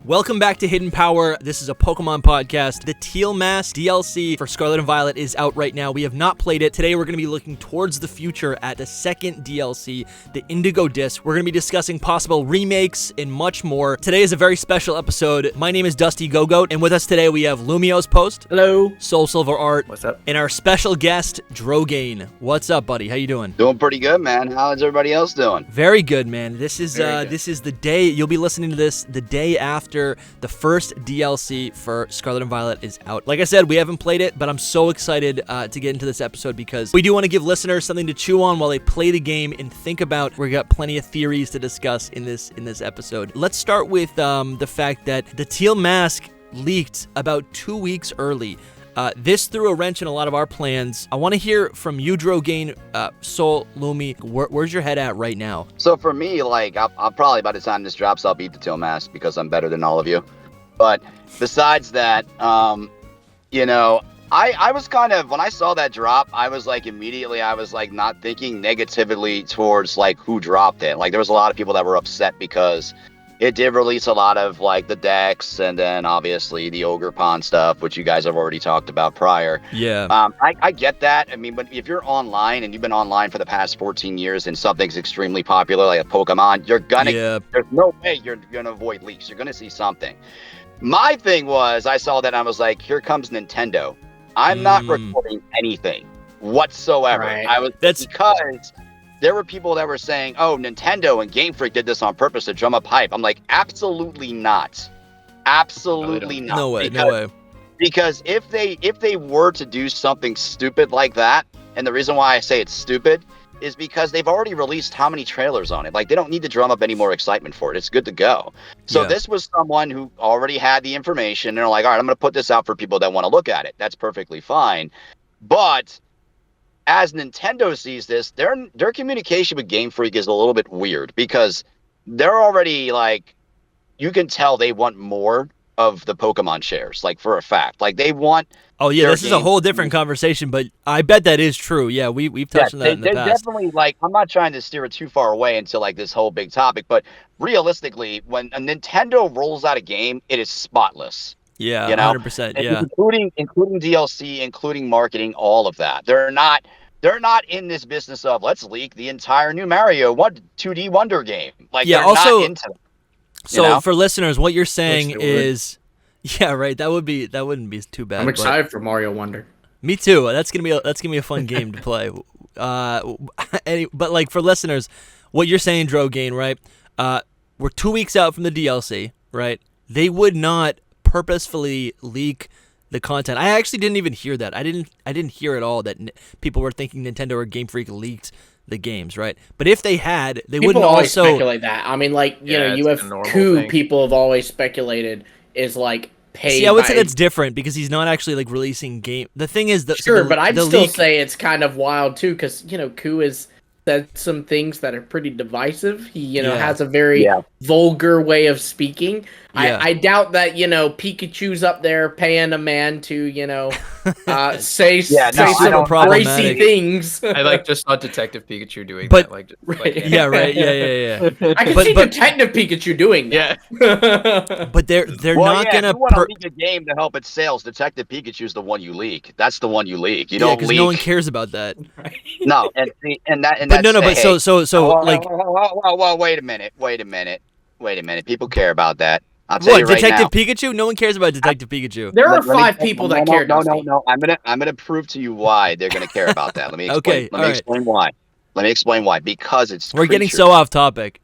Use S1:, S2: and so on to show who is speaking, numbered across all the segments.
S1: Welcome back to Hidden Power. This is a Pokemon podcast. The Teal Mask DLC for Scarlet and Violet is out right now. We have not played it. Today we're going to be looking towards the future at the second DLC, the Indigo Disc. We're going to be discussing possible remakes and much more. Today is a very special episode. My name is Dusty Gogoat, and with us today we have Lumio's Post.
S2: Hello.
S1: Soul Silver Art.
S2: What's up?
S1: And our special guest, Drogane. What's up, buddy? How you doing?
S3: Doing pretty good, man. How's everybody else doing?
S1: Very good, man. This is the day you'll be listening to this the day after the first DLC for Scarlet and Violet is out. Like I said, we haven't played it, but I'm so excited to get into this episode because we do want to give listeners something to chew on while they play the game and think about. We got plenty of theories to discuss in this episode. Let's start with the fact that the Teal Mask leaked about 2 weeks early. This threw a wrench in a lot of our plans. I want to hear from you, Drogane, Soul, Lumi. Where's your head at right now?
S3: So for me, like, I'll probably, by the time this drops, I'll beat the Teal Mask because I'm better than all of you. But besides that, I was kind of, when I saw that drop, I was like, immediately, I was like not thinking negatively towards like who dropped it. Like there was a lot of people that were upset because it did release a lot of like the decks and then obviously the Ogre Pond stuff, which you guys have already talked about prior.
S1: Yeah.
S3: I get that. I mean, but if you're online and you've been online for the past 14 years and something's extremely popular like a Pokemon, there's no way you're gonna avoid leaks. You're gonna see something. My thing was, I saw that and I was like, here comes Nintendo. I'm not recording anything whatsoever. Right. Because there were people that were saying, oh, Nintendo and Game Freak did this on purpose to drum up hype. I'm like, absolutely not. Absolutely not.
S1: No way.
S3: Because if they were to do something stupid like that, and the reason why I say it's stupid is because they've already released how many trailers on it. Like, they don't need to drum up any more excitement for it. It's good to go. So This was someone who already had the information, and they're like, all right, I'm going to put this out for people that want to look at it. That's perfectly fine. But as Nintendo sees this, their communication with Game Freak is a little bit weird because they're already, like, you can tell they want more of the Pokemon shares, like, for a fact. Like, they want...
S1: Oh, yeah, this is a whole different conversation, but I bet that is true. Yeah, we've touched on that in the past.
S3: Definitely, like, I'm not trying to steer it too far away into, like, this whole big topic, but realistically, when a Nintendo rolls out a game, it is spotless.
S1: Yeah,
S3: you know?
S1: 100%, yeah.
S3: Including DLC, including marketing, all of that. They're not in this business of, let's leak the entire new Mario 2D Wonder game. Like,
S1: yeah,
S3: they're
S1: also,
S3: not into it.
S1: So, for listeners, what you're saying is... Yeah, right. That wouldn't be too bad.
S2: I'm excited for Mario Wonder.
S1: Me too. That's gonna be a fun game to play. But like for listeners, what you're saying, Drogane, right? We're 2 weeks out from the DLC, right? They would not purposefully leak the content. I actually didn't even hear that. I didn't hear at all that people were thinking Nintendo or Game Freak leaked the games, right? But if they had, they
S2: people
S1: wouldn't
S2: always
S1: also
S2: speculate that. I mean, like you have Coup. People have always speculated is like.
S1: See, I would say that's different because he's not actually like releasing game. The thing is that
S2: but I'd still say it's kind of wild too because Coup has said some things that are pretty divisive. He has a very vulgar way of speaking. Yeah. I doubt that Pikachu's up there paying a man to say some racy things.
S4: I just saw Detective Pikachu doing
S1: that.
S4: Right.
S2: I can see Detective Pikachu doing that.
S1: Yeah. But they're not gonna.
S3: If you want to leak a game to help its sales, Detective Pikachu's the one you leak. That's the one you leak. You don't leak.
S1: No one cares about that.
S3: No, and wait a minute. People care about that. I'll tell you right
S1: Detective
S3: now.
S1: Pikachu? No one cares about Detective Pikachu.
S2: There are 5 people that care.
S3: No. I'm gonna prove to you why they're gonna care about that. Let me explain. Explain why. Let me explain why. Because it's
S1: we're getting so off topic.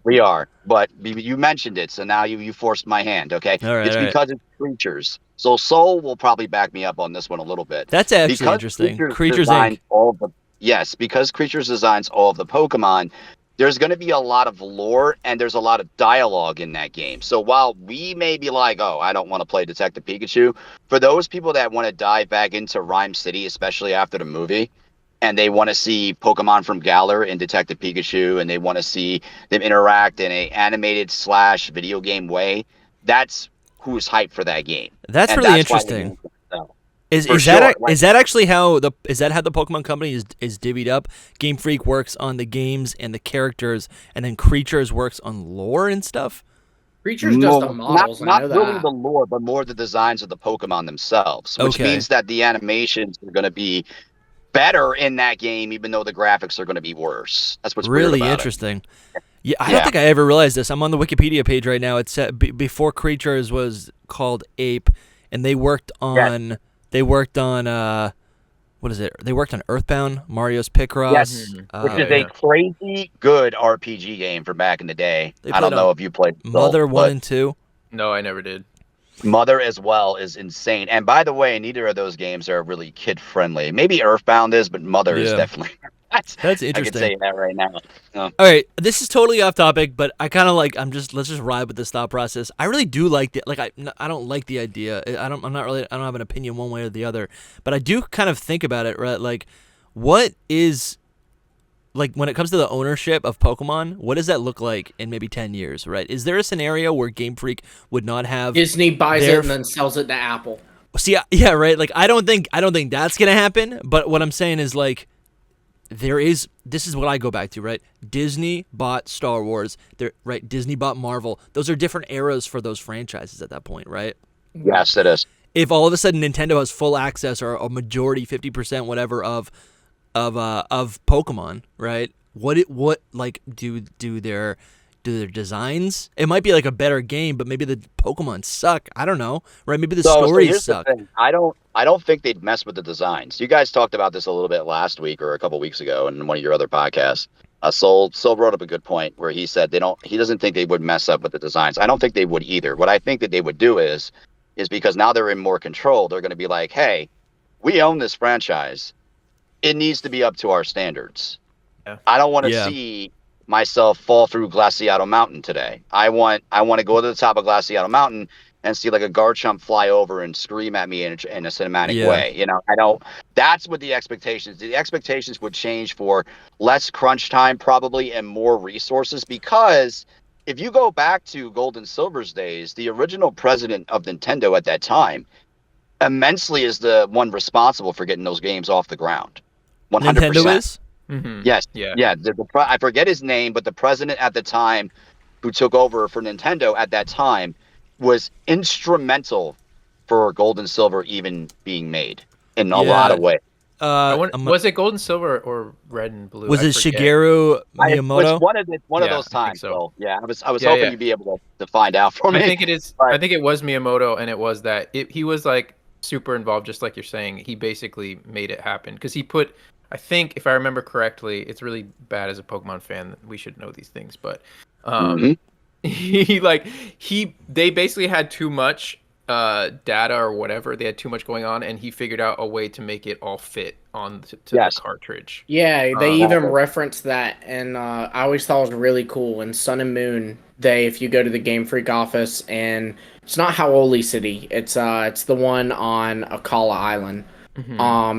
S3: We are, but you mentioned it, so now you forced my hand. Okay,
S1: it's
S3: because it's creatures. So Soul will probably back me up on this one a little bit.
S1: That's actually interesting. Creatures Inc.
S3: Because Creatures designs all of the Pokemon. There's going to be a lot of lore and there's a lot of dialogue in that game. So while we may be like, oh, I don't want to play Detective Pikachu, for those people that want to dive back into Rhyme City, especially after the movie, and they want to see Pokemon from Galar in Detective Pikachu, and they want to see them interact in a animated / video game way, that's who's hyped for that game.
S1: That's really interesting. Is that actually how the Pokemon Company is divvied up? Game Freak works on the games and the characters, and then Creatures works on lore and stuff.
S2: Creatures does the models, I know
S3: not really
S2: that.
S3: the lore, but more the designs of the Pokemon themselves, which means that the animations are going to be better in that game, even though the graphics are going to be worse. That's what's
S1: really
S3: weird about
S1: interesting. Yeah, I don't think I ever realized this. I'm on the Wikipedia page right now. It said before Creatures was called Ape, and they worked on what is it? They worked on Earthbound, Mario's Picross.
S3: Yes, which is a crazy good RPG game for back in the day. I don't know if you played
S1: Mother 1 and 2.
S4: No, I never did.
S3: Mother as well is insane. And by the way, neither of those games are really kid friendly. Maybe Earthbound is, but Mother is definitely.
S1: That's interesting.
S3: I can say that right now.
S1: All right, this is totally off topic, but I kind of like. Let's just ride with this thought process. I really do like the I don't like the idea. I don't have an opinion one way or the other, but I do kind of think about it. Right, like what is like when it comes to the ownership of Pokemon, what does that look like in maybe 10 years? Right, is there a scenario where Game Freak would not have
S2: Disney buys it and then sells it to Apple?
S1: See, yeah, right. Like I don't think that's gonna happen. But what I'm saying is like. This is what I go back to, right? Disney bought Star Wars, right? Disney bought Marvel. Those are different eras for those franchises at that point, right?
S3: Yes, it is.
S1: If all of a sudden Nintendo has full access or a majority, 50%, whatever of Pokemon, right? What like do their designs? It might be like a better game, but maybe the Pokemon suck. I don't know, right? Maybe the stories suck.
S3: I don't think they'd mess with the designs. You guys talked about this a little bit last week or a couple weeks ago in one of your other podcasts. Soul brought up a good point where he said he doesn't think they would mess up with the designs. I don't think they would either. What I think that they would do is because now they're in more control, they're going to be like, hey, we own this franchise. It needs to be up to our standards. Yeah. I don't want to see myself fall through Glaciato Mountain today. I want to go to the top of Glaciato Mountain and see like a Garchomp fly over and scream at me in a cinematic way. You know, that's what the expectations. The expectations would change for less crunch time probably and more resources, because if you go back to Gold and Silver's days, the original president of Nintendo at that time immensely is the one responsible for getting those games off the ground. 100%.
S1: Nintendo is?
S3: Mm-hmm. Yes. Yeah. I forget his name, but the president at the time who took over for Nintendo at that time was instrumental for Gold and Silver even being made in a lot of ways.
S4: Was it Gold and Silver or Red and Blue?
S1: Was it Shigeru Miyamoto?
S3: It's one of those times. So yeah, I was hoping you'd be able to find out for me.
S4: I think it is. I think it was Miyamoto, and it was that he was like super involved, just like you're saying. He basically made it happen because he put. I think if I remember correctly, it's really bad as a Pokemon fan. We should know these things, but they basically had too much data or whatever. They had too much going on, and he figured out a way to make it all fit on to the cartridge.
S2: Yeah, they even referenced that, and I always thought it was really cool. In Sun and Moon, if you go to the Game Freak office, and it's not Howoli City, it's the one on Akala Island.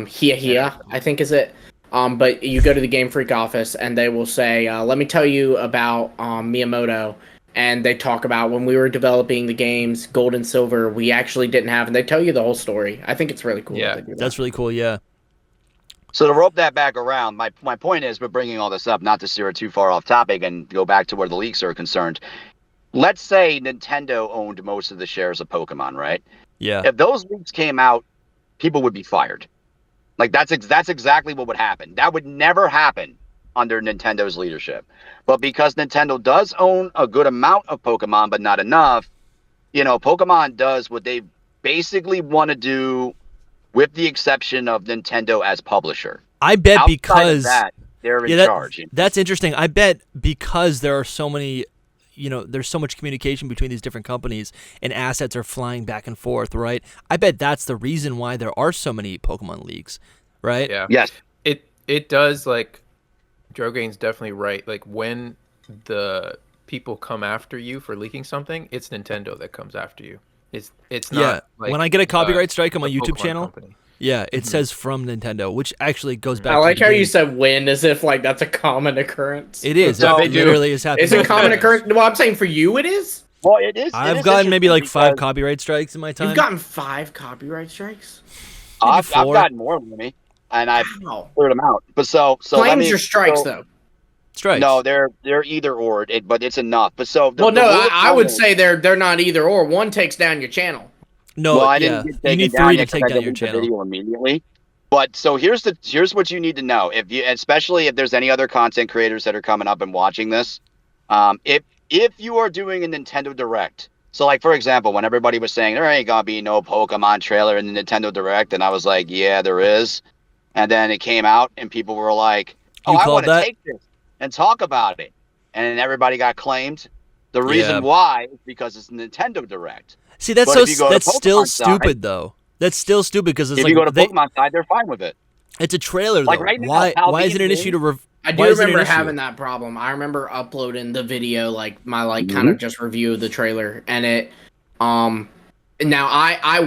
S2: Hia, I think is it. But you go to the Game Freak office, and they will say, "Let me tell you about Miyamoto." And they talk about when we were developing the games, Gold and Silver, we actually didn't have, and they tell you the whole story. I think it's really cool.
S4: Yeah,
S1: that's really cool. Yeah.
S3: So to rope that back around, my point is, we're bringing all this up not to steer it too far off topic and go back to where the leaks are concerned. Let's say Nintendo owned most of the shares of Pokemon, right?
S1: Yeah.
S3: If those leaks came out, people would be fired. Like that's exactly what would happen. That would never happen under Nintendo's leadership. But because Nintendo does own a good amount of Pokemon, but not enough, Pokemon does what they basically want to do, with the exception of Nintendo as publisher.
S1: I bet because
S3: they're in charge.
S1: That's interesting. I bet because there are so many, there's so much communication between these different companies and assets are flying back and forth, right? I bet that's the reason why there are so many Pokemon leaks, right?
S4: Yeah.
S3: Yes.
S4: It does, like, Drogane's definitely right. Like, when the people come after you for leaking something, it's Nintendo that comes after you. It's not like,
S1: when I get a copyright strike on my YouTube
S4: Pokemon
S1: channel,
S4: company.
S1: it says from Nintendo, which actually goes back.
S2: I like
S1: to
S2: how you said "when" as if like that's a common occurrence.
S1: It is.
S2: So
S1: it literally is happening.
S2: It's a common occurrence. Well, I'm saying for you, it is.
S3: Well, it is.
S1: I've gotten maybe like 5 copyright strikes in my time.
S2: You've gotten 5 copyright strikes?
S3: I've gotten more than me, and I've cleared them out. But so
S2: claims your strikes though.
S1: strikes.
S3: No, they're either or, but it's enough. But so
S2: well, no, I would say they're not either or. One takes down your channel.
S1: No,
S3: well, I
S1: yeah,
S3: didn't get
S1: you
S3: taken
S1: need
S3: down
S1: 3 to
S3: yet 'cause
S1: take
S3: I
S1: down your
S3: deleted the
S1: channel.
S3: video immediately. But so here's what you need to know. If you, especially if there's any other content creators that are coming up and watching this, if you are doing a Nintendo Direct, so like for example, when everybody was saying there ain't gonna be no Pokemon trailer in the Nintendo Direct, and I was like, yeah, there is, and then it came out and people were like, oh,
S1: You
S3: I
S1: called
S3: want to
S1: that?
S3: take this and talk about it, and then everybody got claimed. The reason
S1: Yeah.
S3: why is because it's Nintendo Direct.
S1: See, that's
S3: But if you go to
S1: that's still
S3: Pokemon side,
S1: stupid though. That's still stupid because it's
S3: if
S1: like
S3: you go to Pokemon side, they're fine with it.
S1: it's a trailer though.
S3: Like right now,
S1: why
S3: Paldean
S1: is it an issue to
S3: Games-
S2: I do
S1: why is it an
S2: remember
S1: issue?
S2: having that problem. I remember uploading the video, like my
S3: Mm-hmm.
S2: kind of just review of the trailer, and it now I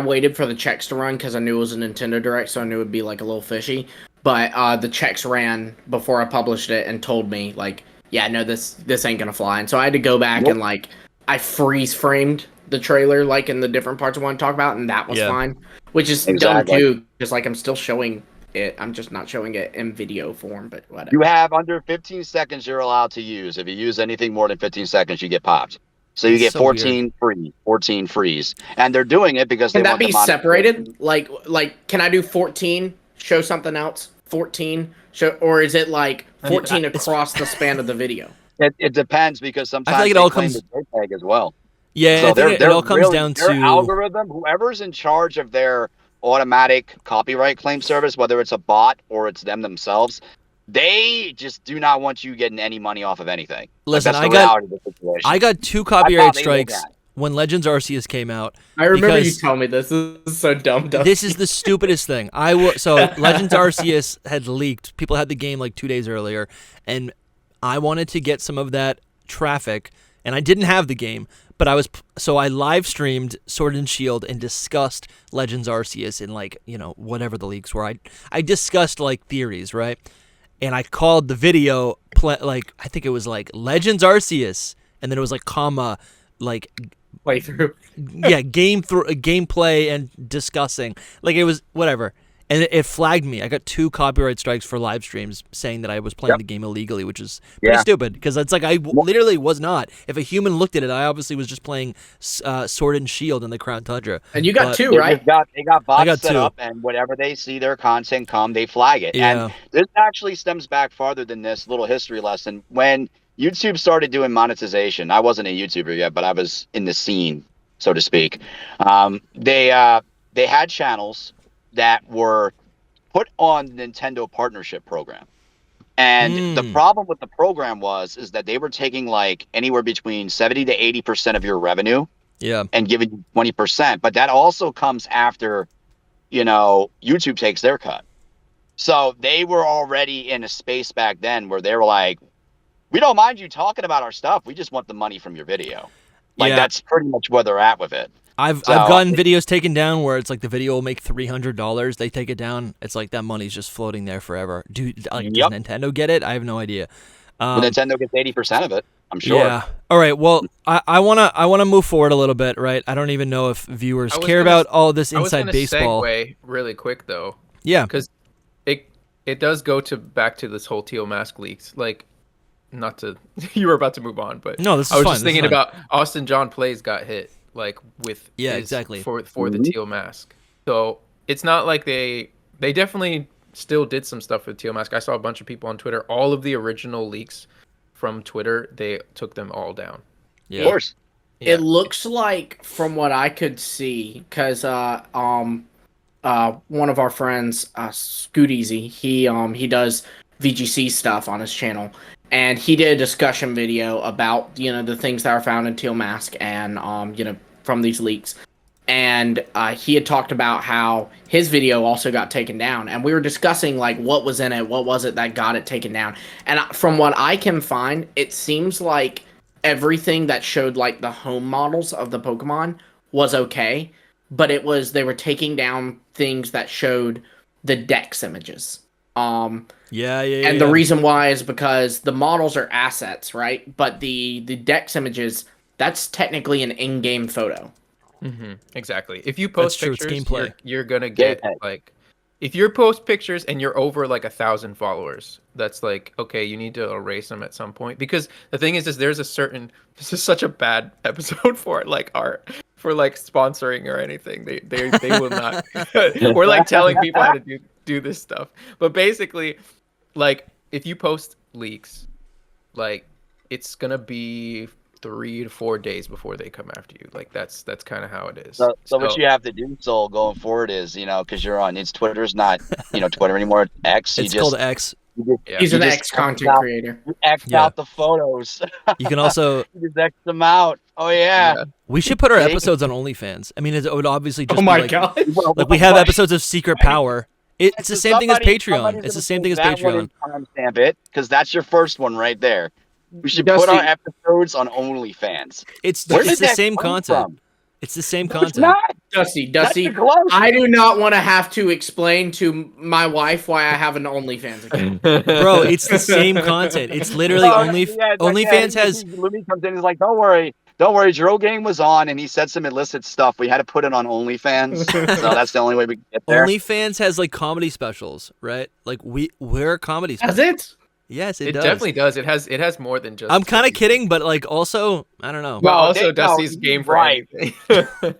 S2: waited for the checks to run because I knew it was a Nintendo Direct, so I knew it would be like a little fishy. But the checks ran before I published it and told me like, yeah, no, this ain't gonna fly. And so I had to go back
S3: Nope.
S2: and like I freeze framed the trailer like in the different parts I want to talk about, and that was
S1: Yeah.
S2: fine. Which is
S3: Exactly.
S2: dumb too, because like I'm still showing it. I'm just not showing it in video form, but whatever.
S3: You have under 15 seconds you're allowed to use. If you use anything more than 15 seconds, you get popped. So you
S1: That's
S3: get
S1: so
S3: 14 free, 14 freeze. And they're doing it because
S2: Can
S3: they
S2: that
S3: want
S2: be
S3: the monetization.
S2: separated? Like, can I do 14, show something else? 14, show, or is it like 14 across the span of the video?
S3: It depends because sometimes
S1: like it
S3: they
S1: all
S3: claim
S1: comes-
S3: the JPEG as well.
S1: Yeah,
S3: So
S1: I think it all comes
S3: really,
S1: down
S3: their
S1: to
S3: algorithm. Whoever's in charge of their automatic copyright claim service, whether it's a bot or it's them themselves, they just do not want you getting any money off of anything.
S1: Listen,
S3: that's the reality of the situation.
S1: I got 2
S3: That's how
S1: copyright
S3: they look
S1: strikes
S3: at it.
S1: when Legends Arceus came out.
S2: I remember you
S1: Because-
S2: telling me this. This is so dumb.
S1: This is the stupidest thing. So Legends Arceus had leaked. People had the game like 2 days earlier, and I wanted to get some of that traffic, and I didn't have the game, but I live streamed Sword and Shield and discussed Legends Arceus in like, whatever the leaks were. I discussed like theories, right? And I called the video like I think it was like Legends Arceus, and then it was like comma like
S2: playthrough.
S1: yeah, gameplay and discussing. Like it was whatever. And it flagged me. I got 2 copyright strikes for live streams saying that I was playing the game illegally, which is pretty stupid because it's like I literally was not. If a human looked at it, I obviously was just playing Sword and Shield in the Crown Tundra.
S2: And you got 2,
S3: They
S2: right?
S3: got bots set
S1: 2.
S3: up, and whenever they see their content come, they flag it.
S1: Yeah.
S3: And this actually stems back farther than this little history lesson. When YouTube started doing monetization, I wasn't a YouTuber yet, but I was in the scene, so to speak. They had channels that were put on the Nintendo partnership program. And the problem with the program is that they were taking like anywhere between 70 to 80% of your revenue and giving you 20%. But that also comes after, YouTube takes their cut. So they were already in a space back then where they were like, we don't mind you talking about our stuff. We just want the money from your video. Like that's pretty much where they're at with it.
S1: I've gotten videos taken down where it's like the video will make $300. They take it down. It's like that money's just floating there forever. Does Nintendo get it? I have no idea.
S3: Nintendo gets 80% of it, I'm sure.
S1: Yeah. All right. Well, I wanna move forward a little bit, right? I don't even know if viewers care about all this inside baseball.
S4: Segue really quick though.
S1: Yeah.
S4: Because it does go back to this whole Teal Mask leaks. Like, not to you were about to move on, but
S1: no, this is
S4: I was
S1: fun.
S4: just thinking about Austin John Plays got hit. Like with
S1: exactly
S4: for the Teal Mask. So it's not like they definitely still did some stuff with Teal Mask. I saw a bunch of people on Twitter. All of the original leaks from Twitter, they took them all down.
S1: Yeah.
S3: Of course.
S2: Yeah. It looks like, from what I could see, because one of our friends, Scoot Easy, he does VGC stuff on his channel. And he did a discussion video about, the things that are found in Teal Mask and, from these leaks. And he had talked about how his video also got taken down. And we were discussing, like, what was in it, what was it that got it taken down. And from what I can find, it seems like everything that showed, like, the home models of the Pokemon was okay. But they were taking down things that showed the Dex images. And the reason why is because the models are assets, right? But the Dex images, that's technically an in-game photo.
S4: Mm-hmm. Exactly. If you post pictures, you're gonna get like if you post pictures and you're over like 1,000 followers, that's like, okay, you need to erase them at some point. Because the thing is there's a certain, this is such a bad episode for like for like sponsoring or anything. They will not. We're like telling people how to do this stuff. But basically, like if you post leaks, like it's gonna be 3 to 4 days before they come after you. Like that's kind of how it is.
S3: So what you have to do, Soul, going forward is, because you're on, Twitter's not, Twitter anymore, it's X.
S1: It's called X.
S2: He's an X content creator.
S3: You X out the photos.
S1: You can also
S3: you just X them out. Oh yeah.
S1: We should put our episodes on OnlyFans. I mean, it would obviously just.
S2: Oh my
S1: be like,
S2: god!
S1: Like we have episodes of Secret Power. It's the same thing as Patreon. It's the same thing as Patreon.
S3: Timestamp it, because that's your first one right there. We should put our episodes on OnlyFans.
S1: It's the same content. It's the same content.
S2: Dusty, I do not want to have to explain to my wife why I have an OnlyFans account.
S1: Bro, it's the same content. It's literally OnlyFans has.
S3: Louis comes in, he's like, don't worry, Drogane was on and he said some illicit stuff. We had to put it on OnlyFans, so that's the only way we can get there.
S1: OnlyFans has like comedy specials, right? Like we're a comedy special.
S2: Has it?
S1: Yes,
S4: it
S1: does.
S4: It definitely does. It has more than just.
S1: I'm kind of kidding, but like also, I don't know.
S4: Well, also Dusty's game for anything.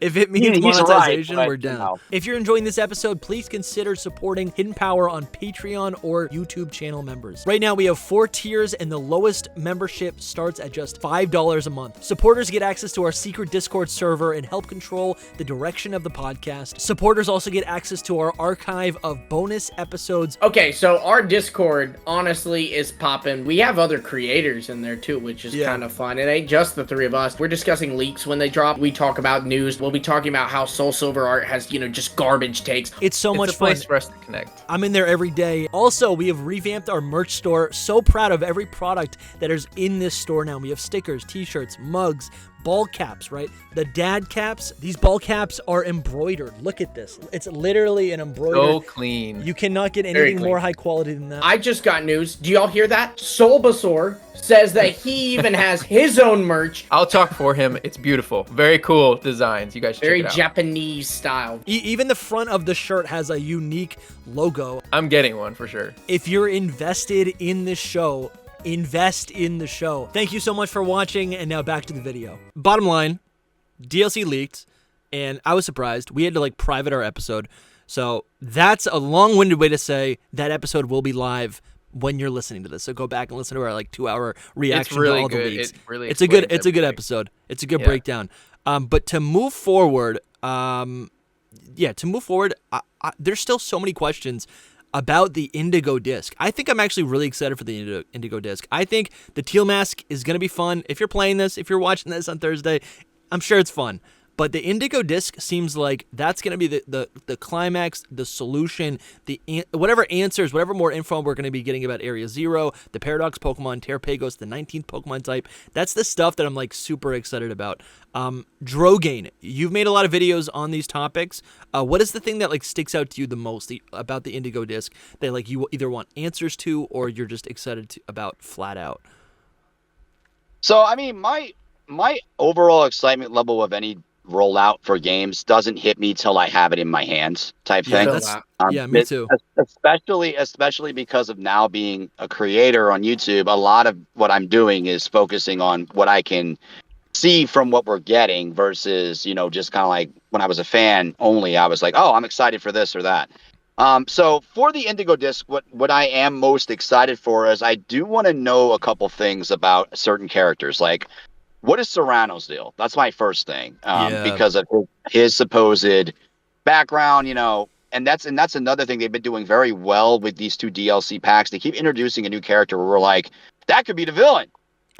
S1: If it means monetization, we're down. If you're enjoying this episode, please consider supporting Hidden Power on Patreon or YouTube channel members. Right now, we have 4 tiers, and the lowest membership starts at just $5 a month. Supporters get access to our secret Discord server and help control the direction of the podcast. Supporters also get access to our archive of bonus episodes.
S2: Okay, so our Discord, honestly, is popping. We have other creators in there too, which is kind of fun. It ain't just the 3 of us. We're discussing leaks when they drop. We talk about news. We'll be talking about how Soul Silver Art has, just garbage takes.
S1: It's much
S4: fun. It's a place for us to connect.
S1: I'm in there every day. Also, we have revamped our merch store. So proud of every product that is in this store now. We have stickers, t-shirts, mugs, ball caps, right? The dad caps. These ball caps are embroidered. Look at this. It's literally an embroidered.
S4: So clean.
S1: You cannot get anything more high quality than that.
S2: I just got news. Do y'all hear that? Soulbasaur says that he even has his own merch.
S4: I'll talk for him. It's beautiful. Very cool designs. You guys should check it out.
S2: Very Japanese style.
S1: Even the front of the shirt has a unique logo.
S4: I'm getting one for sure.
S1: If you're invested in this show, invest in the show. Thank you so much for watching, and now back to the video. Bottom line, DLC leaked, and I was surprised. We had to private our episode, so that's a long-winded way to say that episode will be live when you're listening to this. So go back and listen to our 2-hour reaction to all the leaks. It's a good episode. It's a good breakdown. But to move forward, there's still so many questions about the Indigo disc. I think I'm actually really excited for the Indigo disc. I think the teal mask is going to be fun. If you're playing this, if you're watching this on Thursday, I'm sure it's fun. But the Indigo disc seems like that's going to be the climax, the solution, whatever answers, whatever more info we're going to be getting about Area 0, the Paradox Pokemon, Terrapagos, the 19th Pokemon type. That's the stuff that I'm super excited about. Drogane, you've made a lot of videos on these topics. What is the thing that sticks out to you the most about the Indigo disc that you either want answers to or you're just excited about flat out?
S3: So, I mean, my overall excitement level of any rollout for games doesn't hit me till I have it in my hands type thing.
S1: Me too.
S3: Especially because of now being a creator on YouTube, a lot of what I'm doing is focusing on what I can see from what we're getting versus, just kind of when I was a fan only, I was like, oh, I'm excited for this or that. So for the Indigo disc, what I am most excited for is I do want to know a couple things about certain characters. What is Serrano's deal? That's my first thing, because of his supposed background, and that's another thing they've been doing very well with these 2 DLC packs. They keep introducing a new character where we're like, that could be the villain.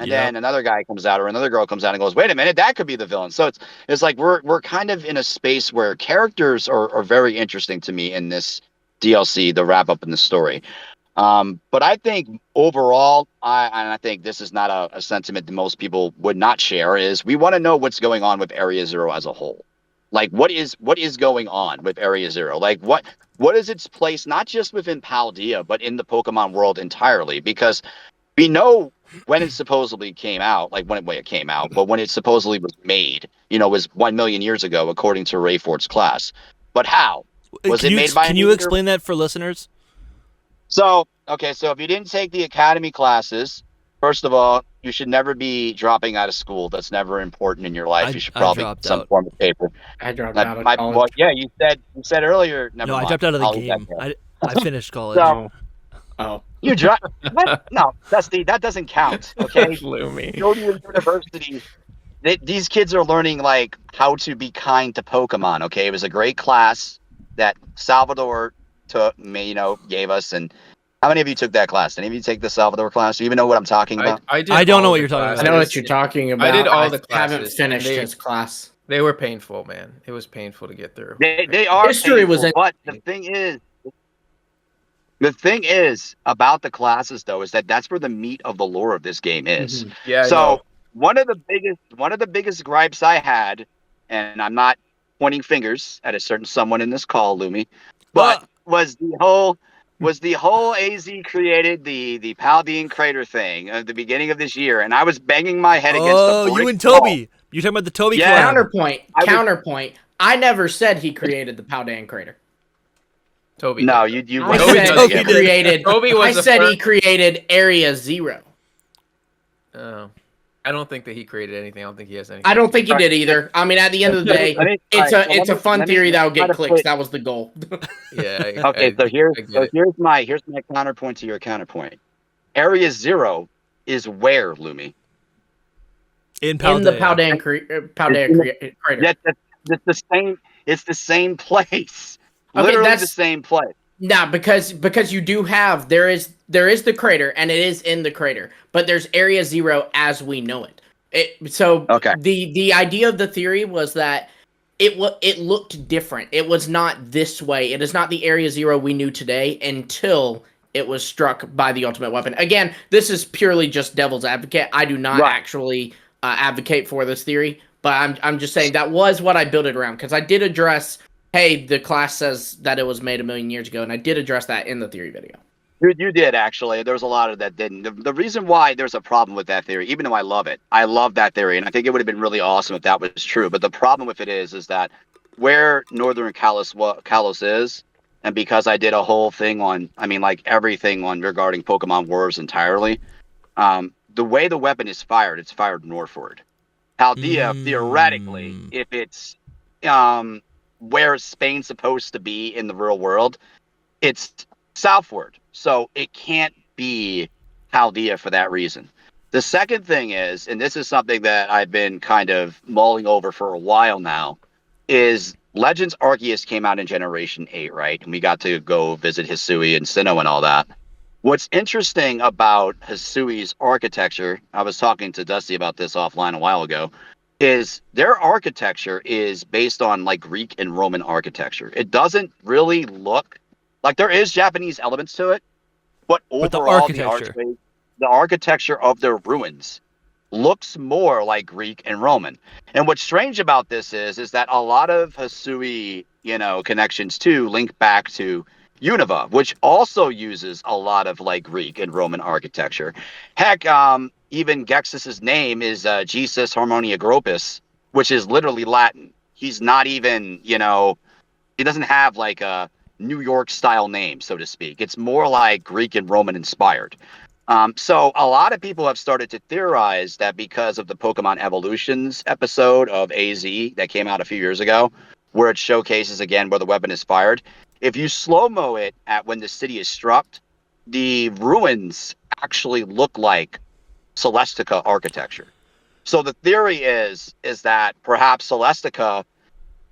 S3: And then another guy comes out or another girl comes out and goes, wait a minute, that could be the villain. So it's like we're kind of in a space where characters are very interesting to me in this DLC, the wrap up in the story. But I think overall, I think this is not a sentiment that most people would not share, is we want to know what's going on with Area 0 as a whole. What is going on with Area 0? What is its place, not just within Paldea, but in the Pokemon world entirely? Because we know when it supposedly came out, when it came out, but when it supposedly was made, was 1 million years ago, according to Rayford's class. But how? Was it made by
S1: Can you explain that for listeners?
S3: So if you didn't take the academy classes, first of all, you should never be dropping out of school. That's never important in your life. You should probably
S1: dropped
S3: some
S1: out.
S3: form of paper.
S2: I dropped out of college.
S3: Well, yeah, you said earlier. Never
S1: No,
S3: mind.
S1: I dropped out of the
S3: I'll leave
S1: game.
S3: that
S1: I finished college.
S3: So,
S2: Oh.
S3: you dropped? What? No, Dusty, that doesn't count. Okay.
S4: Lumi.
S3: Go to university. These kids are learning like how to be kind to Pokemon. Okay, it was a great class that Salvador gave us. And how many of you took that class? Did any of you take the Salvador class? Do you even know what I'm talking about?
S4: I
S1: don't know what you're talking about.
S2: I know what you're talking about.
S4: I did all the classes.
S2: Haven't finished his class.
S4: They were painful, man. It was painful to get through.
S3: They are
S2: History
S3: painful,
S2: was in-
S3: but the thing is about the classes though is that that's where the meat of the lore of this game is.
S2: Mhm.
S4: Yeah.
S3: So one of the biggest gripes I had, and I'm not pointing fingers at a certain someone in this call, Lumi, but was the whole AZ created the Paldean crater thing at the beginning of this year, and I was banging my head against the brick
S1: you and
S3: wall.
S1: Toby. You're talking about the Toby
S3: Yeah.
S1: collab.
S2: Counterpoint. I never said he created the Paldean crater.
S4: Toby.
S3: No,
S4: did.
S3: you.
S2: I
S4: Toby
S2: said
S4: does,
S2: he
S4: yeah.
S2: created.
S4: Toby was
S2: I
S4: the
S2: said he
S4: first-
S2: created Area 0.
S4: Oh. I don't think that he created anything. I don't think he has anything.
S2: I don't think he did either. I mean, at the end of the day, it's a fun theory that will get clicks. That was the goal.
S4: Yeah.
S3: Okay, so here's my counterpoint to your counterpoint. Area 0 is where, Lumi?
S1: In
S2: In
S1: Paldea.
S2: the Paldean crater.
S3: That's the same. It's the same place.
S2: Okay,
S3: Literally
S2: that's
S3: the same place.
S2: Nah, because you do have there is the crater and it is in the crater, but there's Area 0 as we know it.
S3: Okay.
S2: The idea of the theory was that it looked different. It was not this way. It is not the Area 0 we knew today until it was struck by the ultimate weapon. Again, this is purely just devil's advocate. I do not actually advocate for this theory, but I'm just saying that was what I built it around because I did address. Hey, the class says that it was made 1 million years ago, and I did address that in the theory video.
S3: You did, actually. There was a lot of that didn't. The reason why there's a problem with that theory, even though I love it, I love that theory, and I think it would have been really awesome if that was true. But the problem with it is that where Northern Kalos is, and because I did a whole thing on, everything on regarding Pokemon Wars entirely, the way the weapon is fired, it's fired northward. Paldea, theoretically, if it's where Spain's supposed to be in the real world, it's southward. So it can't be Paldea for that reason. The second thing is, and this is something that I've been kind of mulling over for a while now, is Legends Arceus came out in Generation 8, right? And we got to go visit Hisui and Sinnoh and all that. What's interesting about Hisui's architecture, I was talking to Dusty about this offline a while ago, is their architecture is based on like Greek and Roman architecture. It doesn't really look like there is Japanese elements to it, but overall the architecture of their ruins looks more like Greek and Roman. And what's strange about this is that a lot of Hisui, connections too link back to Unova, which also uses a lot of like Greek and Roman architecture. Heck, even Gexus's name is Jesus Harmonia Gropus, which is literally Latin. He's not even, he doesn't have like a New York style name, so to speak. It's more like Greek and Roman inspired. So a lot of people have started to theorize that because of the Pokemon Evolutions episode of AZ that came out a few years ago, where it showcases again where the weapon is fired, if you slow-mo it at when the city is struck, the ruins actually look like Celestica architecture. So the theory is that perhaps Celestica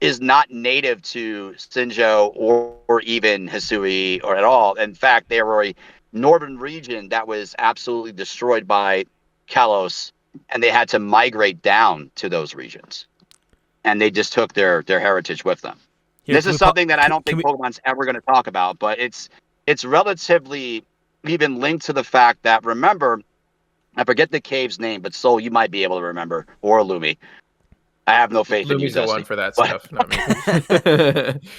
S3: is not native to Sinjo or even Hisui or at all. In fact, they were a northern region that was absolutely destroyed by Kalos, and they had to migrate down to those regions. And they just took their heritage with them. This is something that I don't think Pokemon's ever going to talk about, but it's relatively even linked to the fact that, remember, I forget the cave's name, but Soul, you might be able to remember, or Lumi. I have no faith in you,
S4: Lumi's the one for that stuff, not me.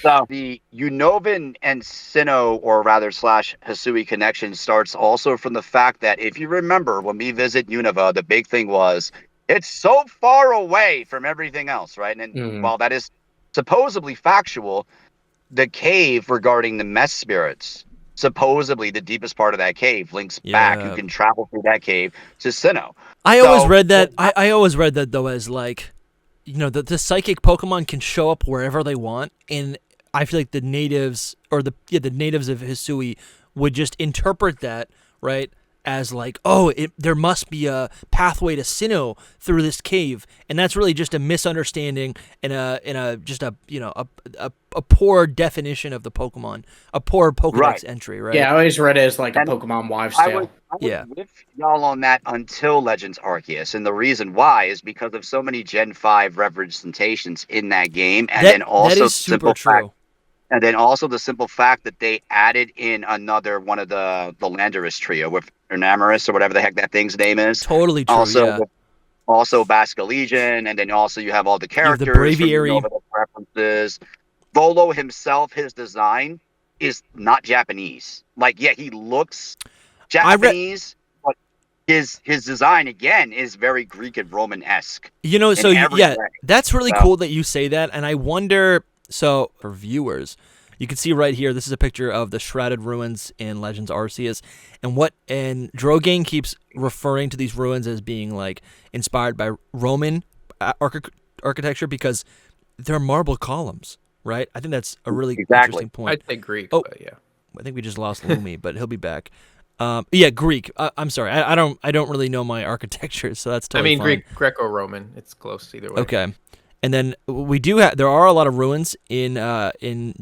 S3: So the Unovan and Sinnoh, or rather / Hisui connection starts also from the fact that if you remember when we visit Unova, the big thing was it's so far away from everything else, right? And while that is supposedly factual, the cave regarding the mess spirits, supposedly the deepest part of that cave links back. You can travel through that cave to Sinnoh.
S1: I always read that. I always read that though as like, the psychic Pokemon can show up wherever they want, and I feel like the natives or the natives of Hisui would just interpret that, right, as like, oh, there must be a pathway to Sinnoh through this cave, and that's really just a misunderstanding and a poor definition of the Pokemon, a poor Pokedex entry, right?
S2: Yeah, I always read it as like a Pokemon wives' tale.
S3: I was with y'all on that until Legends Arceus, and the reason why is because of so many Gen 5 representations in that game, and then also
S1: that is super true.
S3: And then also the simple fact that they added in another one of the Landorus trio with Enamoris or whatever the heck that thing's name is.
S1: Totally true.
S3: Also Basculegion, and then also you have all the characters.
S1: The Braviary
S3: references. Volo himself, his design is not Japanese. Like, yeah, he looks Japanese, but his design again is very Greek and Roman-esque.
S1: That's really cool that you say that, and I wonder. So, for viewers, you can see right here, this is a picture of the Shrouded Ruins in Legends Arceus, and Drogane keeps referring to these ruins as being like inspired by Roman architecture because they're marble columns, right? I think that's a really interesting point.
S4: I'd say Greek, but yeah.
S1: I think we just lost Lumi, but he'll be back. Greek. I'm sorry, I don't really know my architecture, so that's totally fine.
S4: Greek, Greco-Roman. It's close either way.
S1: Okay. And then there are a lot of ruins in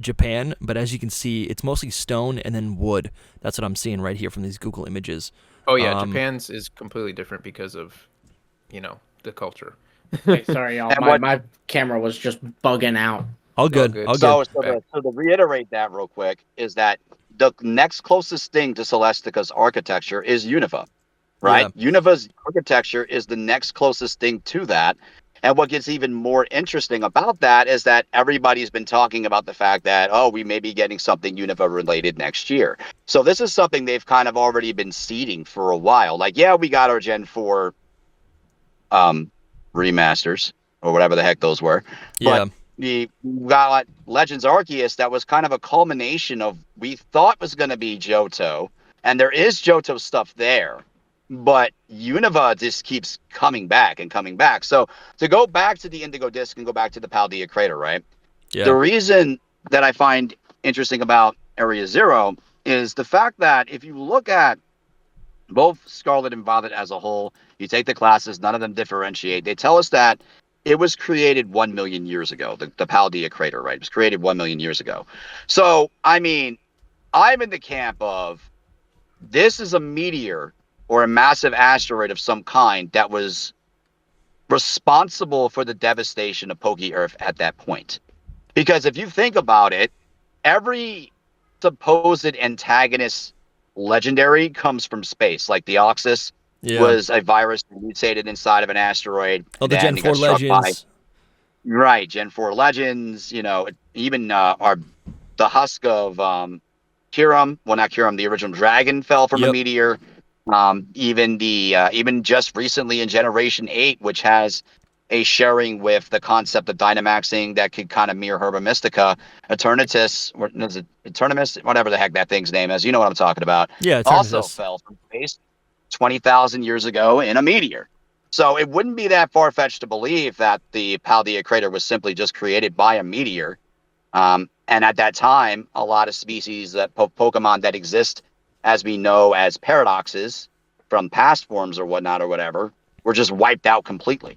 S1: Japan, but as you can see, it's mostly stone and then wood. That's what I'm seeing right here from these Google images.
S4: Oh yeah, Japan's is completely different because of, the culture.
S2: Hey, sorry, y'all. My camera was just bugging out.
S1: All good.
S3: So to reiterate that real quick is that the next closest thing to Celestica's architecture is Unova, right? Yeah. Unova's architecture is the next closest thing to that. And what gets even more interesting about that is that everybody's been talking about the fact that, we may be getting something Unova related next year. So this is something they've kind of already been seeding for a while. Like, yeah, we got our Gen 4 remasters or whatever the heck those were.
S1: Yeah.
S3: But we got Legends Arceus that was kind of a culmination of we thought was going to be Johto. And there is Johto stuff there. But Unova just keeps coming back and coming back. So to go back to the Indigo Disc and go back to the Paldea Crater, right? Yeah. The reason that I find interesting about Area Zero is the fact that if you look at both Scarlet and Violet as a whole, you take the classes, none of them differentiate. They tell us that it was created 1 million years ago, the Paldea Crater, right? It was created 1 million years ago. So, I mean, I'm in the camp of this is a meteor or a massive asteroid of some kind that was responsible for the devastation of Poke Earth at that point. Because if you think about it, every supposed antagonist legendary comes from space. Like Deoxys was a virus that mutated inside of an asteroid.
S1: Oh, the Gen 4 Legends.
S3: Right, Gen 4 Legends, even the husk of Kyurem, well, not Kyurem, the original dragon fell from a meteor. Even just recently in Generation 8, which has a sharing with the concept of Dynamaxing that could kind of mirror Herba Mystica, Eternatus, whatever the heck that thing's name is. You know what I'm talking about.
S1: Yeah, Eternatus
S3: also fell from space 20,000 years ago in a meteor. So it wouldn't be that far-fetched to believe that the Paldea Crater was simply just created by a meteor. And at that time, a lot of species that Pokemon that exist as we know as paradoxes from past forms or whatnot or whatever, were just wiped out completely.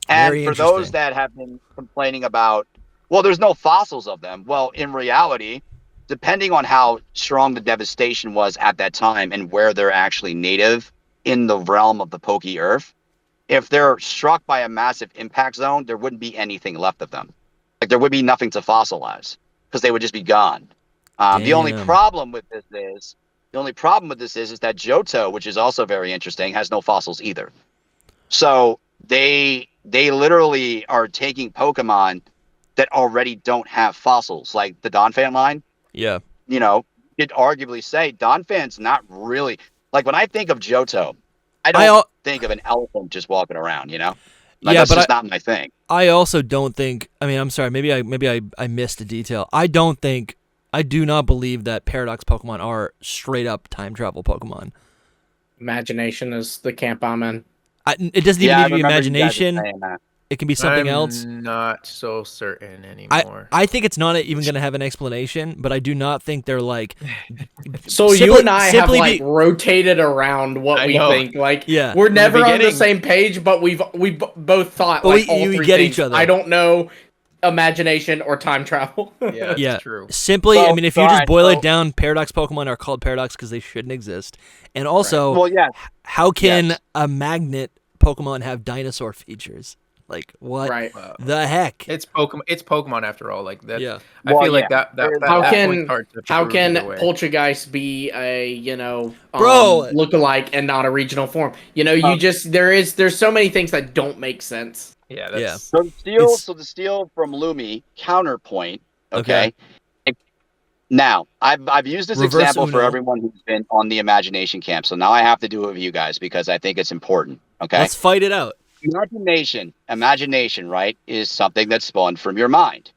S3: And for those that have been complaining about, well, there's no fossils of them. Well, in reality, depending on how strong the devastation was at that time and where they're actually native in the realm of the Poke Earth, if they're struck by a massive impact zone, there wouldn't be anything left of them. Like, there would be nothing to fossilize because they would just be gone. The only problem with this is that Johto, which is also very interesting, has no fossils either. So they literally are taking Pokemon that already don't have fossils, like the Donphan line.
S1: Yeah.
S3: You could arguably say Donphan's not really, like, when I think of Johto, I don't think of an elephant just walking around, Like, that's just not my thing.
S1: I also don't think. I mean, I'm sorry. Maybe I missed a detail. I do not believe that Paradox Pokemon are straight up time travel Pokemon.
S2: Imagination is the camp I'm in.
S1: It doesn't even need to be imagination. It can be something else.
S4: I'm not so certain anymore.
S1: I think it's not even going to have an explanation, but I do not think they're like.
S2: So you and I have like rotated around what we think. Like, we're never on the same page, but we both thought like all three
S1: get
S2: things.
S1: Each other.
S2: I don't know imagination or time travel.
S4: Yeah, that's true.
S1: Simply, I mean, if you just boil it down, Paradox Pokemon are called Paradox because they shouldn't exist. And also, how can a magnet Pokemon have dinosaur features? Like, what the heck?
S4: It's Pokemon after all. Like that. Yeah. I feel like that
S2: how can Poltergeist be a lookalike and not a regional form? You just there's so many things that don't make sense.
S4: Yeah.
S3: So the steel from Lumi counterpoint. Okay. Now I've used this example for everyone who's been on the imagination camp. So now I have to do it with you guys because I think it's important. Okay.
S1: Let's fight it out.
S3: Imagination, right, is something that's spawned from your mind,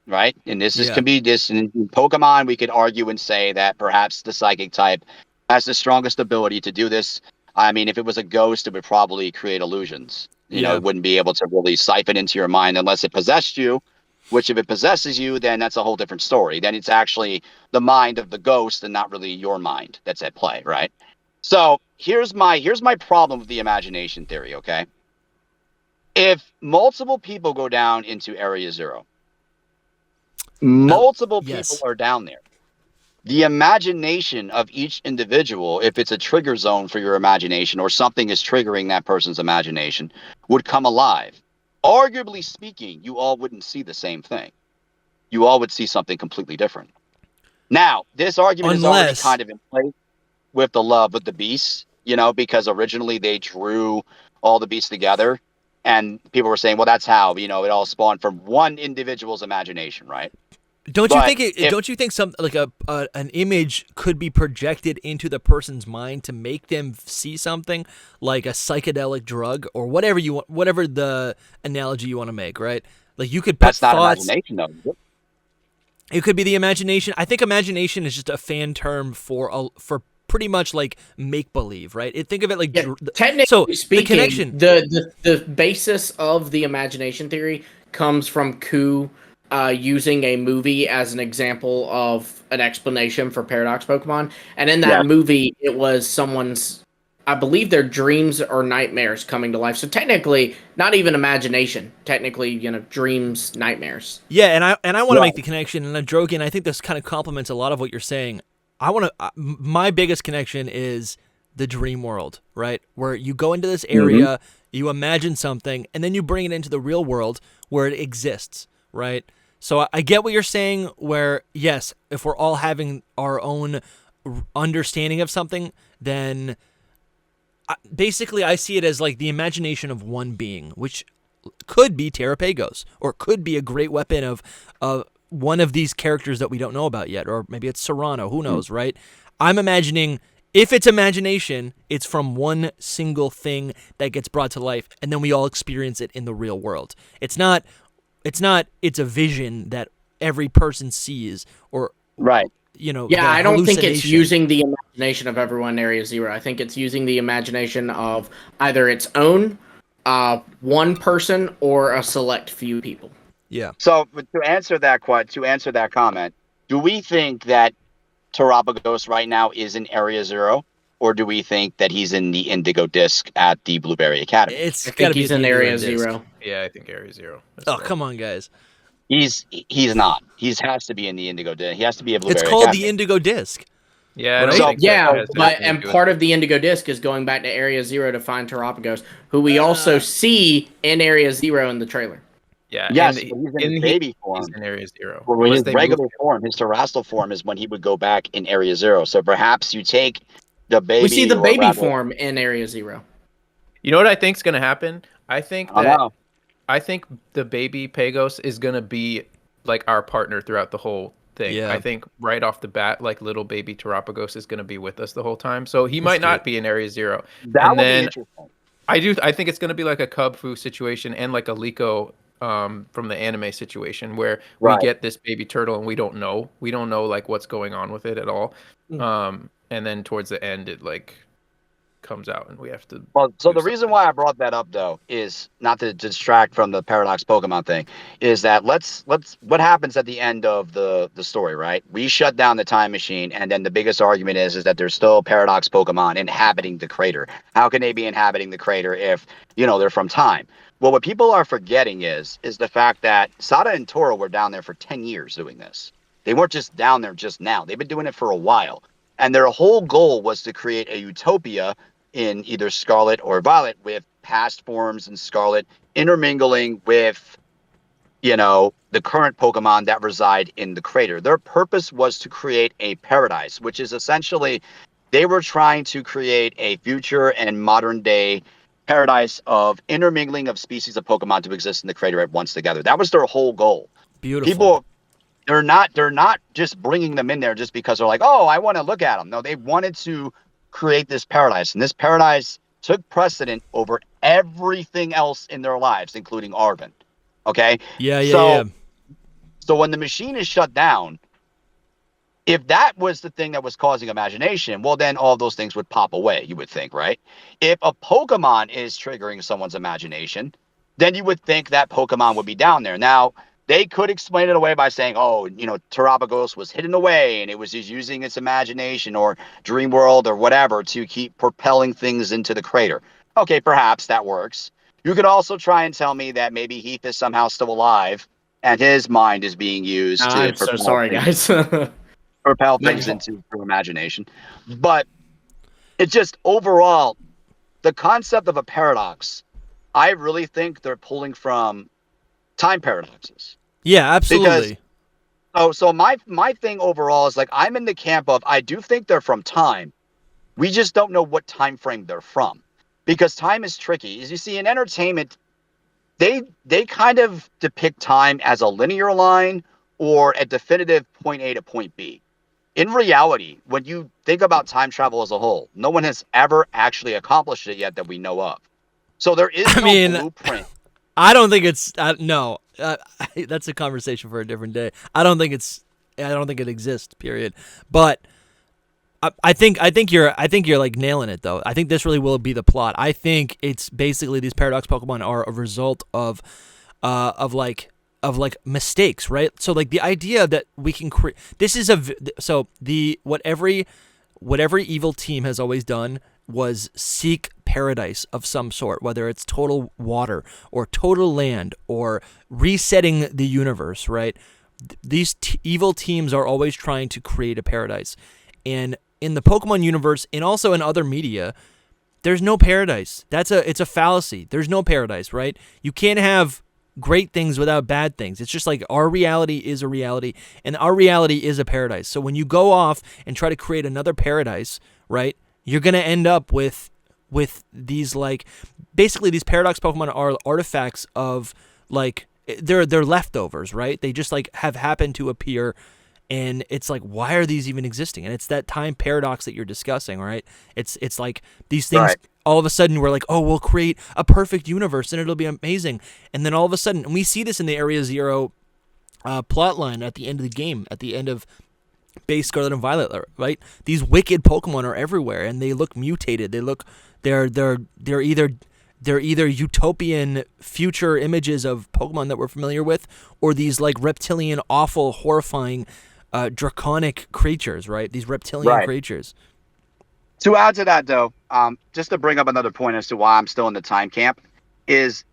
S3: right? And can be this in Pokemon. We could argue and say that perhaps the psychic type has the strongest ability to do this. I mean, if it was a ghost, it would probably create illusions. It wouldn't be able to really siphon into your mind unless it possessed you. Which, if it possesses you, then that's a whole different story. Then it's actually the mind of the ghost and not really your mind that's at play, right? So here's my problem with the imagination theory. Okay. If multiple people go down into Area Zero, multiple people are down there. The imagination of each individual, if it's a trigger zone for your imagination or something is triggering that person's imagination, would come alive. Arguably speaking, you all wouldn't see the same thing. You all would see something completely different. Now, this argument is already kind of in place with the love of the beasts, because originally they drew all the beasts together. And people were saying, well, that's how, it all spawned from one individual's imagination, right?
S1: Don't you think some like an image could be projected into the person's mind to make them see something like a psychedelic drug or whatever the analogy you want to make, right? Like you could put
S3: That's not imagination, though.
S1: It could be the imagination. I think imagination is just a fan term for pretty much like make believe, right? Think of it like
S2: technically speaking. The connection, the basis of the imagination theory comes from Ku using a movie as an example of an explanation for Paradox Pokemon, and in that movie, it was someone's, I believe, their dreams or nightmares coming to life. So technically, not even imagination. Technically, dreams, nightmares.
S1: Yeah, and I want to make the connection, and Drogane, I think this kind of complements a lot of what you're saying. My biggest connection is the dream world, right? Where you go into this area, you imagine something, and then you bring it into the real world where it exists, right? So I get what you're saying where, yes, if we're all having our own understanding of something, then basically I see it as like the imagination of one being, which could be Terrapagos, or could be a great weapon of one of these characters that we don't know about yet, or maybe it's Serrano, who knows, right? I'm imagining, if it's imagination, it's from one single thing that gets brought to life, and then we all experience it in the real world. It's a vision that every person sees, or
S3: right.
S2: I don't think it's using the imagination of everyone in Area Zero. I think it's using the imagination of either its own one person or a select few people.
S1: Yeah.
S3: So to answer that comment, do we think that Terrapagos right now is in Area Zero, or do we think that he's in the Indigo Disc at the Blueberry Academy?
S2: I think he's in Area Zero.
S4: Yeah, I think Area Zero.
S1: Come on, guys.
S3: He's not. He has to be in the Indigo Disc. He has to be a Blueberry
S1: It's called
S3: Academy.
S1: the Indigo Disc.
S4: Yeah,
S2: right? Part of the Indigo Disc is going back to Area Zero to find Terrapagos, who we also see in Area Zero in the trailer.
S4: Yeah.
S3: Yes, he's in baby form.
S4: He's in Area Zero.
S3: Well, his regular form, his terrestrial form, is when he would go back in Area Zero. So perhaps you take the baby.
S2: We see the baby form in Area Zero.
S4: You know what I think's going to happen? I think the baby Pagos is going to be like our partner throughout the whole thing. Yeah. I think right off the bat, like little baby Terrapagos is going to be with us the whole time. So he might not be in Area Zero.
S3: That would be interesting.
S4: I think it's going to be like a Cub Fu situation and like a Liko from the anime situation where we get this baby turtle and we don't know like what's going on with it at all. And then towards the end it like comes out and we have to.
S3: Well, so the reason why I brought that up though is not to distract from the Paradox Pokemon thing, is that let's what happens at the end of the story, right? We shut down the time machine, and then the biggest argument is that there's still Paradox Pokemon inhabiting the crater. How can they be inhabiting the crater if, you know, they're from time? Well, what people are forgetting is the fact that Sada and Toro were down there for 10 years doing this. They weren't just down there just now. They've been doing it for a while. And their whole goal was to create a utopia in either Scarlet or Violet, with past forms in Scarlet intermingling with, you know, the current Pokemon that reside in the crater. Their purpose was to create a paradise, which is essentially they were trying to create a future and modern day paradise of intermingling of species of Pokemon to exist in the crater at once together. That was their whole goal.
S1: Beautiful.
S3: People, they're not just bringing them in there just because they're like, oh, I want to look at them. No, they wanted to create this paradise, and this paradise took precedent over everything else in their lives, including Arven. Okay? So when the machine is shut down, if that was the thing that was causing imagination, well, then all those things would pop away, you would think, right? If a Pokemon is triggering someone's imagination, then you would think that Pokemon would be down there. Now, they could explain it away by saying, oh, you know, Terabagos was hidden away and it was just using its imagination or dream world or whatever to keep propelling things into the crater. Okay, perhaps that works. You could also try and tell me that maybe Heath is somehow still alive and his mind is being used to
S2: I'm so sorry, guys.
S3: propel things into through imagination. But it's just overall, the concept of a paradox, I really think they're pulling from time paradoxes.
S1: Yeah, absolutely.
S3: Because, so my thing overall is like, I'm in the camp of, I do think they're from time. We just don't know what time frame they're from, because time is tricky. As you see in entertainment, they kind of depict time as a linear line or a definitive point A to point B. In reality, when you think about time travel as a whole, no one has ever actually accomplished it yet that we know of. So there is no blueprint.
S1: I don't think it's no. That's a conversation for a different day. I don't think it exists. Period. But I think you're like nailing it though. I think this really will be the plot. I think it's basically these paradox Pokemon are a result of mistakes, right? So like the idea that we can create this is what every evil team has always done was seek paradise of some sort, whether it's total water or total land or resetting the universe, right? These evil teams are always trying to create a paradise. And in the Pokemon universe and also in other media, there's no paradise. It's a fallacy. There's no paradise, right? You can't have great things without bad things. It's just like our reality is a reality, and our reality is a paradise. So when you go off and try to create another paradise, right, you're going to end up with these, like, basically these paradox Pokemon are artifacts of, like, they're leftovers, right? They just, like, have happened to appear, and it's like, why are these even existing? And it's that time paradox that you're discussing, right? It's like these things, right. All of a sudden we're like, oh, we'll create a perfect universe and it'll be amazing. And then all of a sudden, and we see this in the Area Zero plotline at the end of the game, at the end of base Scarlet and Violet, right? These wicked Pokemon are everywhere and they look mutated. They're either utopian future images of Pokemon that we're familiar with, or these like reptilian, awful, horrifying, draconic creatures, right? These reptilian creatures.
S3: To add to that, though, just to bring up another point as to why I'm still in the time camp, is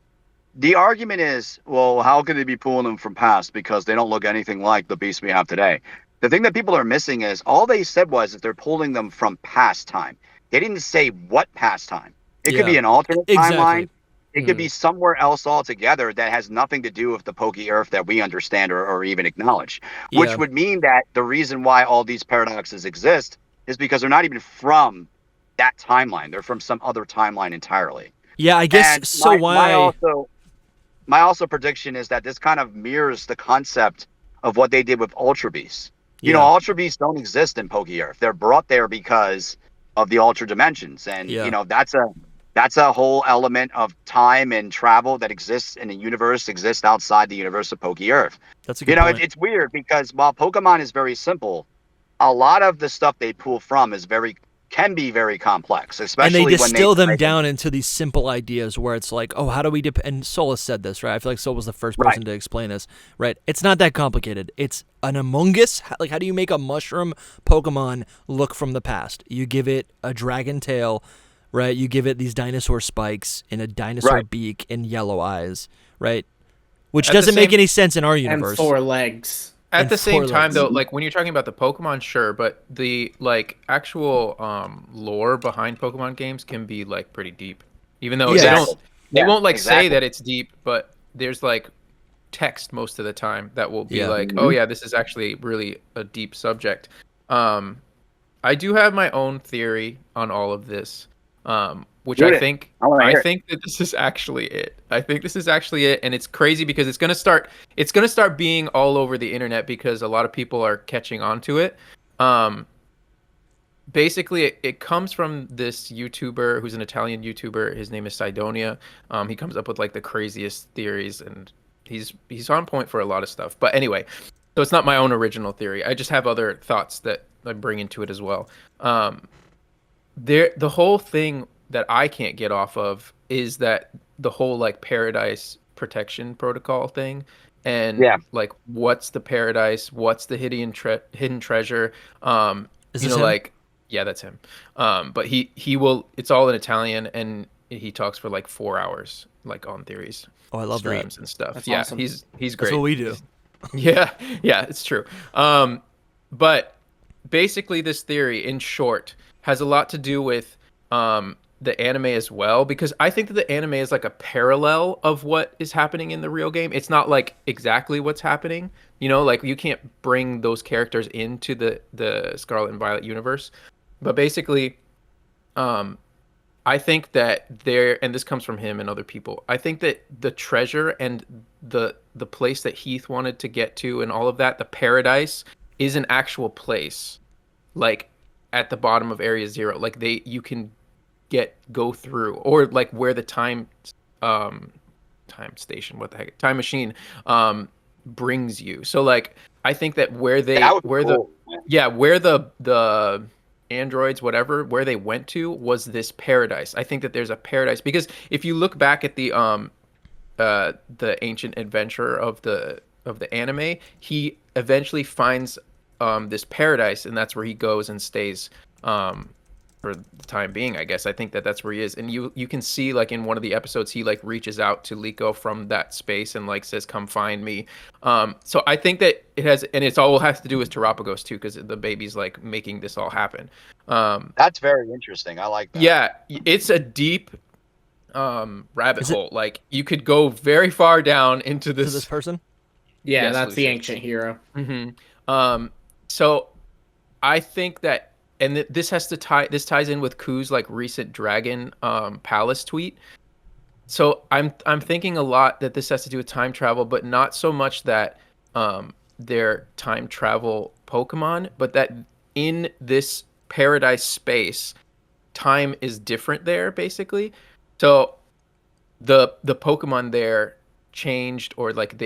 S3: the argument is, well, how could they be pulling them from past because they don't look anything like the beasts we have today? The thing that people are missing is all they said was that they're pulling them from past time. They didn't say what past time. It could be an alternate timeline. It could be somewhere else altogether that has nothing to do with the Poke Earth that we understand or even acknowledge, which would mean that the reason why all these paradoxes exist is because they're not even from that timeline. They're from some other timeline entirely.
S1: Yeah, I guess. And so
S3: my also prediction is that this kind of mirrors the concept of what they did with Ultra Beasts. You know, Ultra Beasts don't exist in Poke Earth. They're brought there because of the Ultra Dimensions. And, you know, that's That's a whole element of time and travel that exists in the universe, exists outside the universe of Poke-Earth.
S1: That's a good point.
S3: It's weird because while Pokemon is very simple, a lot of the stuff they pull from can be very complex, especially
S1: and they
S3: when
S1: distill them down into these simple ideas where it's like, oh, how do we and Solus said this, right? I feel like Sol was the first person to explain this, right? It's not that complicated. It's an Among Us. Like, how do you make a mushroom Pokemon look from the past? You give it a dragon tail, right? You give it these dinosaur spikes and a dinosaur beak and yellow eyes, right? Which doesn't make any sense in our universe.
S2: And 4 legs.
S4: At the same time, though, like when you're talking about the Pokemon, sure, but the like actual lore behind Pokemon games can be like pretty deep. Even though they won't like say that it's deep, but there's like text most of the time that will be like, oh yeah, this is actually really a deep subject. I do have my own theory on all of this, which I think that this is actually it. I think this is actually it, and it's crazy because it's gonna start being all over the internet because a lot of people are catching on to it. Basically, it comes from this YouTuber who's an Italian YouTuber. His name is Sidonia. He comes up with like the craziest theories, and he's on point for a lot of stuff. But anyway, so it's not my own original theory. I just have other thoughts that I bring into it as well. The whole thing that I can't get off of is that the whole like paradise protection protocol thing, and like what's the paradise, what's the hidden treasure.
S1: Is this him?
S4: That's him. But he will. It's all in Italian, and he talks for like 4 hours, like on theories.
S1: Oh, I love
S4: streams
S1: that.
S4: And stuff.
S2: That's
S4: awesome. He's great.
S1: That's what we do.
S4: Yeah, it's true. But basically, this theory, in short, has a lot to do with the anime as well, because I think that the anime is like a parallel of what is happening in the real game. It's not like exactly what's happening, like you can't bring those characters into the Scarlet and Violet universe. But basically, I think that and this comes from him and other people, I think that the treasure and the place that Heath wanted to get to and all of that, the paradise, is an actual place, like at the bottom of Area Zero. Like you can go through, or like where the time station, what the heck, time machine brings you. So like I think that where the androids, whatever, where they went to was this paradise. I think that there's a paradise because if you look back at the ancient adventure of the anime, he eventually finds this paradise, and that's where he goes and stays for the time being, I guess. I think that that's where he is. And you can see, like, in one of the episodes, he, like, reaches out to Liko from that space and, like, says, come find me. So I think that it has, and it's all has to do with Terapagos, too, because the baby's, like, making this all happen.
S3: That's very interesting. I like that.
S4: Yeah, it's a deep rabbit hole. Like, you could go very far down into this.
S1: To this person?
S2: Yeah, that's the ancient hero.
S4: Mm-hmm. So I think that, and this ties in with Ku's like recent Dragon Palace tweet. So I'm thinking a lot that this has to do with time travel, but not so much that they're time travel Pokemon, but that in this paradise space, time is different there, basically. So the Pokemon there changed, or like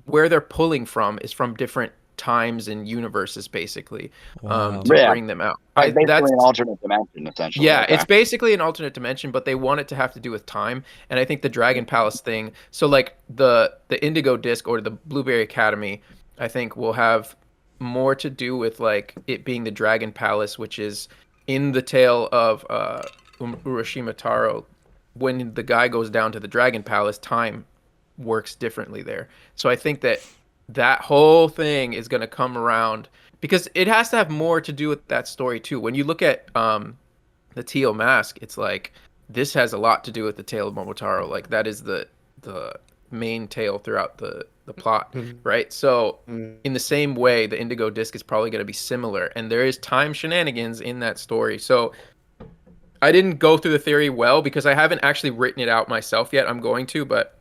S4: where they're pulling from is from different times and universes, basically, to bring them out.
S3: Basically an alternate dimension, essentially.
S4: Yeah, it's basically an alternate dimension, but they want it to have to do with time. And I think the Dragon Palace thing, so like the Indigo Disc or the Blueberry Academy, I think will have more to do with like it being the Dragon Palace, which is in the tale of Urashima Taro. When the guy goes down to the Dragon Palace, time works differently there. So I think that whole thing is going to come around because it has to have more to do with that story too. When you look at the Teal Mask, it's like this has a lot to do with the tale of Momotaro. Like that is the main tale throughout the plot, right? So in the same way, the Indigo Disc is probably going to be similar, and there is time shenanigans in that story. So I didn't go through the theory well because I haven't actually written it out myself yet. I'm going to, but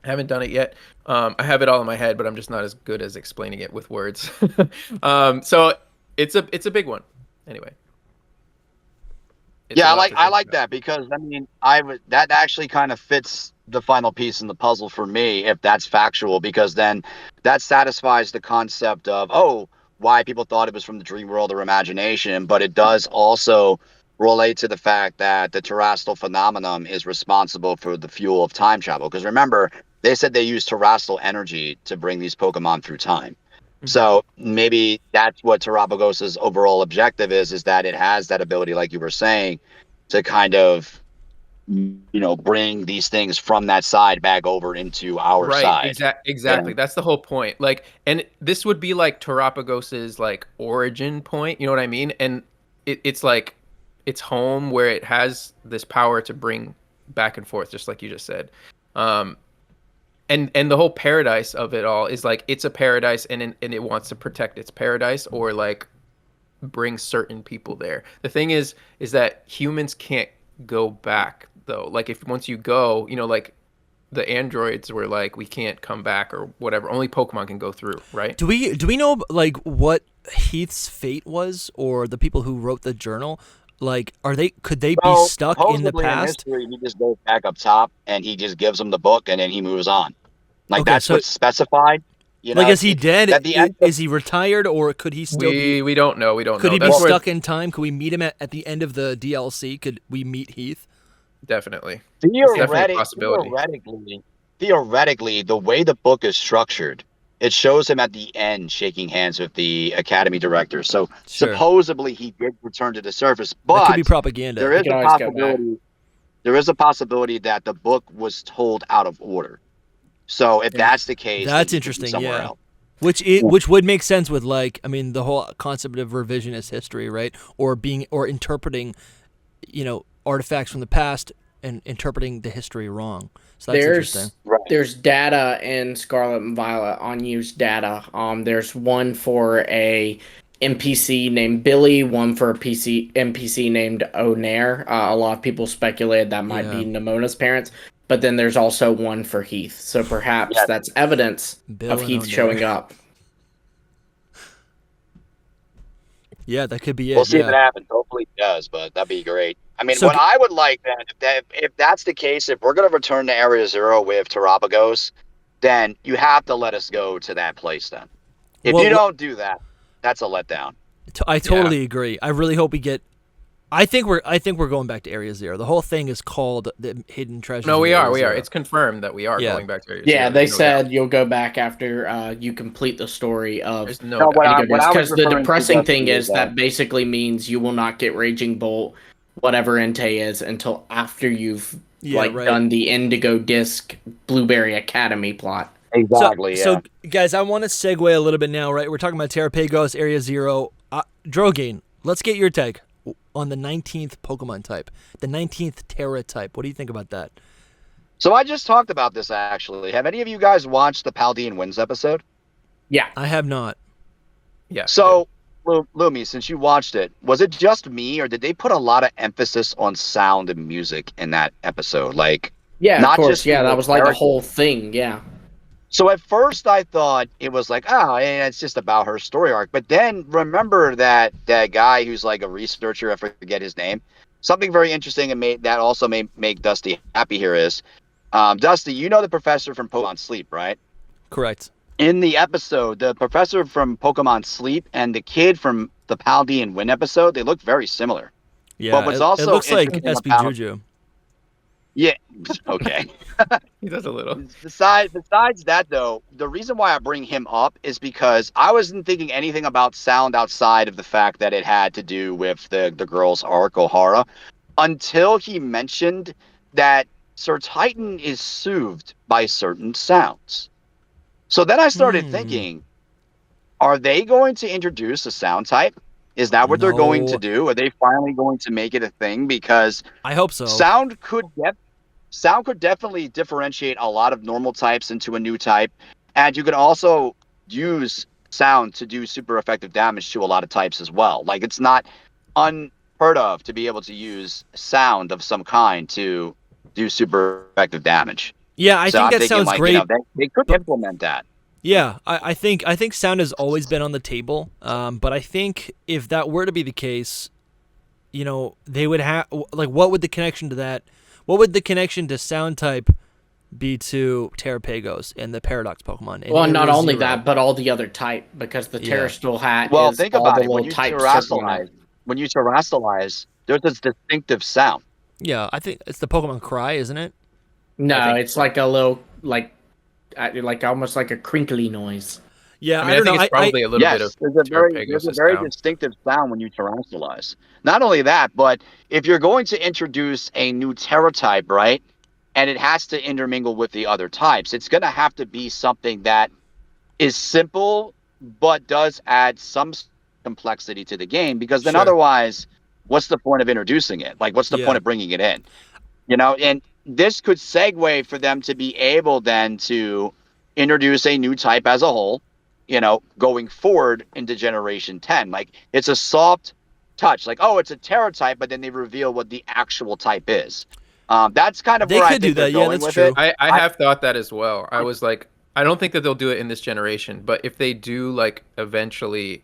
S4: I haven't done it yet. I have it all in my head, but I'm just not as good as explaining it with words. So it's a big one. Anyway.
S3: Yeah, I like that because I mean that actually kind of fits the final piece in the puzzle for me if that's factual, because then that satisfies the concept of why people thought it was from the dream world or imagination, but it does also relate to the fact that the terrestrial phenomenon is responsible for the fuel of time travel. Because remember, they said they use terrestrial energy to bring these Pokemon through time. So maybe that's what Terrapagos's overall objective is that it has that ability, like you were saying, to kind of, bring these things from that side back over into our side.
S4: Exactly. That's the whole point. Like, and this would be like Terrapagos's like origin point. You know what I mean? And it's like it's home where it has this power to bring back and forth, just like you just said. And the whole paradise of it all is like it's a paradise and it wants to protect its paradise or like bring certain people there. The thing is that humans can't go back though. Like if once you go, like the androids were like, we can't come back or whatever. Only Pokemon can go through, right?
S1: Do we know like what Heath's fate was, or the people who wrote the journal? Like, could they be stuck in the past?
S3: In history, he just goes back up top and he just gives them the book and then he moves on. Like that's what's specified.
S1: Like, is he dead? Is he retired, or could he still be?
S4: We don't know. We don't know.
S1: Could he be stuck in time? Could we meet him at the end of the DLC? Could we meet Heath?
S4: Definitely.
S3: Theoretically, the way the book is structured, it shows him at the end shaking hands with the academy director. So supposedly he did return to the surface, but
S1: that could be propaganda.
S3: There is a possibility that the book was told out of order. So if that's the case,
S1: that's interesting. Yeah, which would make sense with the whole concept of revisionist history, right? Or interpreting, artifacts from the past and interpreting the history wrong. So that's interesting.
S2: There's data in Scarlet and Violet, unused data. There's one for a NPC named Billy, one for a NPC named Onair. A lot of people speculated that might be Nemona's parents. But then there's also one for Heath. So perhaps that's evidence of Heath showing up.
S1: Yeah, that could be it.
S3: We'll see if it happens. Hopefully it does, but that'd be great. I mean, what I would like then, if that's the case, if we're going to return to Area Zero with Terrapagos, then you have to let us go to that place then. If you don't do that, that's a letdown.
S1: I totally agree. I really hope we get... I think we're going back to Area Zero. The whole thing is called the Hidden Treasures.
S4: No, we are. It's confirmed that we are going back to Area Zero.
S2: Yeah, they said you'll go back after you complete the story of Indigo. Because the depressing thing is that basically means you will not get Raging Bolt, whatever Entei is, until after you've done the Indigo Disc Blueberry Academy plot.
S3: Exactly.
S1: So guys, I want to segue a little bit now. Right, we're talking about Terrapagos, Area Zero, Drogane. Let's get your take on the 19th Pokemon type, the 19th Tera type. What do you think about that?
S3: So I just talked about this, actually. Have any of you guys watched the Paldean Winds episode?
S2: Yeah.
S1: I have not.
S4: Yeah.
S3: So, Lumi, since you watched it, was it just me, or did they put a lot of emphasis on sound and music in that episode?
S2: Of course. That was like the whole thing, yeah.
S3: So at first I thought it was like, it's just about her story arc. But then remember that guy who's like a researcher, I forget his name. Something very interesting and that also may make Dusty happy here is, Dusty, you know the professor from Pokemon Sleep, right?
S1: Correct.
S3: In the episode, the professor from Pokemon Sleep and the kid from the Paldean Wind episode, they look very similar.
S1: Yeah,
S3: but what's also
S1: it looks like SB Juju.
S3: Yeah, okay.
S4: He does a little.
S3: Besides that, though, the reason why I bring him up is because I wasn't thinking anything about sound outside of the fact that it had to do with the girl's arc, O'Hara, until he mentioned that Sir Titan is soothed by certain sounds. So then I started thinking, are they going to introduce a sound type? Is that what they're going to do? Are they finally going to make it a thing? Because
S1: I hope so.
S3: Sound could definitely differentiate a lot of normal types into a new type, and you could also use sound to do super effective damage to a lot of types as well. Like, it's not unheard of to be able to use sound of some kind to do super effective damage.
S1: Yeah, I think that sounds great.
S3: They could implement that.
S1: Yeah, I think sound has always been on the table, but I think if that were to be the case, they would have, like, what would the connection to that? What would the connection to sound type be to Terrapagos and the Paradox Pokemon?
S2: Well, not only that, but all the other type, because the Terrestrial hat
S3: well,
S2: is
S3: think
S2: all
S3: about
S2: the
S3: it.
S2: little types circling.
S3: When you terrestrialize, there's this distinctive sound.
S1: Yeah, I think it's the Pokemon cry, isn't it?
S2: No, it's like a little, like almost like a crinkly noise.
S1: Yeah,
S4: I think it's probably a little bit of
S3: there's a very distinctive sound when you terrestrialize. Not only that, but if you're going to introduce a new Terra type, right, and it has to intermingle with the other types, it's going to have to be something that is simple, but does add some complexity to the game, because then otherwise, what's the point of introducing it? Like, what's the point of bringing it in? And this could segue for them to be able then to introduce a new type as a whole, going forward into Generation 10. Like, it's a soft touch. Like, oh, it's a Terra type, but then they reveal what the actual type is. That's kind of where I think they're going with it.
S4: I have thought that as well. I was like, I don't think that they'll do it in this generation, but if they do, like, eventually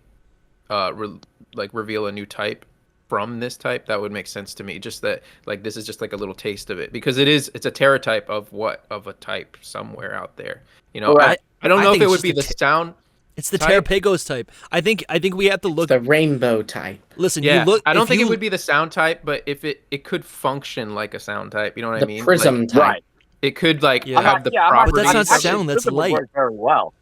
S4: reveal a new type from this type, that would make sense to me. Just that, like, this is just like a little taste of it, because it's a Terra type of a type somewhere out there. I don't know if it would be the sound.
S1: It's the Terrapagos type. I think we have to look
S2: the rainbow type.
S1: Listen,
S4: I don't think it would be the sound type, but if it could function like a sound type, you know what I mean?
S2: The prism type.
S3: Right.
S4: It could have the properties.
S1: But that's not sound. That's light.
S3: Work very well.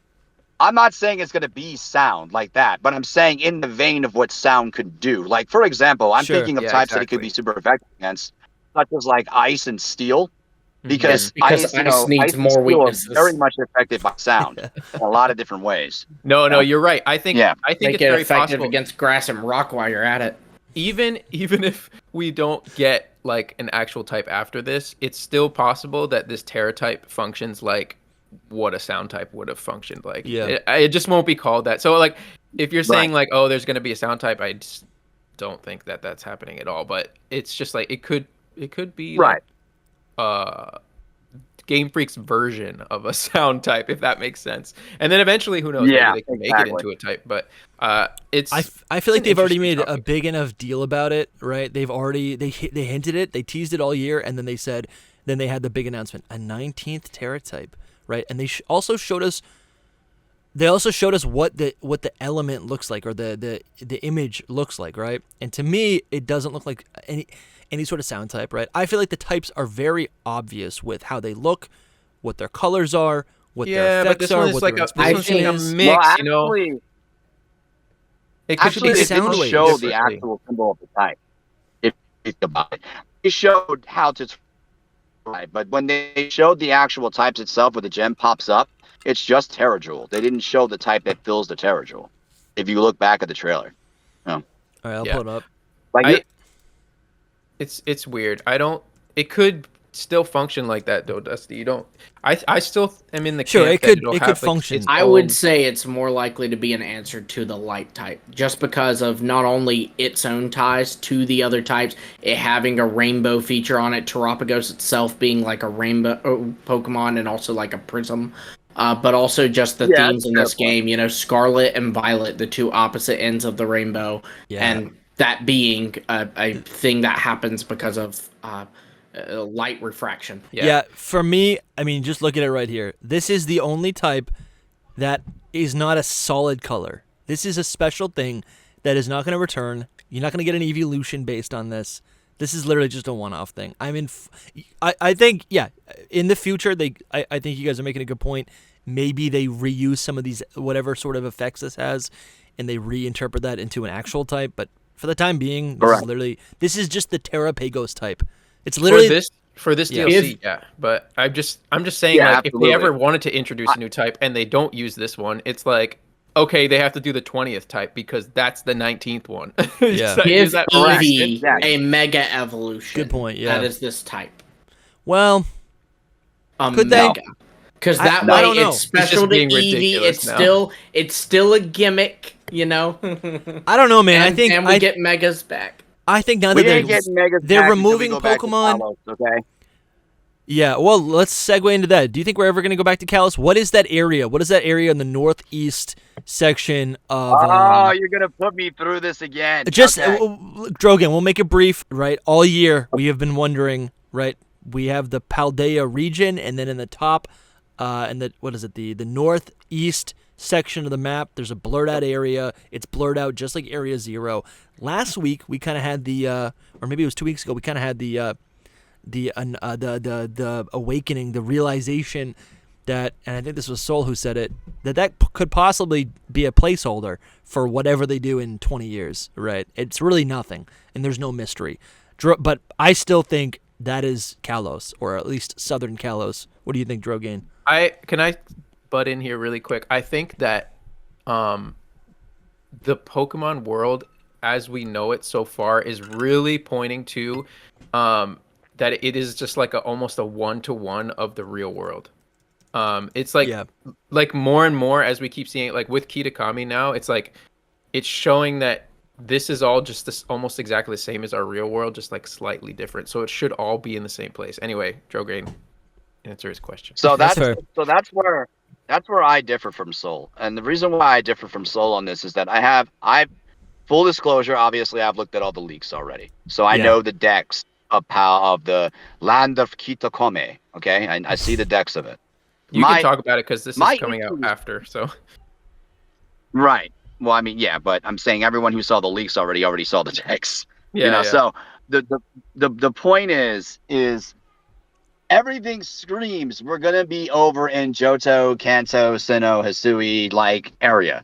S3: I'm not saying it's going to be sound like that, but I'm saying in the vein of what sound could do. Like, for example, I'm thinking of types that it could be super effective against, such as like ice and steel. Because ice needs more weaknesses. Very much affected by sound in a lot of different ways.
S4: No, you're right. I think it's very
S2: effective
S4: possible
S2: against grass and rock while you're at it.
S4: Even if we don't get like an actual type after this, it's still possible that this Terra type functions like what a sound type would have functioned like.
S1: Yeah,
S4: it just won't be called that. So like, if you're saying like, oh, there's going to be a sound type, I just don't think that that's happening at all. But it's just like it could be
S3: right.
S4: Game Freak's version of a sound type, if that makes sense. And then eventually, who knows, maybe they can make it into a type. But it's
S1: I feel like they've already made a big enough deal about it, right? They've already they hinted it, they teased it all year, and then they had the big announcement, a 19th Tera type, right? And they also showed us what the element looks like, or the image looks like, right? And to me, it doesn't look like any sort of sound type, right? I feel like the types are very obvious with how they look, what their colors are, what their effects are, what their
S4: this one's like a mix,
S3: well, actually,
S4: It could
S3: actually, they didn't show the actual symbol of the type. If you think about it, they showed how to try, but when they showed the actual types itself, where the gem pops up, it's just Terrajewel. They didn't show the type that fills the Terrajewel. If you look back at the trailer,
S1: all right, I'll pull it up.
S3: Like
S4: it's weird. It could still function like that though, Dusty. You don't. I still am in the
S1: sure.
S4: Camp
S1: It could function.
S2: I would say it's more likely to be an answer to the light type, just because of not only its own ties to the other types, it having a rainbow feature on it, Terrapagos itself being like a rainbow Pokemon and also like a prism. But also just the themes in this game, Scarlet and Violet, the two opposite ends of the rainbow, and that being a thing that happens because of light refraction.
S1: Yeah, for me, I mean, just look at it right here. This is the only type that is not a solid color. This is a special thing that is not going to return. You're not going to get an evolution based on this. This is literally just a one-off thing. I think, in the future, I think you guys are making a good point. Maybe they reuse some of these, whatever sort of effects this has, and they reinterpret that into an actual type. But for the time being, this is just the Terrapagos type. It's literally
S4: for this DLC, But I'm just saying, like, if they ever wanted to introduce a new type and they don't use this one, it's like, okay, they have to do the 20th type because that's the 19th one.
S1: Yeah.
S2: Give Eevee a mega evolution.
S1: Good point. Yeah,
S2: that is this type.
S1: Well,
S2: could they? Because that way it's special to Eevee. It's still a gimmick, I
S1: don't know, man.
S2: And we get megas back.
S1: I think now that they're removing Pokemon.
S3: Talos, okay?
S1: Yeah, well, let's segue into that. Do you think we're ever going to go back to Kalos? What is that area? What is that area in the northeast section of...
S3: Oh, you're going to put me through this again.
S1: Just,
S3: okay.
S1: Drogane, we'll make it brief, right? All year, we have been wondering, right? We have the Paldea region, and then in the top, the northeast section of the map, there's a blurred out area. It's blurred out just like Area 0. Last week, we kind of had or maybe it was 2 weeks ago, we kind of had the awakening, the realization that, and I think this was Sol who said it, that could possibly be a placeholder for whatever they do in 20 years, right? It's really nothing, and there's no mystery. But I still think that is Kalos, or at least Southern Kalos. What do you think, Drogane?
S4: Can I butt in here really quick? I think that the Pokemon world, as we know it so far, is really pointing to that it is just like almost a 1-to-1 of the real world. It's like more and more as we keep seeing it, like with Kitakami now, it's like it's showing that this is all just this almost exactly the same as our real world, just like slightly different. So it should all be in the same place. Anyway, Drogane, answer his question.
S3: So that's where I differ from Sol. And the reason why I differ from Sol on this is that I've full disclosure, obviously I've looked at all the leaks already. So I know the decks of the land of Kitakome. Okay, I see the decks of it.
S4: You can talk about it because this is coming out after. So,
S3: right. Well, I mean, yeah, but I'm saying everyone who saw the leaks already saw the decks. Yeah. So the point is everything screams we're gonna be over in Johto, Kanto, Sinnoh, Hisui like area.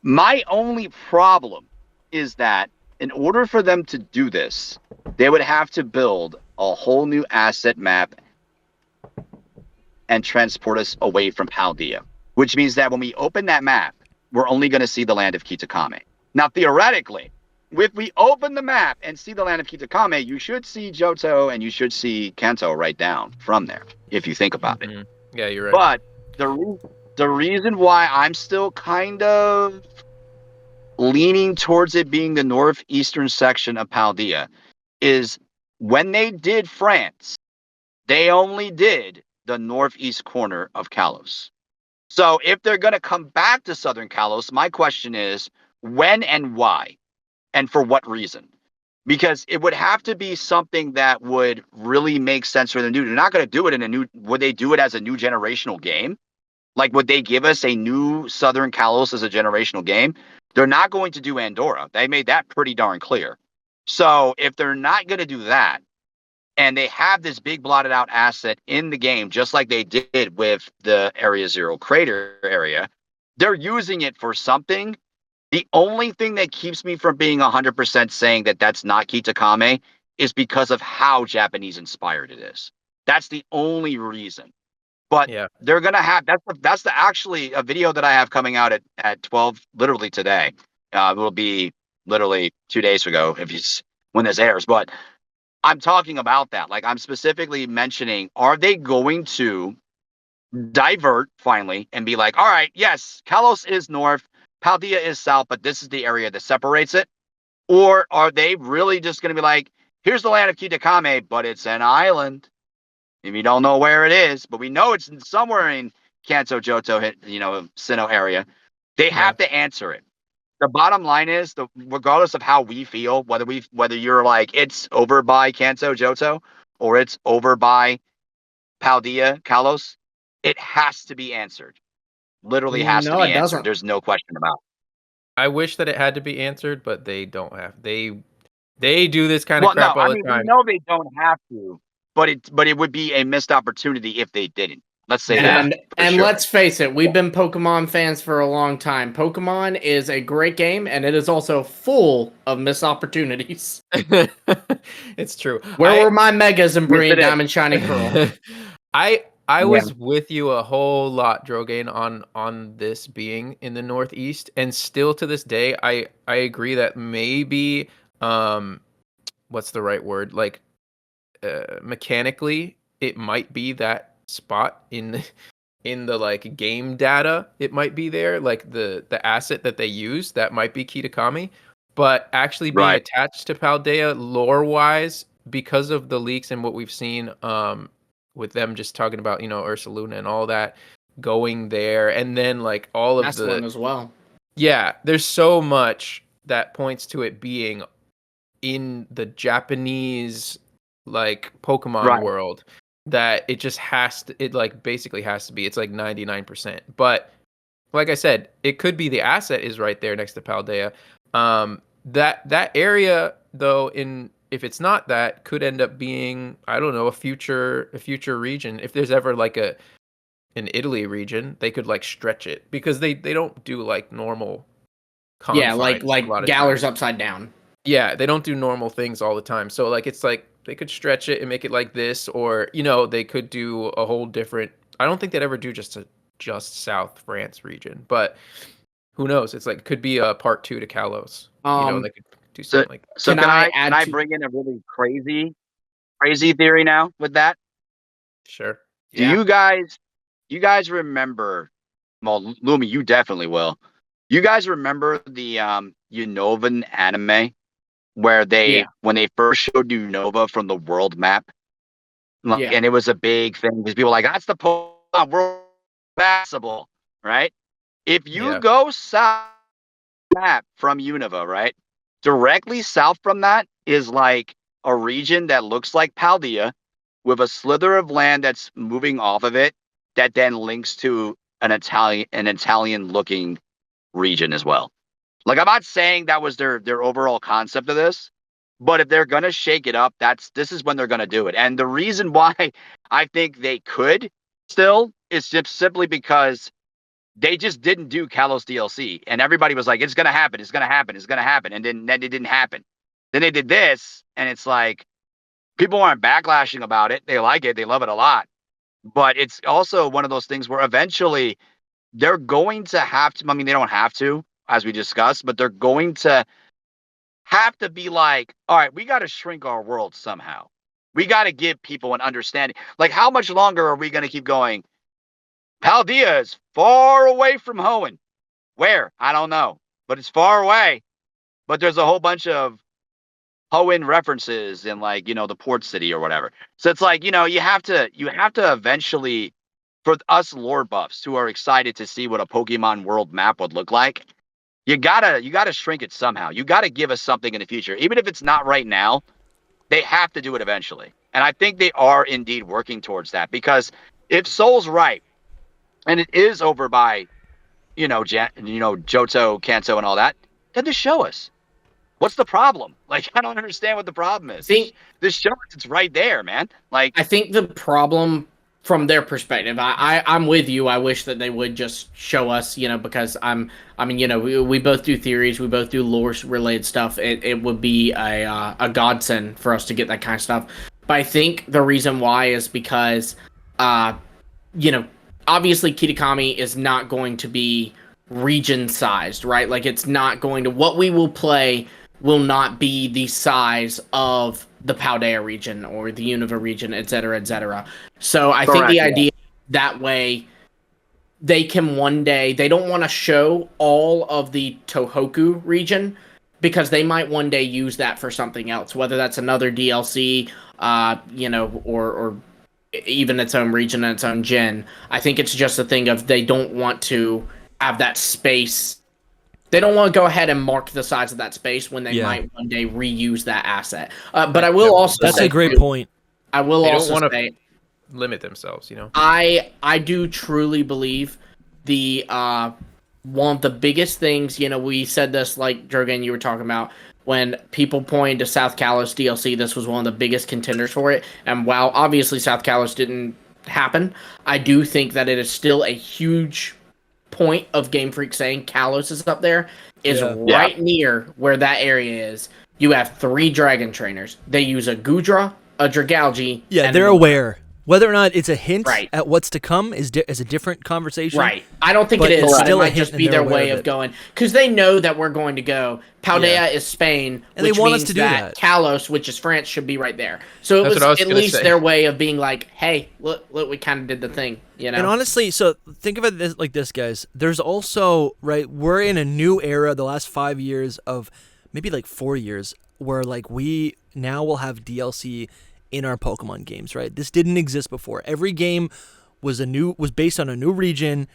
S3: My only problem is that in order for them to do this, they would have to build a whole new asset map and transport us away from Paldea, which means that when we open that map, we're only going to see the land of Kitakami. Now, theoretically, if we open the map and see the land of Kitakami, you should see Johto and you should see Kanto right down from there, if you think about it.
S4: Yeah, you're right.
S3: But the reason why I'm still kind of leaning towards it being the northeastern section of Paldea is when they did France, they only did the northeast corner of Kalos. So if they're going to come back to Southern Kalos, my question is when and why and for what reason? Because it would have to be something that would really make sense for them to do. They're not going to do it would they do it as a new generational game? Like, would they give us a new Southern Kalos as a generational game? They're not going to do Andorra. They made that pretty darn clear. So if they're not going to do that, and they have this big blotted out asset in the game, just like they did with the Area 0 crater area, they're using it for something. The only thing that keeps me from being 100% saying that that's not Kitakami is because of how Japanese inspired it is. That's the only reason. But they're going to have, that's actually a video that I have coming out at 12, literally today. It will be literally 2 days ago when this airs. But I'm talking about that. Like, I'm specifically mentioning, are they going to divert finally and be like, all right, yes, Kalos is north, Paldea is south, but this is the area that separates it? Or are they really just going to be like, here's the land of Kitakami, but it's an island. If you don't know where it is, but we know it's somewhere in Kanto, Johto, Sinnoh area, they have to answer it. The bottom line is, regardless of how we feel, whether you're like it's over by Kanto, Johto, or it's over by Paldea, Kalos, it has to be answered. Literally has to be answered. Doesn't. There's no question about it.
S4: I wish that it had to be answered, but they don't have. They do this kind of crap all the time.
S3: We know they don't have to, but it would be a missed opportunity if they didn't. Let's say that.
S2: And let's face it, we've been Pokemon fans for a long time. Pokemon is a great game, and it is also full of missed opportunities.
S4: It's true.
S2: Where were my Megas and Brilliant Diamond Shining Pearl?
S4: I was with you a whole lot, Drogane, on this being in the Northeast, and still to this day, I agree that maybe what's the right word? Like mechanically, it might be that spot in the like game data. It might be there, like the asset that they use that might be Kitakami, but actually being attached to Paldea lore wise, because of the leaks and what we've seen with them just talking about, Ursa Luna and all that going there, and then like all of
S2: That's
S4: the
S2: one as well.
S4: Yeah, there's so much that points to it being in the Japanese like Pokemon world that it just it like basically has to be. It's like 99%. But like I said, it could be the asset is right there next to Paldea. That area though, if it's not that, could end up being, I don't know, a future region. If there's ever like an Italy region, they could like stretch it, because they don't do like normal confines.
S2: Yeah, like Galar's upside down.
S4: Yeah, they don't do normal things all the time. So like it's like they could stretch it and make it like this, or they could do a whole different. I don't think they'd ever do just South France region, but who knows? It's like could be a part 2 to Kalos. They could do something like that.
S3: So can I bring in a really crazy theory now with that?
S4: Sure.
S3: Do you guys remember? Well, Lumi, you definitely will. You guys remember the Unovan anime where when they first showed Unova from the world map, and it was a big thing because people were like, that's the Pokemon world passable, right? If you go south map from Unova, right, directly south from that is like a region that looks like Paldea, with a slither of land that's moving off of it that then links to an Italian looking region as well. Like, I'm not saying that was their overall concept of this, but if they're gonna shake it up, this is when they're gonna do it. And the reason why I think they could still is just simply because they just didn't do Kalos DLC, and everybody was like, it's gonna happen, and then it didn't happen. Then they did this, and it's like people aren't backlashing about it. They like it, they love it a lot. But it's also one of those things where eventually they're going to have to, I mean, they don't have to, as we discussed, but they're going to have to be like, all right, we got to shrink our world somehow. We got to give people an understanding. Like, how much longer are we going to keep going? Paldea is far away from Hoenn. Where? I don't know. But it's far away. But there's a whole bunch of Hoenn references in, like, the port city or whatever. So it's like, you have to eventually, for us lore buffs who are excited to see what a Pokemon world map would look like, you gotta shrink it somehow. You gotta give us something in the future. Even if it's not right now, they have to do it eventually. And I think they are indeed working towards that, because if Soul's right, and it is over by, Johto, Kanto, and all that, then just show us. What's the problem? Like, I don't understand what the problem is. This show, it's right there, man. Like,
S2: I think the problem from their perspective, I'm with you. I wish that they would just show us, because we both do theories, we both do lore related stuff. It would be a godsend for us to get that kind of stuff. But I think the reason why is because, obviously Kitakami is not going to be region sized, right? Like, it's not going to, what we will play will not be the size of the Paldea region or the Unova region, et cetera, et cetera. So I think the idea that way they can one day, they don't want to show all of the Tohoku region, because they might one day use that for something else, whether that's another DLC, or even its own region and its own gen. I think it's just a thing of they don't want to have that space. They don't want to go ahead and mark the size of that space when they might one day reuse that asset. But I will also
S1: that's a great point.
S2: I will also say,
S4: limit themselves,
S2: I do truly believe the one of the biggest things, we said this, like Drogane, you were talking about, when people pointed to South Kalos DLC, this was one of the biggest contenders for it. And while obviously South Kalos didn't happen, I do think that it is still a huge point of Game Freak saying Kalos is up there, is right near where that area is. You have 3 dragon trainers. They use a Gudra, a Dragalge.
S1: Yeah,
S2: and
S1: they're aware. Whether or not it's a hint
S2: Right.
S1: at what's to come is a different conversation.
S2: Right. I don't think
S1: But
S2: it is.
S1: it's
S2: But it
S1: still a
S2: might
S1: hint
S2: just
S1: and
S2: be
S1: they're
S2: their way
S1: aware
S2: of
S1: of it.
S2: going. Because they know that we're going to go. Paldea is Spain,
S1: And they
S2: which
S1: want us
S2: means
S1: to do that.
S2: Kalos, which is France, should be right there. So it
S4: That's what I was
S2: at
S4: gonna
S2: least
S4: say.
S2: their way of being like, hey, look, we kind of did the thing,
S1: And honestly, so think of it like this, guys. There's also, right, we're in a new era, the last 5 years of, maybe like 4 years, where like we now will have DLC in our Pokemon games, right? This didn't exist before. Every game was based on a new region,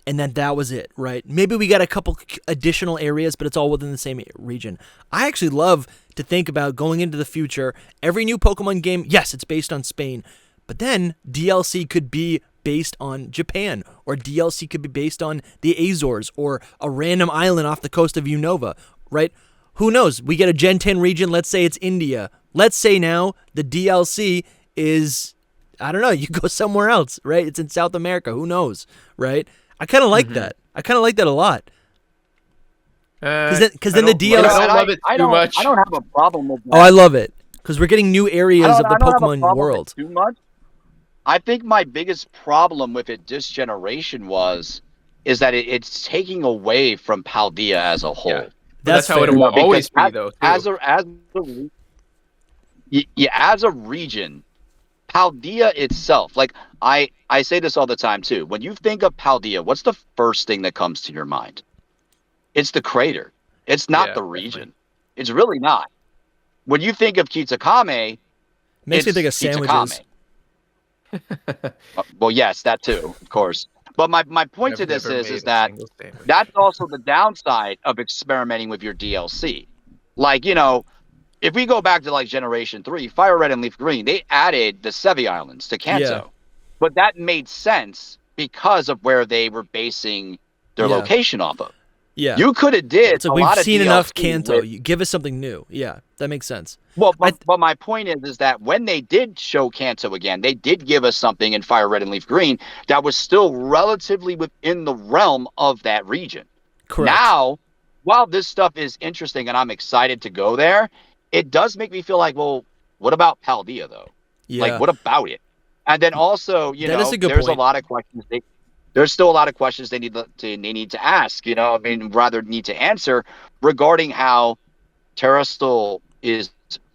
S1: and then that was it, right? Maybe we got a couple additional areas, but it's all within the same region. I actually love to think about going into the future. Every new Pokemon game, yes, it's based on Spain, but then DLC could be based on Japan, or DLC could be based on the Azores, or a random island off the coast of Unova, right? Who knows? We get a Gen 10 region, let's say it's India. Let's say now the DLC is, I don't know, you go somewhere else, right? It's in South America, who knows, right? I kind of like that. I kind of like that a lot. Because then the DLC...
S4: I don't love it too much.
S3: I don't have a problem with that.
S1: Oh, I love it. Because we're getting new areas of the Pokemon world.
S3: Too much. I think my biggest problem with it this generation is that it's taking away from Paldea as a whole.
S4: Yeah. That's how it will always be, though.
S3: As a region, Paldea itself, like I say this all the time too. When you think of Paldea, what's the first thing that comes to your mind? It's the crater. It's not the region. Definitely. It's really not. When you think of Kitakami,
S1: makes me think of sandwiches.
S3: Well, yes, that too, of course. But my point to this is that that's also the downside of experimenting with your DLC. Like, you know, if we go back to like Generation 3, Fire Red and Leaf Green, they added the Sevi Islands to Kanto. Yeah. But that made sense because of where they were basing their location off of.
S1: Yeah.
S3: You could have did a lot of DLC. We've seen enough
S1: Kanto. You give us something new. Yeah, that makes sense.
S3: Well, but my point is that when they did show Kanto again, they did give us something in Fire Red and Leaf Green that was still relatively within the realm of that region.
S1: Correct.
S3: Now, while this stuff is interesting and I'm excited to go there, it does make me feel like, well, what about Paldea, though?
S1: Yeah.
S3: Like, what about it? And then also, you know, there's
S1: point.
S3: A lot of questions. There's still a lot of questions they need to ask, you know, I mean, rather need to answer regarding how Terastal is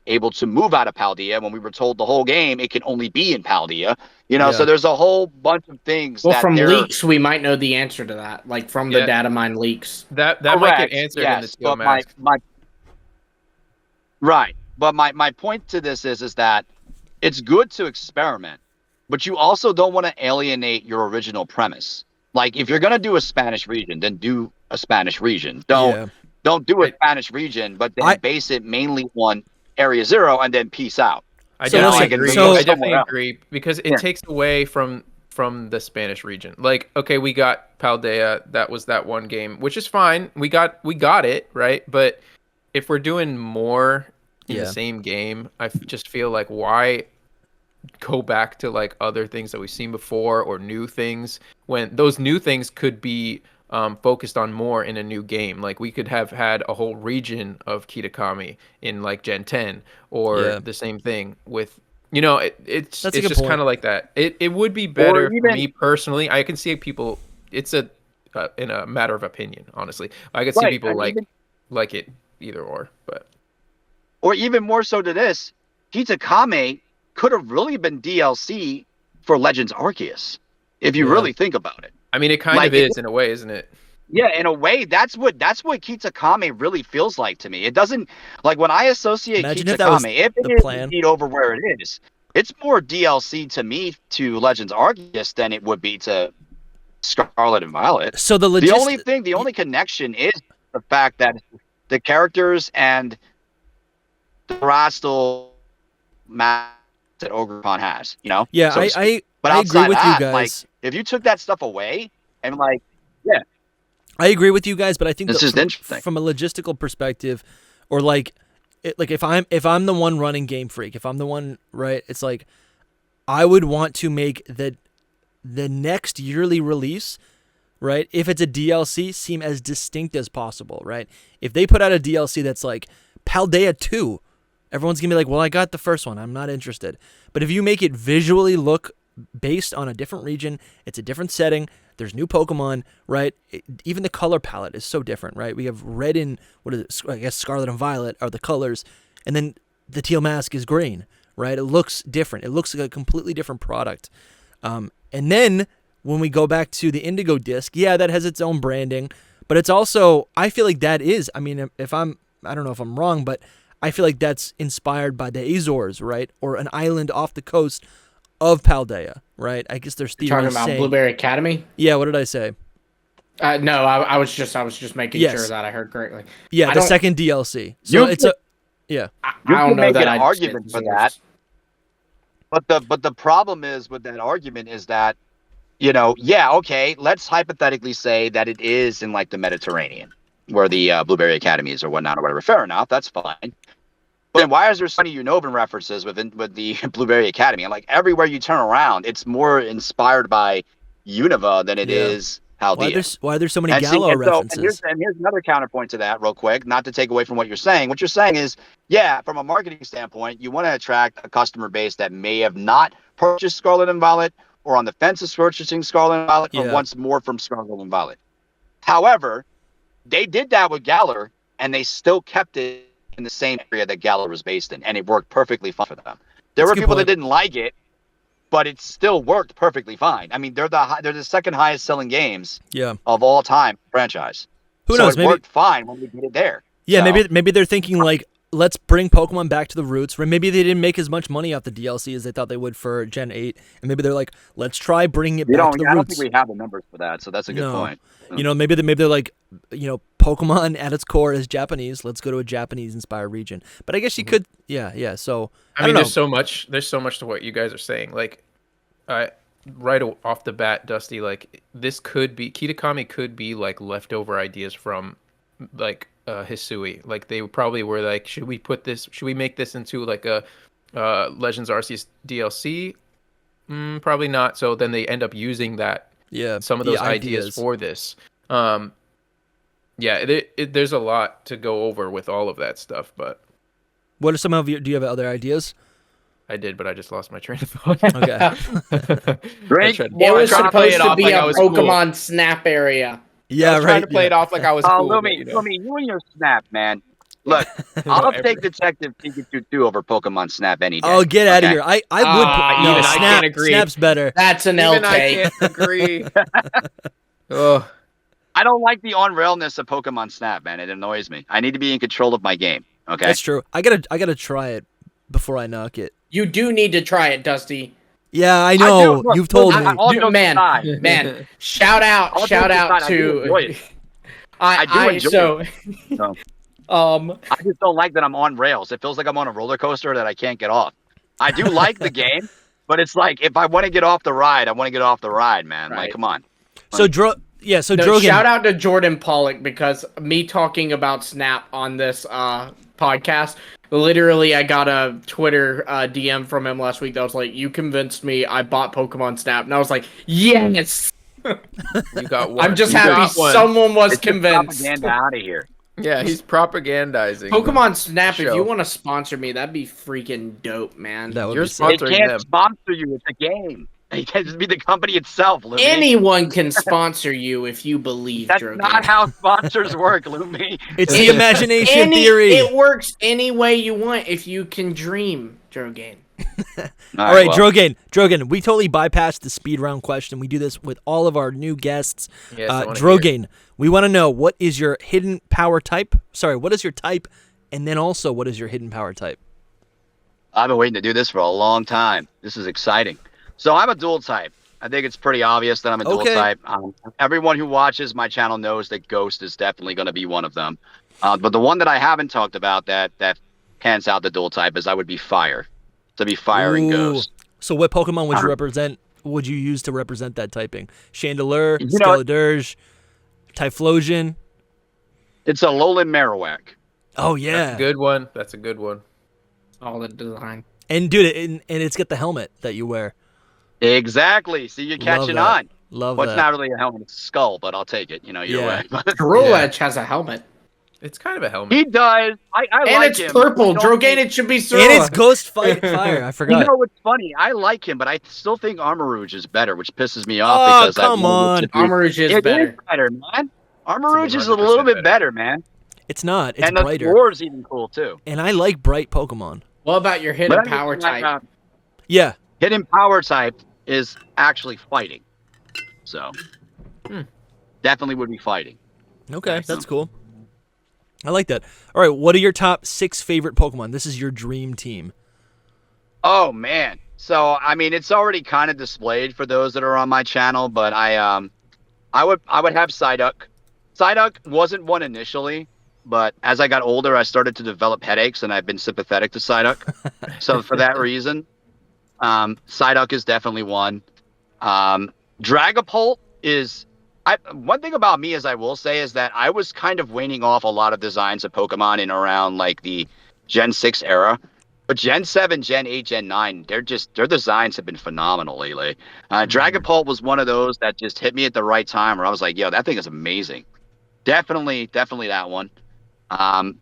S3: able to move out of Paldea when we were told the whole game it can only be in Paldea, you know. So there's a whole bunch of things.
S2: Well, from leaks, we might know the answer to that, like from the data mine leaks.
S4: That might get answered in the Teal Mask.
S3: Right, but my point to this is that it's good to experiment, but you also don't want to alienate your original premise. Like, if you're gonna do a Spanish region, then do a Spanish region. Don't do a Spanish region, but then base it mainly on Area Zero and then peace out.
S4: I definitely agree because it takes away from the Spanish region. Like, okay, we got Paldea. That was that one game, which is fine. We got it right, but if we're doing more in the same game, I just feel like why go back to like other things that we've seen before or new things when those new things could be focused on more in a new game. Like, we could have had a whole region of Kitakami in like Gen 10 or the same thing with, you know, it's just kind of like that. It would be better for me personally. I can see people, it's in a matter of opinion, honestly. I could see people like it either or, but.
S3: Or even more so to this, Kitakami could have really been DLC for Legends Arceus, if you really think about it.
S4: I mean, it kind of is in a way, isn't it?
S3: Yeah, in a way, that's what Kitakami really feels like to me. It doesn't, like, when I associate Kitakami, if it is indeed over where it is, it's more DLC to me to Legends Arceus than it would be to Scarlet and Violet.
S1: So the
S3: only connection is the fact that the characters and the Rastal map that Ogrepon has, you know?
S1: Yeah, I agree with you guys.
S3: Like, if you took that stuff away and
S1: I agree with you guys, but I think
S3: this is interesting
S1: from a logistical perspective, or like if I'm the one running Game Freak, if I'm the one, right, it's like I would want to make the next yearly release, right, if it's a DLC, seem as distinct as possible, right? If they put out a DLC that's like Paldea 2, everyone's going to be like, well, I got the first one. I'm not interested. But if you make it visually look based on a different region, it's a different setting, there's new Pokemon, right? Even the color palette is so different, right? We have red and, I guess Scarlet and Violet are the colors, and then the Teal Mask is green, right? It looks different. It looks like a completely different product. And then when we go back to the Indigo disc, that has its own branding, but it's also, I feel like that is, I mean, I don't know if I'm wrong, but I feel like that's inspired by the Azores, right? Or an island off the coast of Paldea, right? I guess there's theories
S2: talking about
S1: saying,
S2: Blueberry Academy.
S1: Yeah, what did I say?
S2: No, I was just making sure that I heard correctly.
S1: Yeah, the second DLC. So it's
S3: you
S2: I don't
S3: can
S2: know
S3: make
S2: that
S3: an argument for that. But the problem is with that argument is that, okay, let's hypothetically say that it is in like the Mediterranean where the Blueberry Academy is or whatnot or whatever. Fair enough, that's fine. But then why is there so many Unovan references with the Blueberry Academy? And like everywhere you turn around, it's more inspired by Unova than it is Paldea.
S1: Why are there so many Gallo references?
S3: And here's another counterpoint to that, real quick, not to take away from what you're saying. What you're saying is, from a marketing standpoint, you want to attract a customer base that may have not purchased Scarlet and Violet or on the fence of purchasing Scarlet and Violet or wants more from Scarlet and Violet. However, they did that with Galar, and they still kept it in the same area that Galar was based in, and it worked perfectly fine for them. There were people that didn't like it, but it still worked perfectly fine. I mean, they're the second highest selling games of all time franchise.
S1: Who knows?
S3: It worked fine when we did it there.
S1: Yeah, maybe they're thinking like, let's bring Pokemon back to the roots. Or maybe they didn't make as much money off the DLC as they thought they would for Gen 8, and maybe they're like, let's try bringing it back to the roots.
S3: I don't think we have the numbers for that, so that's a good point.
S1: Maybe they're like, Pokemon at its core is Japanese. Let's go to a Japanese-inspired region. But I guess you could, So
S4: I mean, there's so much to what you guys are saying. Like, right off the bat, Dusty, like Kitakami could be like leftover ideas from like Hisui. Like they probably were like, should we make this into like a Legends Arceus DLC? Probably not. So then they end up using that. Yeah, some of those ideas for this. There's a lot to go over with all of that stuff, but
S1: what are some of you? Do you have other ideas?
S4: I did, but I just lost my train of thought.
S1: Okay.
S2: It was supposed to be a Pokemon Snap area.
S4: Yeah, I was trying to play it off like I was cool.
S3: Lumi, you and your Snap, man. Look, I'll take Detective Pikachu 2 over Pokemon Snap any day.
S1: Oh, get out of here. I would
S4: I can't agree.
S1: Snap's better.
S2: That's an LK.
S4: I can't agree.
S3: I don't like the on-railness of Pokemon Snap, man. It annoys me. I need to be in control of my game. Okay?
S1: That's true. I gotta try it before I knock it.
S2: You do need to try it, Dusty.
S1: Yeah, I know. You've told me.
S2: Man. Shout out to
S3: I do enjoy it. I just don't like that I'm on rails. It feels like I'm on a roller coaster that I can't get off. I do like the game, but it's like if I want to get off the ride, I want to get off the ride, man. Right. Like, come on.
S1: So Drogane.
S2: Shout out to Jordan Pollock, because me talking about Snap on this podcast, literally I got a Twitter DM from him last week that was like, you convinced me, I bought Pokemon Snap. And I was like, yes!
S4: You got one.
S2: I'm just happy someone was convinced.
S3: Propaganda out of here.
S4: Yeah, he's propagandizing.
S2: Pokemon Snap, if you want to sponsor me, that'd be freaking dope, man.
S1: That would
S3: be sick. It can't sponsor you, it's a game. It can't just be the company itself, Lumi.
S2: Anyone can sponsor you if you believe,
S3: That's
S2: Drogane.
S3: not how sponsors work, Lumi.
S1: It's the imagination theory.
S2: It works any way you want if you can dream, Drogane.
S1: All right, Drogane, we totally bypassed the speed round question. We do this with all of our new guests.
S4: Yes,
S1: Drogane, we want to know, what is your hidden power type? Sorry, what is your type? And then also, what is your hidden power type?
S3: I've been waiting to do this for a long time. This is exciting. So I'm a dual type. I think it's pretty obvious that I'm a dual type. Everyone who watches my channel knows that Ghost is definitely going to be one of them. But the one that I haven't talked about that pans out the dual type is I would be Fire. To be Fire and Ghost.
S1: So what Pokemon would you represent? Would you use to represent that typing? Chandelure, Skeledirge, Typhlosion.
S3: It's a Alolan Marowak.
S1: Oh yeah,
S4: that's a good one. That's a good one.
S2: All the design.
S1: And dude, and it's got the helmet that you wear.
S3: Exactly. See, you're catching on.
S1: Love that.
S3: It's not really a helmet; it's a skull, but I'll take it. Either way.
S2: Drolledge has a helmet.
S4: It's kind of a helmet.
S3: He does. I
S2: and
S3: like
S2: it's
S3: him.
S2: Purple. Drogane, it should be Cirilla.
S1: And it's Ghost Fire. I forgot.
S3: You know what's funny? I like him, but I still think Armarouge is better, which pisses me off because
S1: come on.
S2: Armarouge is better.
S3: It is better, man. Armarouge is a little bit better, man.
S1: It's not. It's
S3: and
S1: brighter.
S3: And the Roar's even cool too.
S1: And I like bright Pokemon.
S2: What about your hidden power type?
S3: Hidden power type is actually fighting. So definitely would be fighting.
S1: Okay, that's cool. I like that. All right, what are your top 6 favorite Pokemon? This is your dream team.
S3: Oh man. So I mean, it's already kind of displayed for those that are on my channel, but I would have Psyduck. Psyduck wasn't one initially, but as I got older, I started to develop headaches, and I've been sympathetic to Psyduck. So for that reason, Psyduck is definitely one. Dragapult is. One thing about me, as I will say, is that I was kind of waning off a lot of designs of Pokemon in around like the Gen 6 era. But Gen 7, Gen 8, Gen 9, their designs have been phenomenal lately. Dragapult was one of those that just hit me at the right time where I was like, yo, that thing is amazing. Definitely that one.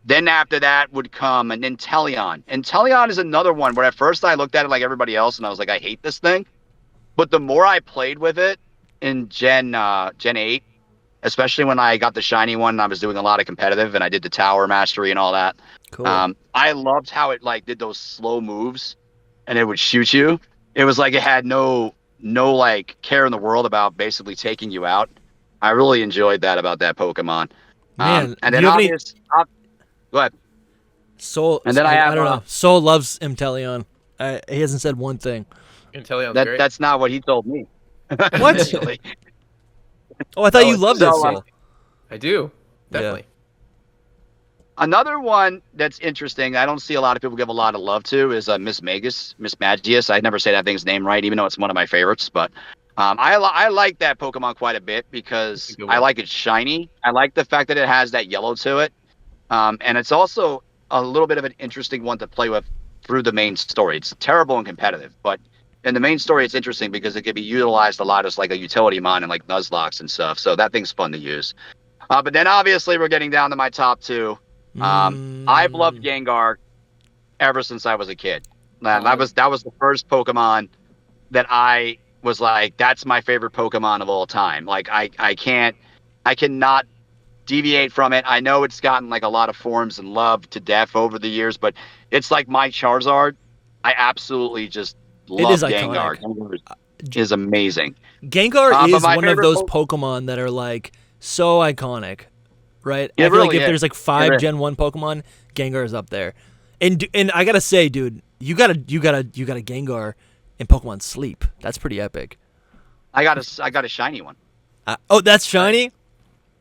S3: Then after that would come an Inteleon. Inteleon is another one where at first I looked at it like everybody else and I was like, I hate this thing. But the more I played with it in Gen 8, especially when I got the shiny one and I was doing a lot of competitive and I did the tower mastery and all that.
S1: Cool.
S3: I loved how it like did those slow moves and it would shoot you. It was like it had no like care in the world about basically taking you out. I really enjoyed that about that Pokemon.
S1: Man,
S3: and then obvious, go ahead.
S1: Soul,
S3: and then
S1: I don't know. Soul loves Inteleon. He hasn't said one thing.
S4: Inteleon's great.
S3: That's not what he told me.
S1: What? Oh, I thought you loved it, Soul.
S4: I do. Definitely.
S1: Yeah.
S3: Another one that's interesting, I don't see a lot of people give a lot of love to, is Miss Magius. I never say that thing's name right, even though it's one of my favorites. But I like that Pokemon quite a bit because I like it shiny. I like the fact that it has that yellow to it. And it's also a little bit of an interesting one to play with through the main story. It's terrible and competitive, but in the main story, it's interesting because it can be utilized a lot as like a utility mon and like Nuzlocke and stuff. So that thing's fun to use. But then obviously we're getting down to my top 2. I've loved Gengar ever since I was a kid. That was the first Pokemon that I was like, that's my favorite Pokemon of all time. Like I cannot deviate from it. I know it's gotten like a lot of forms and love to death over the years, but it's like my Charizard. I absolutely just love Gengar. Gengar is amazing.
S1: Gengar is one of those Pokemon that are like so iconic. Right? I feel like if there's like 5 Gen 1 Pokemon, Gengar is up there. And I gotta say, dude, you got a Gengar in Pokemon Sleep. That's pretty epic.
S3: I got a shiny one.
S1: Oh, that's shiny?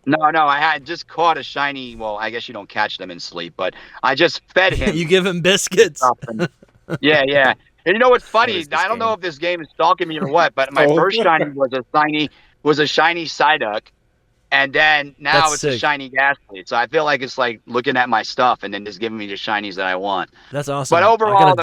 S3: No, I had just caught a shiny. Well, I guess you don't catch them in Sleep, but I just fed him.
S1: You give him biscuits.
S3: Yeah. And you know what's funny? I don't know if this game is stalking me or what, but my first shiny was a shiny Psyduck. And then now it's a shiny Ghastly. So I feel like it's like looking at my stuff and then just giving me the shinies that I want.
S1: That's awesome.
S3: But overall,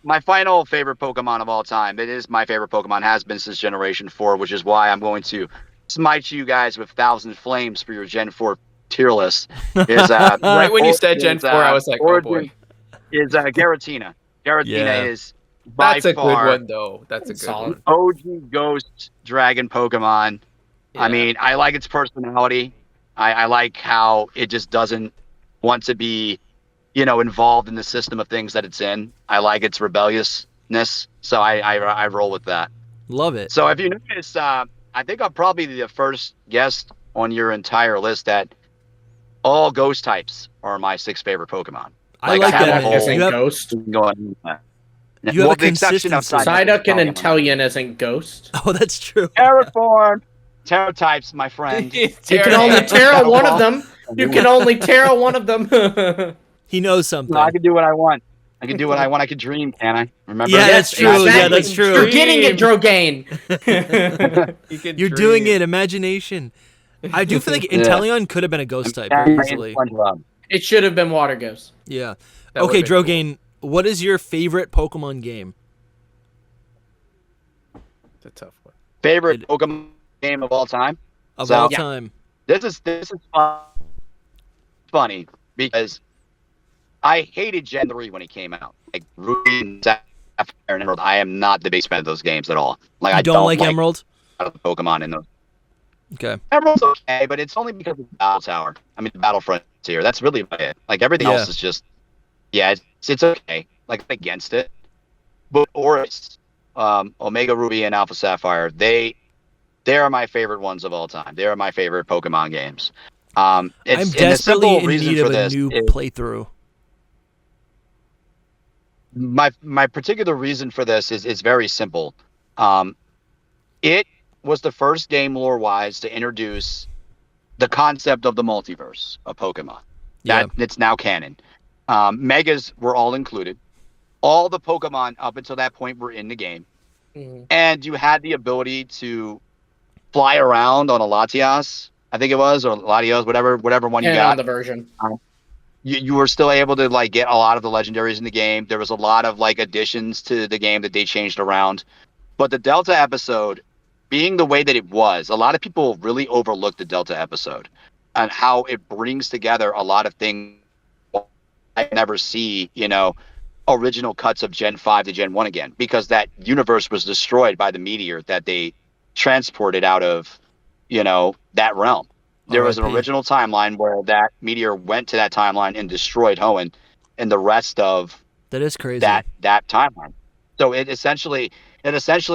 S3: my final favorite Pokemon of all time, it is my favorite Pokemon, has been since Generation 4, which is why I'm going to smite you guys with 1,000 flames for your Gen 4 tier list.
S4: Right when you said Gen 4, I was like, oh boy.
S3: Is Giratina. Giratina is by
S4: That's a
S3: far
S4: good one, though. That's a good one.
S3: OG Ghost Dragon Pokemon. Yeah. I mean, I like its personality. I like how it just doesn't want to be, involved in the system of things that it's in. I like its rebelliousness, so I roll with that.
S1: Love it.
S3: So if you notice, I think I'm probably the first guest on your entire list that all ghost types are my 6 favorite Pokemon.
S1: I like that.
S2: Ghost.
S3: You
S1: have a consistency.
S2: Psyduck and Inteleon isn't ghost.
S1: Oh, that's true.
S3: Terraform. Terra types, my friend.
S2: You can only Terra one of them. You can only Terra one of them.
S1: He knows something.
S3: No, I can do what I want. I can do what I want. I can dream, can I? Remember?
S1: Yeah, that's true. Exactly. Yeah, that's true.
S2: You're getting it, Drogane.
S1: You're doing it. Imagination. I do feel like Inteleon could have been a ghost type easily.
S2: It should have been Water Ghost.
S1: Yeah. Okay, Drogane, what is your favorite Pokemon game?
S4: It's a tough one.
S3: Favorite Pokemon game of all time?
S1: Of all time.
S3: This is funny because I hated Gen 3 when it came out. Like Ruby and Sapphire and Emerald, I am not the biggest fan of those games at all. Like I don't like
S1: Emerald?
S3: Pokemon in those.
S1: Okay.
S3: Emerald's okay, but it's only because of the Battle Tower. I mean, the Battle Frontier. That's really about it. Like everything else is just, it's okay. Like against it. But Oris, Omega Ruby and Alpha Sapphire, they are my favorite ones of all time. They are my favorite Pokemon games.
S1: I'm desperately in need of a new playthrough.
S3: My particular reason for this is very simple. It was the first game lore-wise to introduce the concept of the multiverse of Pokemon. It's now canon. Megas were all included. All the Pokemon up until that point were in the game. Mm-hmm. And you had the ability to fly around on a Latias, I think it was, or Latios, whatever one you got.
S2: On the version.
S3: You were still able to like get a lot of the legendaries in the game. There was a lot of like additions to the game that they changed around. But the Delta episode, being the way that it was, a lot of people really overlooked the Delta episode and how it brings together a lot of things I never see, original cuts of Gen 5 to Gen 1 again, because that universe was destroyed by the meteor that they transported out of, that realm. There was an original timeline where that meteor went to that timeline and destroyed Hoenn and the rest of
S1: that is crazy.
S3: That timeline. So it essentially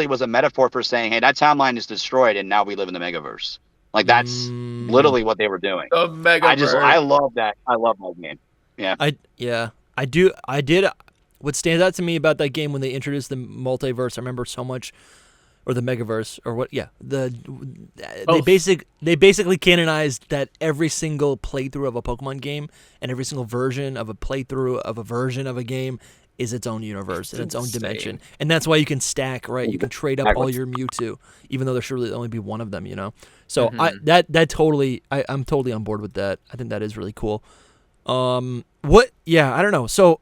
S3: was a metaphor for saying, hey, that timeline is destroyed and now we live in the Megaverse. Like that's literally what they were doing.
S4: The Megaverse.
S3: I love that. I love that game. Yeah.
S1: I did. What stands out to me about that game when they introduced the multiverse, I remember so much, or the Megaverse, or what? Yeah, they basically canonized that every single playthrough of a Pokemon game and every single version of a playthrough of a version of a game is its own universe and its own dimension, and that's why you can stack, right? You can trade up all your Mewtwo, even though there should really only be one of them, So I'm totally on board with that. I think that is really cool. Yeah, I don't know. So,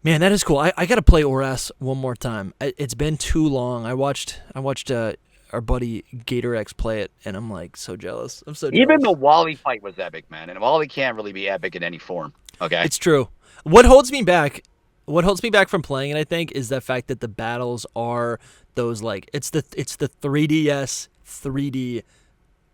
S1: man, that is cool. I got to play ORAS one more time. It's been too long. I watched our buddy GatorX play it, and I'm like so jealous. I'm so jealous.
S3: Even the Wally fight was epic, man. And Wally can't really be epic in any form. Okay.
S1: It's true. What holds me back from playing it, I think, is the fact that the battles are those like it's the 3DS 3D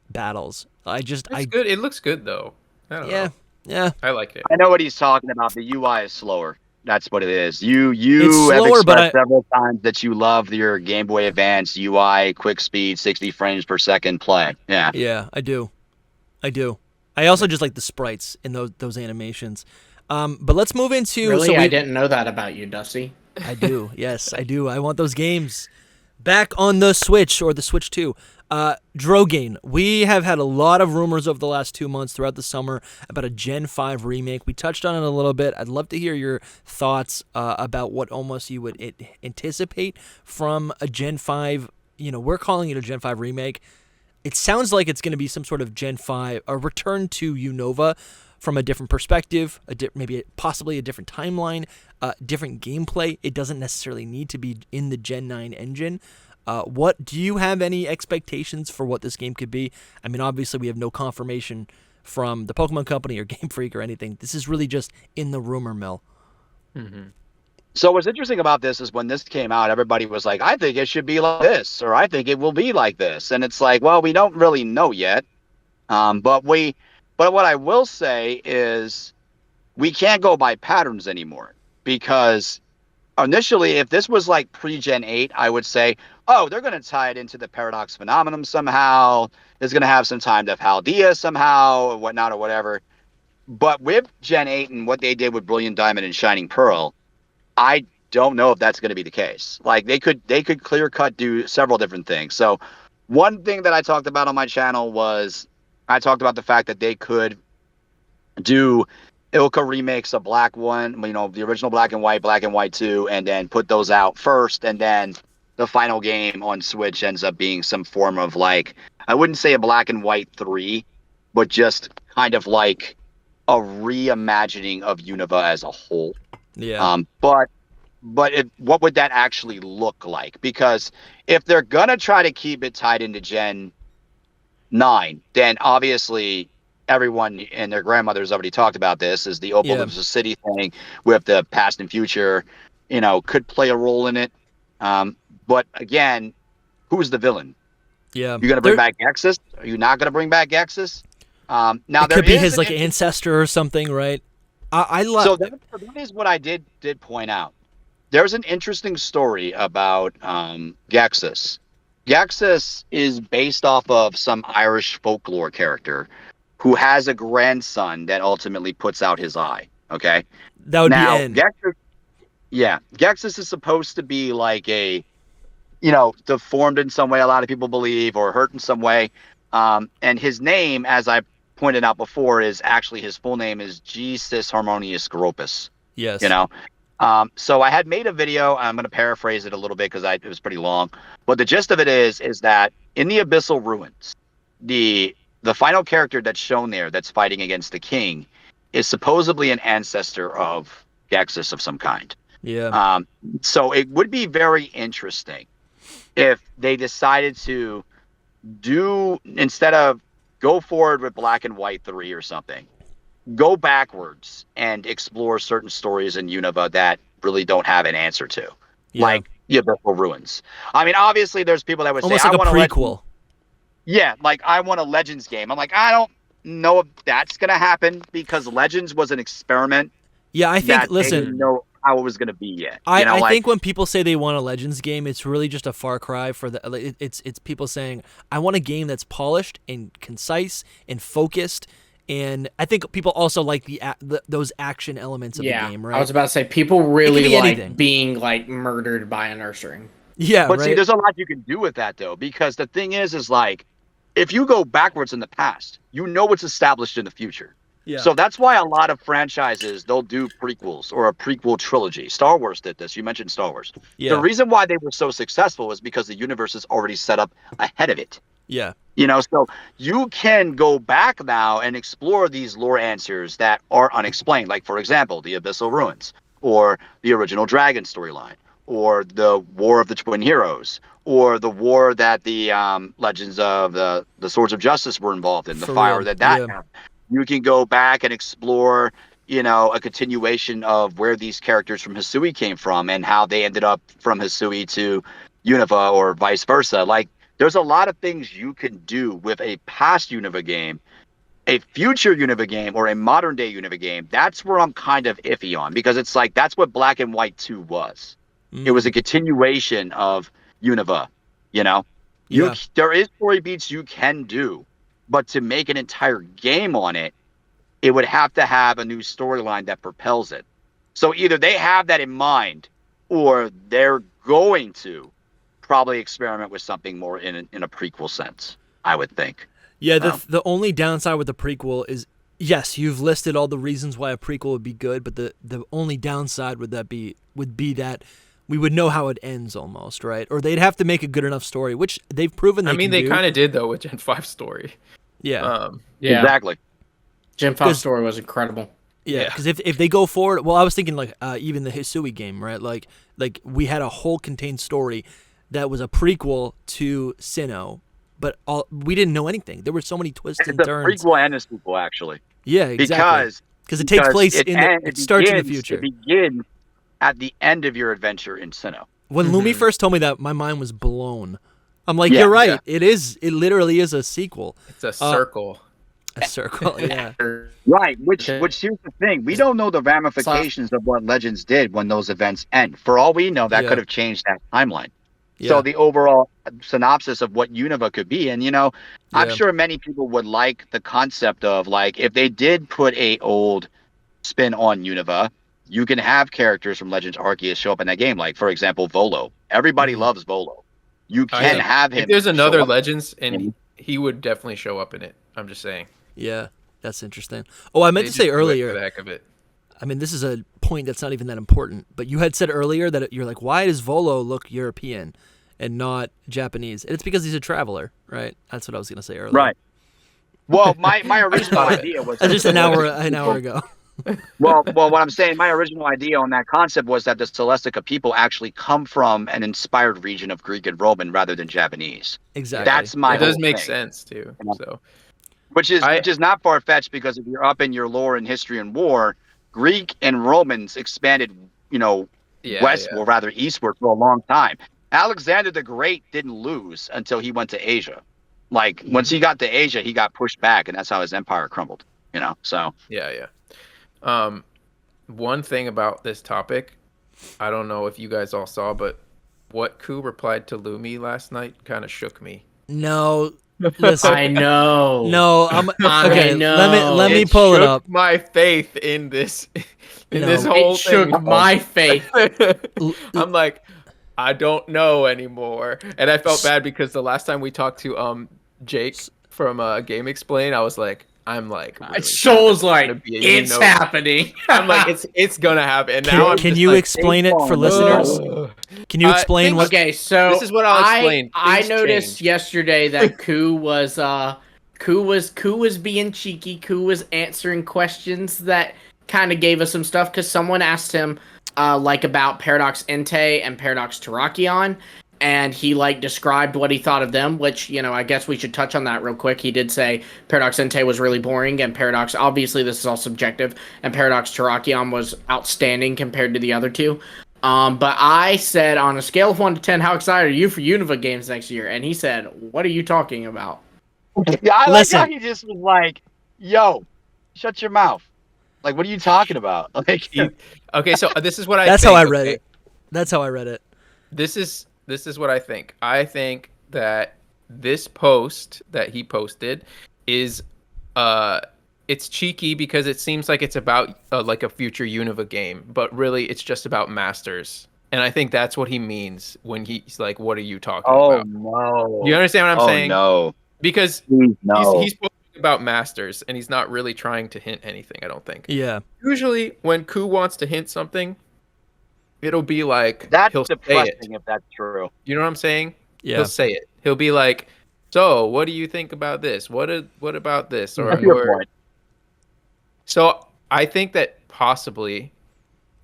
S1: battles.
S4: It's good. It looks good though. I don't know.
S1: Yeah.
S4: I like it.
S3: I know what he's talking about. The UI is slower. That's what it is. You
S1: slower,
S3: have expressed several times that you love your Game Boy Advance UI, quick speed, 60 frames per second play. Yeah.
S1: Yeah, I do. I also just like the sprites in those animations. But let's move into...
S2: Really? I didn't know that about you, Dusty.
S1: I do. Yes, I do. I want those games back on the Switch or the Switch 2. Drogane. We have had a lot of rumors over the last 2 months throughout the summer about a Gen 5 remake. We touched on it a little bit. I'd love to hear your thoughts about what almost you would anticipate from a Gen 5. We're calling it a Gen 5 remake. It sounds like it's going to be some sort of Gen 5, a return to Unova from a different perspective, maybe possibly a different timeline, different gameplay. It doesn't necessarily need to be in the Gen 9 engine. What do you have any expectations for what this game could be? I mean, obviously we have no confirmation from the Pokemon Company or Game Freak or anything. This is really just in the rumor mill.
S3: Mm-hmm. So what's interesting about this is when this came out, everybody was like, I think it should be like this, or I think it will be like this. And it's like, well, we don't really know yet. But what I will say is we can't go by patterns anymore, because initially, if this was like pre-Gen 8, I would say, oh, they're going to tie it into the Paradox Phenomenon somehow. It's going to have some time to Paldea somehow, or whatnot, or whatever. But with Gen 8 and what they did with Brilliant Diamond and Shining Pearl, I don't know if that's going to be the case. Like they could clear cut do several different things. So one thing that I talked about on my channel was I talked about the fact that they could do Ilka remakes of Black 1, the original Black and White 2, and then put those out first, and then the final game on Switch ends up being some form of like, I wouldn't say a Black and White 3, but just kind of like a reimagining of Unova as a whole.
S1: Yeah.
S3: But what would that actually look like? Because if they're gonna try to keep it tied into Gen 9, then obviously everyone and their grandmothers already talked about this, is the Opal of the City thing with the past and future, could play a role in it. But again, who's the villain?
S1: Yeah.
S3: You're gonna bring back Gexus? Are you not gonna bring back Gexus? Now
S1: it could be his ancestor or something, right? I love.
S3: So that is what I did point out. There's an interesting story about Gexus. Gexus is based off of some Irish folklore character who has a grandson that ultimately puts out his eye. Okay.
S1: That would
S3: Now,
S1: be N.
S3: Gexus is supposed to be like a, deformed in some way, a lot of people believe, or hurt in some way. And his name, as I pointed out before, is actually his full name is G. Cis Harmonious Gropus.
S1: Yes.
S3: So I had made a video. I'm going to paraphrase it a little bit because it was pretty long. But the gist of it is that in the Abyssal Ruins, the final character that's shown there that's fighting against the king is supposedly an ancestor of Gexus of some kind.
S1: Yeah.
S3: So it would be very interesting if they decided to instead of go forward with Black and White 3 or something, go backwards and explore certain stories in Unova that really don't have an answer to, like the Abyssal Ruins. I mean, obviously, there's people that would
S1: almost
S3: say,
S1: like
S3: I want
S1: a prequel.
S3: Like I want a Legends game. I'm like, I don't know if that's gonna happen because Legends was an experiment.
S1: Yeah, I think.
S3: They
S1: Listen,
S3: didn't know how it was gonna be yet.
S1: I think when people say they want a Legends game, it's really just a far cry for the. It's people saying I want a game that's polished and concise and focused. And I think people also like those action elements of the game, right?
S2: I was about to say people really like
S1: anything.
S2: being like murdered by a nursery.
S1: Yeah,
S3: but
S1: right?
S3: see, there's a lot you can do with that though, because the thing is like, if you go backwards in the past, what's established in the future.
S1: Yeah.
S3: So that's why a lot of franchises, they'll do prequels or a prequel trilogy. Star Wars did this. You mentioned Star Wars.
S1: Yeah.
S3: The reason why they were so successful was because the universe is already set up ahead of it.
S1: Yeah.
S3: So you can go back now and explore these lore answers that are unexplained. Like, for example, the Abyssal Ruins, or the original Dragon storyline, or the War of the Twin Heroes, or the war that the Legends of the Swords of Justice were involved in, the fire that happened. You can go back and explore, a continuation of where these characters from Hisui came from and how they ended up from Hisui to Unova or vice versa. Like, there's a lot of things you can do with a past Unova game, a future Unova game, or a modern day Unova game. That's where I'm kind of iffy on, because it's like that's what Black and White 2 was. It was a continuation of Unova, There is story beats you can do, but to make an entire game on it, it would have to have a new storyline that propels it. So either they have that in mind, or they're going to probably experiment with something more in a prequel sense, I would think.
S1: Yeah, the only downside with the prequel is, yes, you've listed all the reasons why a prequel would be good, but the only downside would be that we would know how it ends almost, right? Or they'd have to make a good enough story, which they've proven they can do.
S4: They kind of did, though, with Gen 5 story.
S1: Yeah.
S3: Exactly.
S2: Gen 5 story was incredible.
S1: Yeah, because if they go forward, well, I was thinking like even the Hisui game, right? Like we had a whole contained story that was a prequel to Sinnoh, but we didn't know anything. There were so many twists and turns.
S3: It's a prequel and a sequel, actually.
S1: Yeah, exactly. Because it takes place it starts in the future.
S3: It begins at the end of your adventure in Sinnoh.
S1: When Lumi first told me that, my mind was blown. I'm like, you're right. Yeah. It literally is a sequel.
S4: It's a circle.
S1: A circle, yeah.
S3: Right, which here's the thing. We don't know the ramifications of what Legends did when those events end. For all we know, that could have changed that timeline. Yeah. So the overall synopsis of what Unova could be, and I'm sure many people would like the concept of, like, if they did put a old spin on Unova, you can have characters from Legends Arceus show up in that game. Like, for example, Volo. Everybody loves Volo. You can have him.
S4: If there's another Legends, and he would definitely show up in it. I'm just saying.
S1: Yeah, that's interesting. Oh, I meant to say earlier.
S4: For the heck of it.
S1: I mean, this is a point that's not even that important, but you had said earlier that you're like, why does Volo look European and not Japanese? And it's because he's a traveler, right? That's what I was going to say earlier.
S3: Right. Well, my original idea was
S1: just an hour ago.
S3: well, what I'm saying, my original idea on that concept was that the Celestica people actually come from an inspired region of Greek and Roman rather than Japanese.
S1: Exactly.
S3: That's my.
S4: It does make
S3: thing.
S4: sense too. So.
S3: Which is not far fetched, because if you're up in your lore in history and war, Greek and Romans expanded, west or rather eastward for a long time. Alexander the Great didn't lose until he went to Asia. Like, once he got to Asia, he got pushed back, and that's how his empire crumbled. So
S4: yeah. One thing about this topic, I don't know if you guys all saw, but what Ku replied to Lumi last night kind of shook me.
S1: No. Listen,
S2: I know.
S1: no, I'm okay.
S2: I know.
S1: Let me pull it up.
S4: My faith in this,
S1: No.
S4: this whole
S2: It shook
S4: thing.
S2: my faith.
S4: I'm like, I don't know anymore, and I felt bad because the last time we talked to Jake from Game Explain, I was like, really
S2: Shoals like it's happening.
S4: I'm like, it's gonna happen. And now
S1: Can you explain it for listeners? Can you explain what?
S2: Okay, so
S4: this is what I'll explain.
S2: I noticed yesterday that Koo was being cheeky. Koo was answering questions that kind of gave us some stuff because someone asked him like about Paradox Entei and Paradox Terrakion. And he described what he thought of them, which, I guess we should touch on that real quick. He did say Paradox Entei was really boring, and Paradox, obviously this is all subjective, and Paradox Terrakion was outstanding compared to the other two. But I said, on a scale of 1 to 10, how excited are you for Unova games next year? And he said, what are you talking about?
S3: Yeah, I like how he just was like, yo, shut your mouth. Like, what are you talking about? Like,
S4: okay, so this is what I
S1: That's
S4: think,
S1: how I read it. That's how I read it.
S4: This is what I think. I think that this post that he posted is it's cheeky because it seems like it's about like a future Unova game, but really it's just about Masters. And I think that's what he means when he's like, what are you talking about?
S3: No.
S4: You understand what I'm saying?
S3: No.
S4: Because he's posting about Masters and he's not really trying to hint anything, I don't think.
S1: Yeah.
S4: Usually when Koo wants to hint something, it'll be like
S3: that's depressing if that's true.
S4: You know what I'm saying?
S1: Yeah.
S4: He'll say it. He'll be like, "So, what do you think about this? What about this?"
S3: That's your point.
S4: So I think that possibly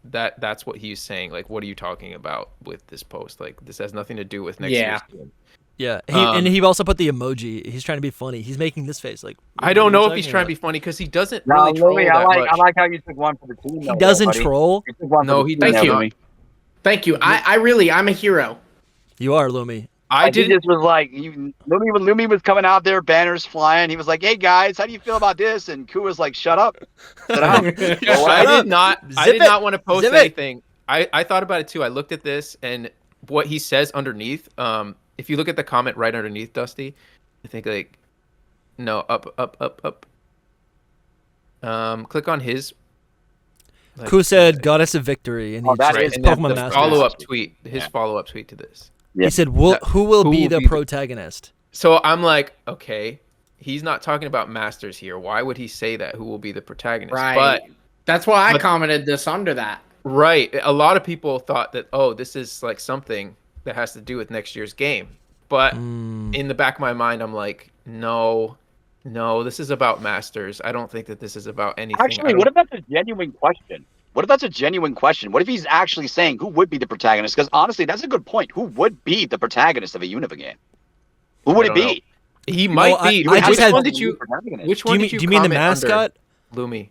S4: that's what he's saying. Like, what are you talking about with this post? Like, this has nothing to do with next year's game.
S1: Yeah, and he also put the emoji. He's trying to be funny. He's making this face. Like,
S4: I don't know if he's trying to be funny because he doesn't really troll
S3: Louis,
S4: that much.
S3: I like how you took one for the team.
S1: He doesn't troll.
S4: No, he
S2: Thank
S4: doesn't.
S2: you. Thank you. I'm a hero.
S1: You are, Lumi.
S3: He just was like, Lumi was coming out there, banners flying. He was like, "Hey guys, how do you feel about this?" And Koo was like, "Shut up."
S4: I did not want to post anything. I thought about it too. I looked at this and what he says underneath. If you look at the comment right underneath, Dusty, I think up. Click on his.
S1: Koo said, "Goddess of Victory," and he's
S4: Pokemon Masters. Follow-up tweet. His follow-up tweet to this.
S1: Yeah. He said, "Who will be the protagonist?"
S4: So I'm like, okay, he's not talking about Masters here. Why would he say that? Who will be the protagonist?
S2: Right.
S4: But
S2: that's why I commented this under that.
S4: Right. A lot of people thought that, this is like something that has to do with next year's game. But in the back of my mind, I'm like, no, this is about Masters. I don't think that this is about anything.
S3: Actually, what if that's a genuine question? What if he's actually saying who would be the protagonist? Because honestly, that's a good point. Who would be the protagonist of a Unova game? Who would it be?
S4: He might be. Which one did you
S1: Do you mean the mascot?
S4: Lumi.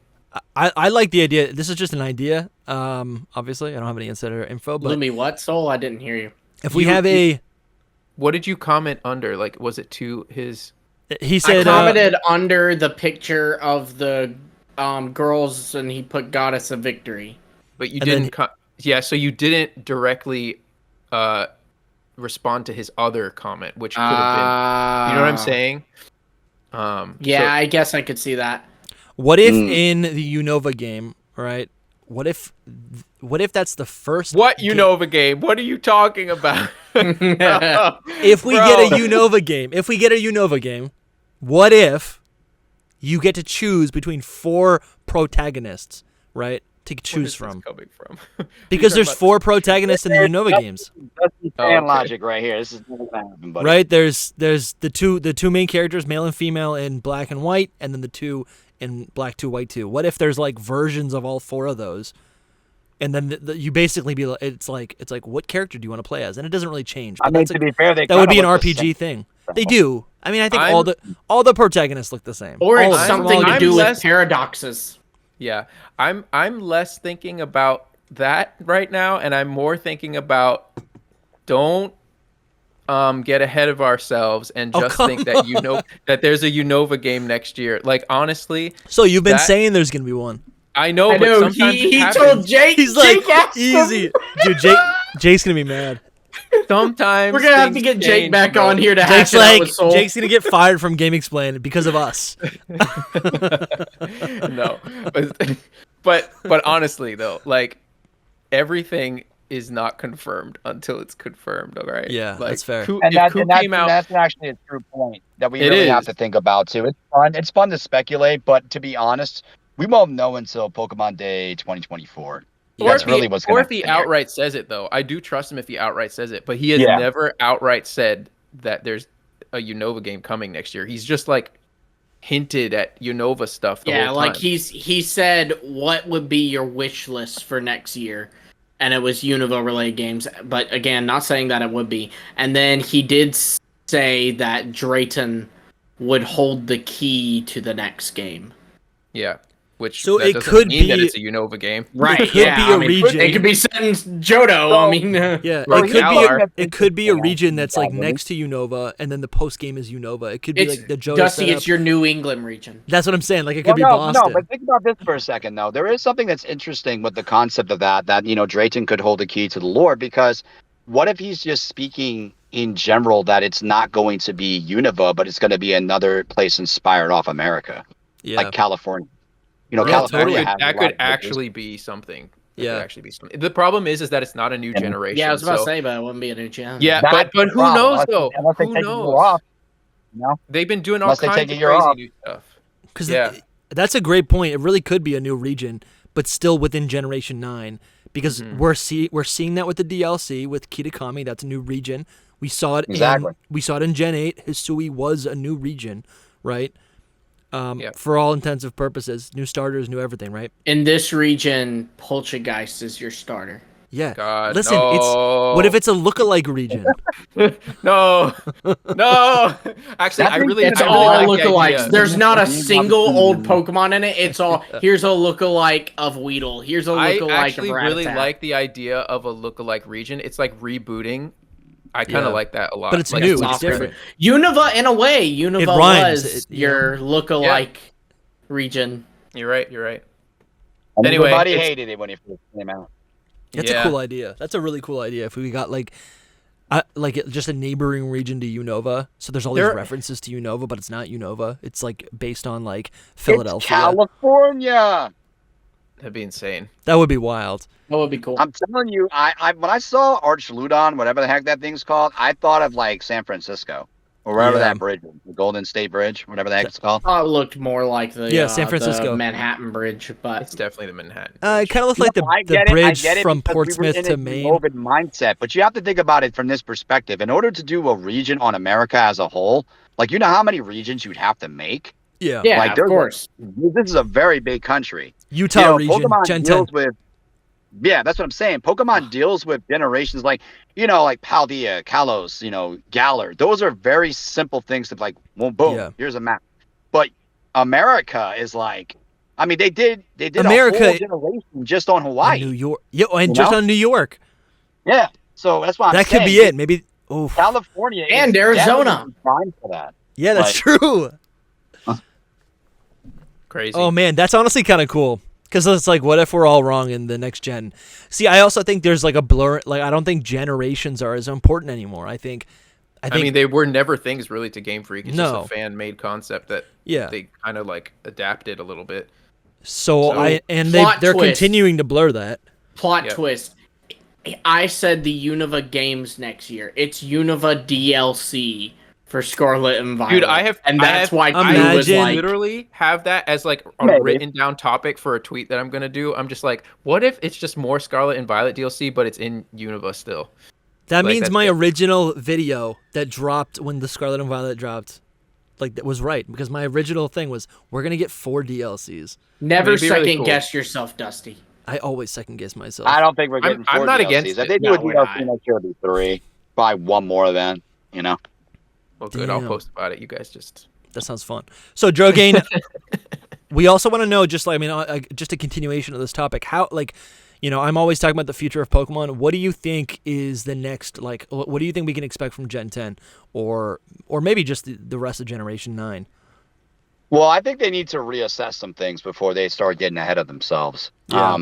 S1: I like the idea. This is just an idea. Obviously, I don't have any insider info. But
S2: Lumi, what? Soul? I didn't hear you.
S1: If we have a...
S4: What did you comment under? Like, was it to his...
S1: He said...
S2: I commented under the picture of the... girls, and he put Goddess of Victory.
S4: But you didn't... so you didn't directly respond to his other comment, which could have been... You know what I'm saying?
S2: I guess I could see that.
S1: What if in the Unova game, right? What if that's the first...
S4: What Unova game? What are you talking about?
S1: If we get a Unova game, what if... you get to choose between 4 protagonists, right? To choose from.
S4: Coming from?
S1: Because there's 4 protagonists in the Unova games.
S3: That's the fan logic right here. This is never gonna happen, buddy.
S1: Right? There's the two main characters, male and female, in black and white, and then the 2 in black 2, white 2. What if there's like versions of all 4 of those? And then you basically be like, it's like what character do you want to play as? And it doesn't really change.
S3: I mean, to be fair, that
S1: would be an RPG thing. They do. I mean, I think all the protagonists look the same.
S2: Or it's something to do with paradoxes.
S4: Yeah, I'm less thinking about that right now, and I'm more thinking about don't get ahead of ourselves and just think that that there's a Unova game next year. Like, honestly.
S1: So you've been saying there's gonna be one.
S4: I know, but sometimes
S2: he told Jake.
S1: He's like, easy, dude. Jake's gonna be mad.
S4: Sometimes
S2: we're gonna have to get Jake back on here to hash it out with Soul.
S1: Jake's gonna get fired from Game Explain because of us.
S4: No, but honestly though, like everything is not confirmed until it's confirmed. All right.
S1: Yeah,
S4: like,
S1: that's fair.
S3: That's actually a true point that we really have to think about too. It's fun. It's fun to speculate, but to be honest, we won't know until Pokemon Day 2024. That's really what's going to happen.
S4: Or if he outright says it, though. I do trust him if he outright says it, but he has never outright said that there's a Unova game coming next year. He's just like hinted at Unova stuff the whole time.
S2: Like he said what would be your wish list for next year, and it was Unova related games. But again, not saying that it would be. And then he did say that Drayton would hold the key to the next game.
S4: Yeah. Which
S1: so it could mean
S4: that it's a Unova game,
S2: right?
S1: It could be a region.
S2: It could be set in Johto.
S1: So,
S2: I mean,
S1: it could be a region that's like next to Unova, and then the post game is Unova. It could be like the Johto.
S2: Dusty, it's your New England region.
S1: That's what I'm saying. Like it could be Boston.
S3: No, but think about this for a second, though. There is something that's interesting with the concept of that Drayton could hold the key to the lore, because what if he's just speaking in general that it's not going to be Unova, but it's going to be another place inspired off America, like California. California
S4: that could actually be something. The problem is that it's not a new generation.
S2: Yeah, I was about to say, but it wouldn't be a new gen.
S4: Yeah, but who knows though? Who knows? They've been doing all kinds of crazy new stuff.
S1: Because that's a great point. It really could be a new region, but still within Generation 9. Because we're seeing that with the DLC with Kitakami. That's a new region. We saw it. We saw it in Gen 8. Hisui was a new region, right? For all intensive purposes, new starters, new everything, right?
S2: In this region, Poltergeist is your starter.
S1: Yeah.
S4: God,
S1: listen,
S4: no.
S1: What if it's a lookalike region?
S4: No. Actually,
S2: it's all lookalikes. There's not a single old Pokemon in it. It's all here's a lookalike of Weedle. Here's a lookalike
S4: I actually
S2: of Rattata.
S4: really like the idea of a lookalike region. It's like rebooting. I kind of like that a lot.
S1: But it's
S4: like,
S1: new. It's different.
S2: Unova, in a way, Unova was your lookalike region.
S4: You're right.
S3: And anyway, everybody hated it when it first came out.
S1: That's a cool idea. That's a really cool idea. If we got just a neighboring region to Unova, so there's all these references to Unova, but it's not Unova. It's like based on like Philadelphia,
S3: it's California.
S4: That'd be insane.
S1: That would be wild.
S2: That would be cool.
S3: I'm telling you, I when I saw Archludon, whatever the heck that thing's called, I thought of like San Francisco or wherever that bridge is, the Golden State Bridge, whatever the heck it's called.
S2: Oh, it looked more like the
S1: San Francisco
S2: the Manhattan Bridge, but
S4: it's definitely the Manhattan.
S1: It kind of looks like the bridge from Portsmouth to Maine.
S3: Open mindset, but you have to think about it from this perspective. In order to do a region on America as a whole, like how many regions you'd have to make.
S2: Yeah,
S3: like,
S2: of course.
S3: This is a very big country.
S1: Utah region,
S3: Pokemon
S1: Gen 10.
S3: deals with. Yeah, that's what I'm saying. Pokemon deals with generations like Paldea, Kalos, Galar. Those are very simple things to like, well, boom, here's a map. But America is like, I mean, they did
S1: America,
S3: a whole generation just on Hawaii.
S1: New York. Yeah, and just on New York.
S3: Yeah, so that's why I'm saying.
S1: That could be it. Maybe
S3: California
S2: and Arizona.
S3: Fine for that.
S1: Yeah, that's true.
S4: Crazy.
S1: Oh man, that's honestly kind of cool. Because it's like, what if we're all wrong in the next gen? See, I also think there's like a blur. Like, I don't think generations are as important anymore. I think
S4: I mean, they were never things really to Game Freak. It's just a fan-made concept that they kind of like adapted a little bit.
S1: So they're continuing to blur that.
S2: Plot twist. I said the Unova games next year. It's Unova DLC. For Scarlet and Violet.
S4: Dude,
S2: that's why
S1: Q was like,
S4: literally have that as like a written down topic for a tweet that I'm gonna do. I'm just like, what if it's just more Scarlet and Violet DLC, but it's in Unova still?
S1: That means my original video that dropped when the Scarlet and Violet dropped, that was right, because my original thing was we're gonna get 4 DLCs.
S2: Never second guess yourself, Dusty.
S1: I always second guess myself.
S3: I don't think we're getting 4
S4: I'm not
S3: DLCs.
S4: against
S3: If they do a DLC next year, it'll be 3. Probably 1 more then.
S4: Well, good. I'll post about it. You guys just...
S1: That sounds fun. So, Drogane, we also want to know, just a continuation of this topic, how, I'm always talking about the future of Pokemon. What do you think is the next, what do you think we can expect from Gen 10? Or maybe just the rest of Generation 9?
S3: Well, I think they need to reassess some things before they start getting ahead of themselves. Yeah.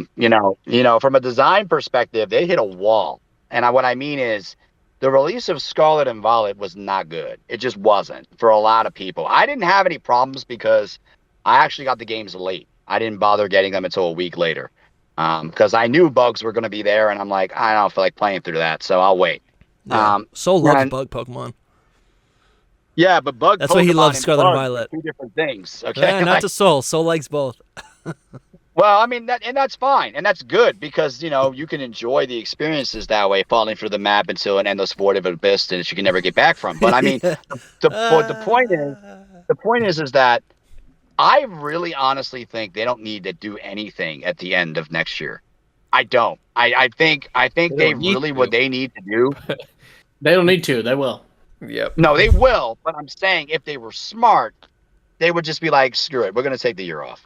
S3: From a design perspective, they hit a wall. And what I mean is, the release of Scarlet and Violet was not good. It just wasn't for a lot of people. I didn't have any problems because I actually got the games late. I didn't bother getting them until a week later because I knew bugs were going to be there, and I'm like, I don't feel like playing through that, so I'll wait.
S1: Yeah. Soul loves bug Pokemon.
S3: Yeah, but bug
S1: That's
S3: Pokemon
S1: why he loves Scarlet and
S3: bugs
S1: Violet.
S3: are two different things. Okay,
S1: Yeah, not to Soul. Soul likes both.
S3: Well, I mean, that's fine, and that's good because you can enjoy the experiences that way, falling through the map into an endless void of abyss that you can never get back from. But I mean, the point is that I really honestly think they don't need to do anything at the end of next year. I don't. I think they really what they need to do.
S2: They don't need to. They will.
S4: Yep.
S3: No, they will. But I'm saying if they were smart, they would just be like, screw it, we're gonna take the year off.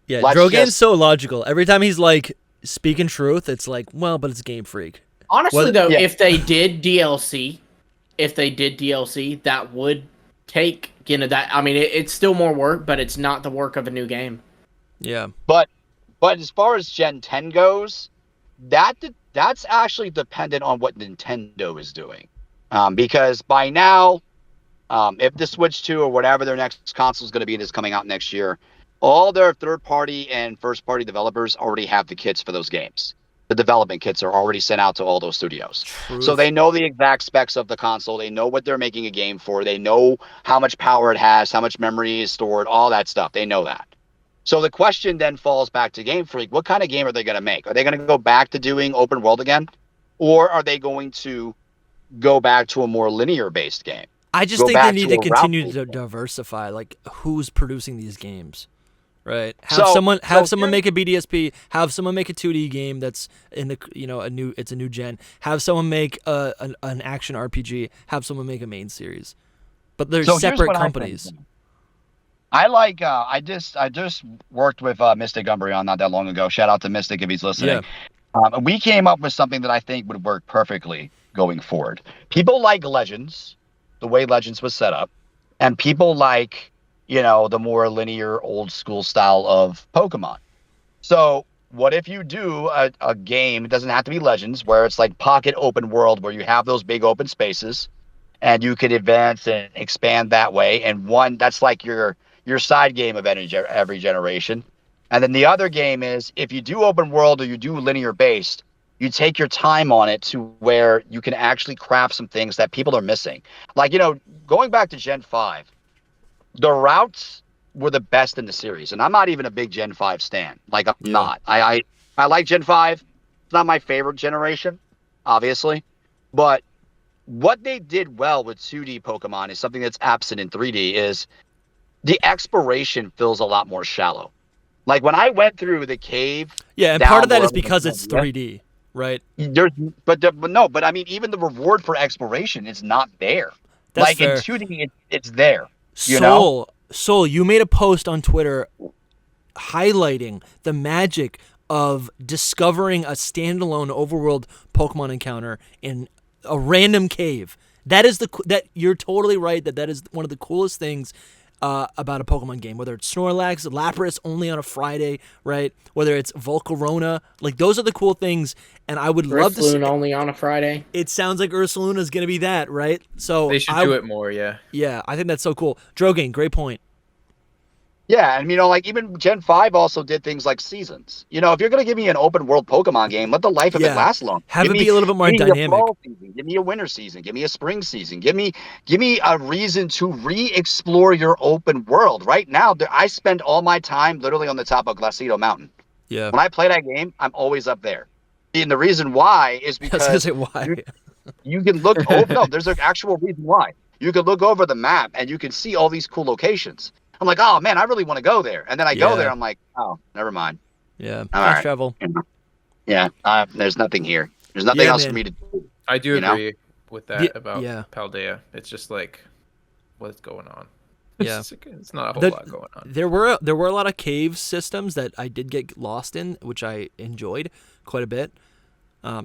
S1: Yeah, Drogane's so logical. Every time he's like speaking truth, it's like, well, but it's Game Freak.
S2: Honestly, though, if they did DLC, that would take that. I mean, it's still more work, but it's not the work of a new game.
S1: Yeah.
S3: But as far as Gen 10 goes, that's actually dependent on what Nintendo is doing, because by now, if the Switch 2 or whatever their next console is going to be that's coming out next year, all their third-party and first-party developers already have the kits for those games. The development kits are already sent out to all those studios.
S1: Truth.
S3: So they know the exact specs of the console. They know what they're making a game for. They know how much power it has, how much memory is stored, all that stuff. They know that. So the question then falls back to Game Freak. What kind of game are they going to make? Are they going to go back to doing open world again? Or are they going to go back to a more linear-based game?
S1: I just think they need to continue to diversify, like, who's producing these games. Right. Have someone make a BDSP. Have someone make a 2D game that's in the it's a new gen. Have someone make an action RPG. Have someone make a main series. But they're separate companies.
S3: I just worked with Mystic Umbreon not that long ago. Shout out to Mystic if he's listening. Yeah. We came up with something that I think would work perfectly going forward. People like Legends, the way Legends was set up, and people like the more linear, old school style of Pokemon. So what if you do a game, it doesn't have to be Legends, where it's like pocket open world, where you have those big open spaces and you could advance and expand that way. And one, that's like your side game of every generation. And then the other game is, if you do open world or you do linear based, you take your time on it to where you can actually craft some things that people are missing. Like, going back to Gen 5, the routes were the best in the series, and I'm not even a big Gen 5 stan. Like, I'm not. I like Gen 5. It's not my favorite generation, obviously. But what they did well with 2D Pokemon is something that's absent in 3D, is the exploration feels a lot more shallow. Like, when I went through the cave...
S1: Yeah, and part of that is because it's 3D, right?
S3: But I mean, even the reward for exploration is not there.
S1: That's
S3: like,
S1: fair.
S3: In 2D, it's there.
S1: Soul, you made a post on Twitter highlighting the magic of discovering a standalone overworld Pokemon encounter in a random cave. That you're totally right that is one of the coolest things about a Pokemon game, whether it's Snorlax, Lapras only on a Friday, right? Whether it's Volcarona, like those are the cool things, and I would love to see
S2: only on a Friday.
S1: It sounds like Ursaluna is going to be that, right? So
S4: they should do it more, yeah.
S1: Yeah, I think that's so cool. Drogane, great point.
S3: Yeah, and like even Gen 5 also did things like seasons. If you're going to give me an open world Pokemon game, let the life of it last long.
S1: Have it be a little bit more dynamic.
S3: Give me a fall season, give me a winter season, give me a spring season, give me a reason to re-explore your open world. Right now, I spend all my time literally on the top of Glacido Mountain.
S1: Yeah.
S3: When I play that game, I'm always up there. And the reason why is because you can look over. No, there's an actual reason why. You can look over the map and you can see all these cool locations. I'm like, oh man, I really want to go there. And then I go there, I'm like, oh, never mind.
S1: Yeah,
S3: fast
S1: travel.
S3: Yeah, there's nothing here. There's nothing else for me to do.
S4: I do agree with that about Paldea. It's just like, what's going on?
S1: Yeah,
S4: it's not a whole lot going on.
S1: There were a lot of cave systems that I did get lost in, which I enjoyed quite a bit.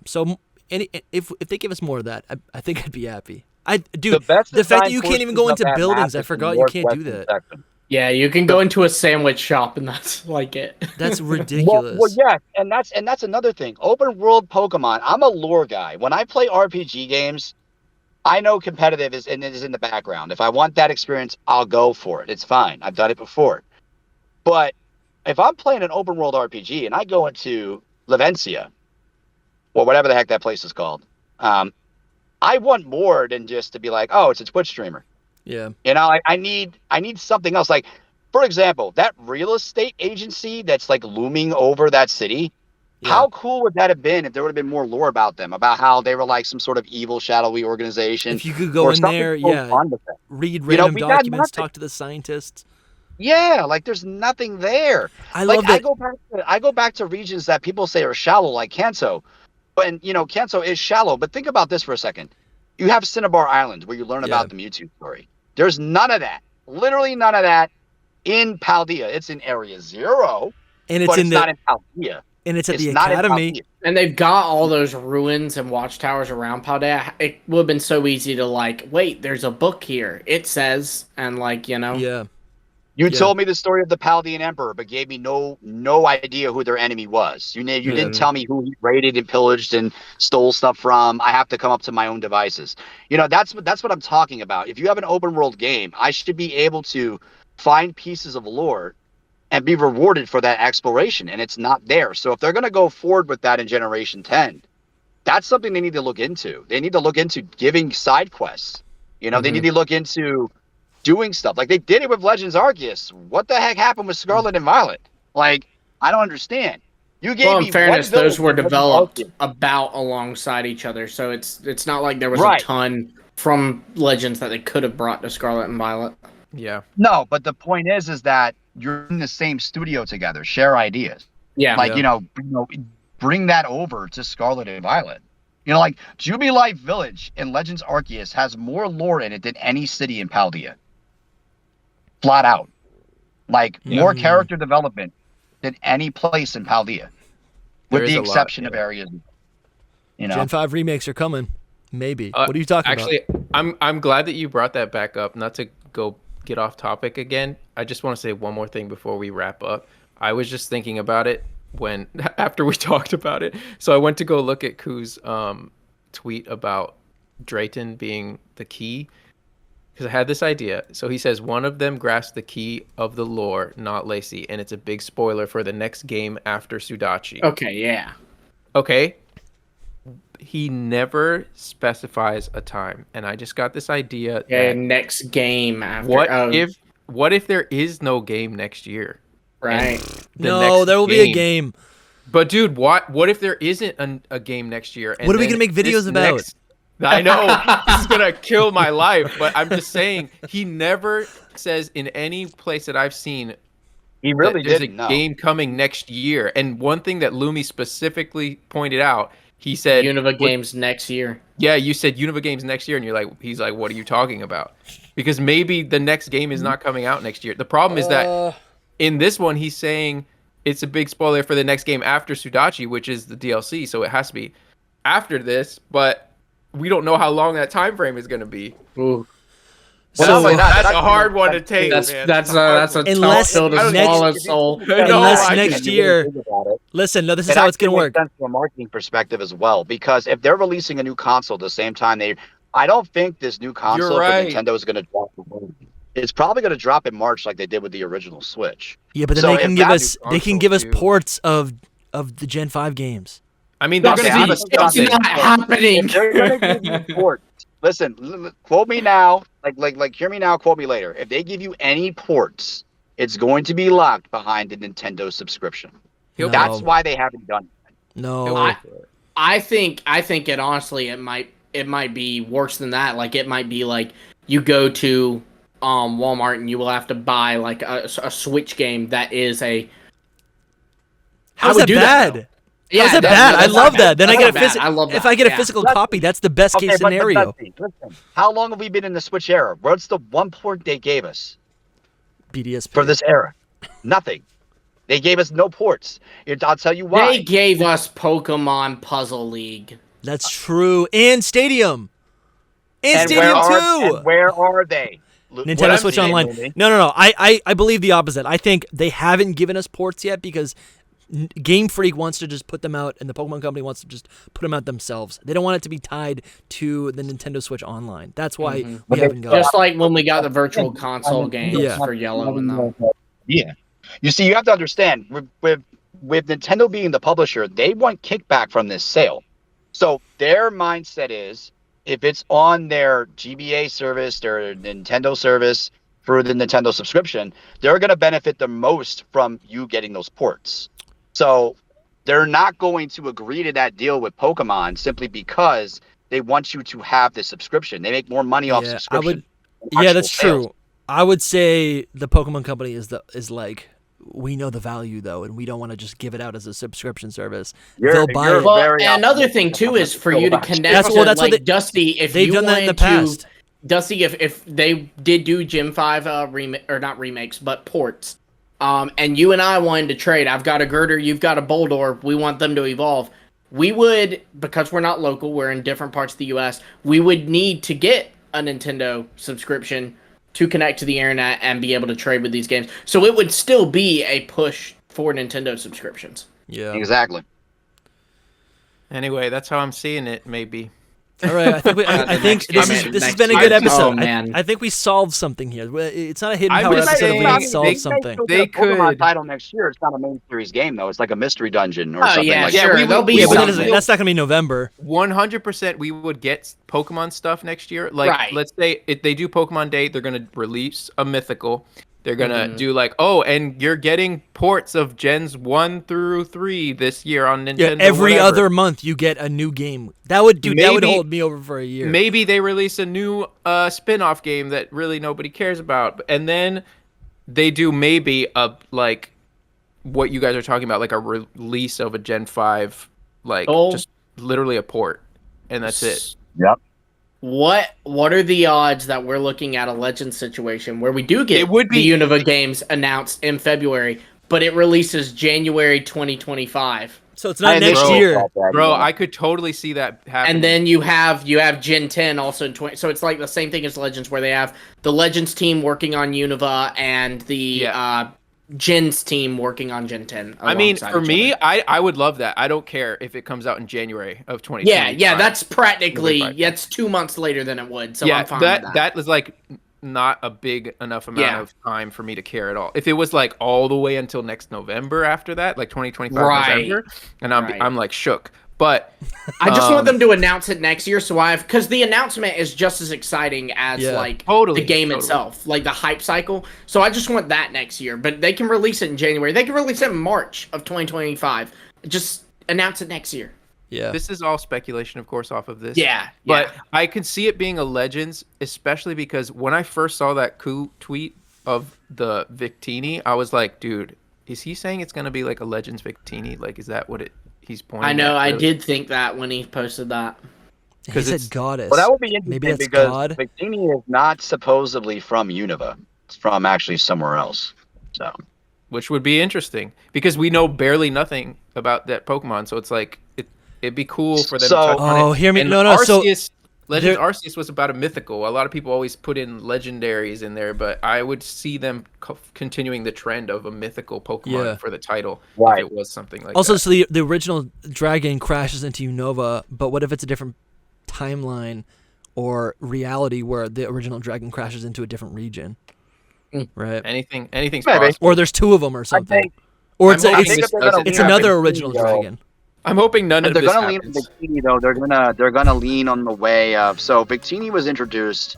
S1: So if they give us more of that, I think I'd be happy. The fact that you can't even go into buildings, I forgot you can't do that.
S2: Section. Yeah, you can go into a sandwich shop and that's like it.
S1: That's ridiculous.
S3: Well, yeah, and that's another thing. Open world Pokemon. I'm a lore guy. When I play RPG games, I know competitive is in the background. If I want that experience, I'll go for it. It's fine. I've done it before. But if I'm playing an open world RPG and I go into Levencia, or whatever the heck that place is called, I want more than just to be like, oh, it's a Twitch streamer.
S1: Yeah.
S3: You know, I need something else. Like, for example, that real estate agency that's like looming over that city. Yeah. How cool would that have been if there would have been more lore about them, about how they were like some sort of evil, shadowy organization?
S1: If you could go in there, read random documents, talk to the scientists.
S3: Yeah, like there's nothing there.
S1: I love that.
S3: I go back to regions that people say are shallow, like Kanto. And, Kanto is shallow. But think about this for a second. You have Cinnabar Island, where you learn about the Mewtwo story. There's none of that. Literally none of that in Paldea. It's in Area 0,
S1: and
S3: it's not in Paldea.
S1: And it's at the academy.
S2: And they've got all those ruins and watchtowers around Paldea. It would have been so easy to wait, there's a book here. It says, and
S1: Yeah.
S3: You told me the story of the Paldean Emperor, but gave me no idea who their enemy was. You didn't tell me who he raided and pillaged and stole stuff from. I have to come up to my own devices. That's what I'm talking about. If you have an open world game, I should be able to find pieces of lore and be rewarded for that exploration, and it's not there. So if they're going to go forward with that in Generation 10, that's something they need to look into. They need to look into giving side quests. They need to look into doing stuff like they did it with Legends Arceus. What the heck happened with Scarlet and Violet? Like, I don't understand. You gave me
S2: in fairness, those were developed about alongside each other, so it's not like there was a ton from Legends that they could have brought to Scarlet and Violet.
S4: Yeah.
S3: No, but the point is that you're in the same studio together, share ideas.
S2: Yeah.
S3: Bring that over to Scarlet and Violet. Like Jubilife Village in Legends Arceus has more lore in it than any city in Paldea. Flat out. More character development than any place in Paldea. With the exception of areas.
S1: Gen 5 remakes are coming. Maybe. What are you talking about?
S4: Actually, I'm glad that you brought that back up. Not to go get off topic again. I just want to say one more thing before we wrap up. I was just thinking about it after we talked about it. So I went to go look at Ku's tweet about Drayton being the key, because I had this idea. So he says one of them grasped the key of the lore, not Lacey, and it's a big spoiler for the next game after Sudachi.
S2: Okay, yeah.
S4: Okay. He never specifies a time, and I just got this idea.
S2: Yeah, next game after.
S4: What if there is no game next year?
S2: Right.
S1: No, there will be a game.
S4: But dude, what if there isn't a game next year? And
S1: what are we gonna make videos about?
S4: I know this is gonna kill my life, but I'm just saying he never says in any place that I've seen.
S3: He really
S4: there's
S3: didn't.
S4: A game coming next year, and one thing that Lumi specifically pointed out. He said
S2: Unova games next year.
S4: Yeah, you said Unova games next year, and he's like, what are you talking about? Because maybe the next game is not coming out next year. The problem is that in this one, he's saying it's a big spoiler for the next game after Sudachi, which is the DLC. So it has to be after this, but we don't know how long that time frame is going to be.
S2: Ooh.
S4: So that's a hard one to take. That's
S2: a tough pill to swallow, soul.
S1: Unless next year. Listen, no, this is how it's going to work.
S3: From a marketing perspective as well, because if they're releasing a new console at the same time, I don't think this new console for Nintendo is going to drop. It's probably going to drop in March, like they did with the original Switch.
S1: Yeah, but then they can give us ports of the Gen 5 games.
S4: I mean, they're going to be.
S2: It's not happening.
S3: They're going to give you ports. Listen, quote me now, like hear me now, quote me later. If they give you any ports, it's going to be locked behind the Nintendo subscription.
S1: No.
S3: That's why they haven't done it.
S1: No.
S2: I think it honestly it might be worse than that. Like it might be like you go to Walmart and you will have to buy like a Switch game that is a
S1: How's that bad? Yeah, how's that bad? I love that. Then I get a physical. If I get a physical copy, that's the best case scenario.
S3: Listen, how long have we been in the Switch era? What's the one port they gave us?
S1: BDSP.
S3: For this era, nothing. They gave us no ports. I'll tell you why.
S2: They gave us Pokemon Puzzle League.
S1: That's true. And Stadium. And Stadium 2.
S3: And where are they?
S1: Nintendo Switch Online. No. I believe the opposite. I think they haven't given us ports yet because Game Freak wants to just put them out, and the Pokemon Company wants to just put them out themselves. They don't want it to be tied to the Nintendo Switch Online. That's why we haven't got
S2: just like when we got the virtual console games for Yellow and them.
S3: Yeah. You see, you have to understand, with Nintendo being the publisher, they want kickback from this sale. So their mindset is, if it's on their GBA service, their Nintendo service, through the Nintendo subscription, they're going to benefit the most from you getting those ports. So they're not going to agree to that deal with Pokemon simply because they want you to have the subscription. They make more money off subscription.
S1: That's true. I would say the Pokemon Company is like, we know the value though, and we don't want to just give it out as a subscription service. They'll buy it.
S2: Well, another thing too is for you to connect. That's like Dusty. If
S1: they've done that in the past.
S2: Dusty, if they did do Gen 5 not remakes, but ports, and you and I wanted to trade, I've got a Girder, you've got a Boldor, we want them to evolve. We would, because we're not local, we're in different parts of the US, we would need to get a Nintendo subscription to connect to the internet and be able to trade with these games. So it would still be a push for Nintendo subscriptions.
S1: Yeah.
S3: Exactly.
S4: Anyway, that's how I'm seeing it, maybe.
S1: All right, I think this has been a good episode. I think we solved something here. It's not a hidden power episode. We solved something.
S3: They could Pokemon title next year. It's not a main series game though. It's like a mystery dungeon or something.
S2: Yeah,
S3: like
S2: sure.
S3: that.
S2: There'll be
S1: but that's not gonna be November.
S4: 100%, we would get Pokemon stuff next year. Like, let's say if they do Pokemon Day, they're gonna release a mythical. They're gonna do like, and you're getting ports of Gens 1 through 3 this year on Nintendo.
S1: Yeah, every other month you get a new game. That would hold me over for a year.
S4: Maybe they release a new spin-off game that really nobody cares about, and then they do maybe a like what you guys are talking about, like a release of a Gen 5, like just literally a port, and that's it.
S3: Yep.
S2: What are the odds that we're looking at a Legends situation where we do get the Unova games announced in February, but it releases January 2025?
S1: So it's not next year.
S4: Bro, I could totally see that happening.
S2: And then you have Gen 10 also in 20. So it's like the same thing as Legends, where they have the Legends team working on Unova and the Gen's team working on Gen 10.
S4: I mean, for me, I would love that. I don't care if it comes out in January of 2025.
S2: Yeah, that's practically, it's 2 months later than it would, so I'm fine with that.
S4: That is like not a big enough amount of time for me to care at all. If it was like all the way until next November after that, like 2025 November, and I'm like shook. But
S2: I just want them to announce it next year, because the announcement is just as exciting as the game itself, like the hype cycle. So I just want that next year. But they can release it in January. They can release it in March of 2025. Just announce it next year.
S1: Yeah.
S4: This is all speculation, of course, off of this.
S2: Yeah.
S4: But I could see it being a Legends, especially because when I first saw that tweet of the Victini, I was like, dude, is he saying it's going to be like a Legends Victini? Like, is that what he's pointing
S2: I know,
S4: at?
S2: I did think that when he posted that.
S1: He said goddess.
S3: Well, that would be interesting.
S1: Maybe that's
S3: because
S1: God.
S3: Victini is not supposedly from Unova. It's from actually somewhere else. So,
S4: which would be interesting because we know barely nothing about that Pokemon. So it's like it'd be cool for them to touch on it.
S1: Hear me.
S4: And
S1: no.
S4: Arceus, Legends Arceus was about a mythical. A lot of people always put in legendaries in there, but I would see them continuing the trend of a mythical Pokemon for the title if it was something like that.
S1: Also, so the original Dragon crashes into Unova, but what if it's a different timeline or reality where the original Dragon crashes into a different region? Right?
S4: Anything's possible.
S1: Or there's two of them or something. Or it's another original Dragon.
S4: I'm hoping none of this happens.
S3: They're going to lean on Victini, though. They're going to lean on the way of... So Victini was introduced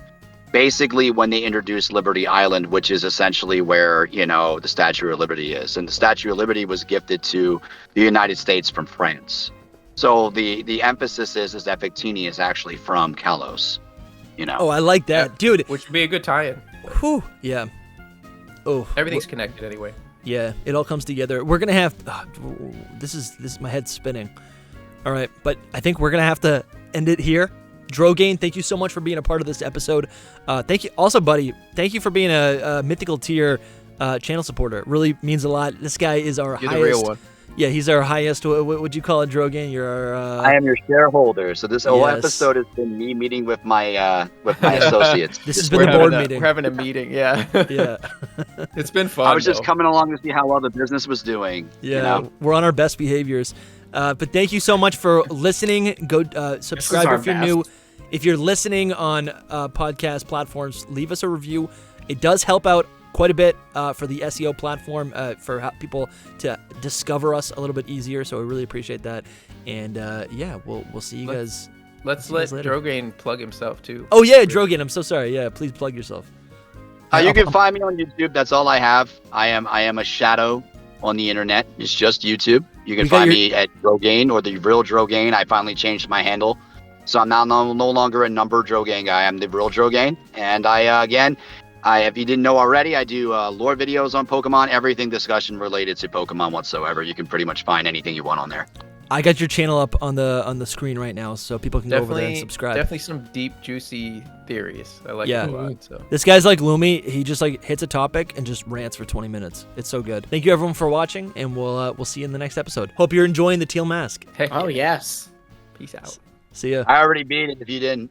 S3: basically when they introduced Liberty Island, which is essentially where, the Statue of Liberty is. And the Statue of Liberty was gifted to the United States from France. So the emphasis is that Victini is actually from Kalos.
S1: Oh, I like that. Dude.
S4: Which would be a good tie-in.
S1: Whew. Yeah. Oh.
S4: Everything's connected anyway.
S1: Yeah, it all comes together. We're gonna have. This is my head's spinning. All right, but I think we're gonna have to end it here. Drogane, thank you so much for being a part of this episode. Thank you, also, buddy. Thank you for being a mythical tier channel supporter. It really means a lot. This guy is our highest.
S4: The real one.
S1: Yeah, he's our highest. What would you call it, Drogane? You're our.
S3: I am your shareholder. So this whole episode has been me meeting with my associates.
S1: This has been the board meeting.
S4: We're having a meeting. Yeah.
S1: Yeah.
S4: It's been fun.
S3: I was just coming along to see how well the business was doing.
S1: Yeah,
S3: you know?
S1: We're on our best behaviors. But thank you so much for listening. Go subscribe if you're new. If you're listening on podcast platforms, leave us a review. It does help out quite a bit for the SEO platform for people to discover us a little bit easier. So I really appreciate that. And we'll see you guys.
S4: Let's let Drogane plug himself too.
S1: Oh yeah, Drogane. I'm so sorry. Yeah, please plug yourself.
S3: You can find me on YouTube. That's all I have. I am a shadow on the internet. It's just YouTube. You can find me at Drogane or the real Drogane. I finally changed my handle, so I'm now no longer a number Drogane guy. I'm the real Drogane. And if you didn't know already, I do lore videos on Pokemon, everything discussion related to Pokemon whatsoever. You can pretty much find anything you want on there.
S1: I got your channel up on the screen right now, so people can go over there and subscribe.
S4: Definitely some deep, juicy theories. I like it a lot. So.
S1: This guy's like Lumi. He just like hits a topic and just rants for 20 minutes. It's so good. Thank you everyone for watching, and we'll see you in the next episode. Hope you're enjoying the teal mask.
S2: Oh yes.
S4: Peace out.
S1: See ya.
S3: I already beat it if you didn't.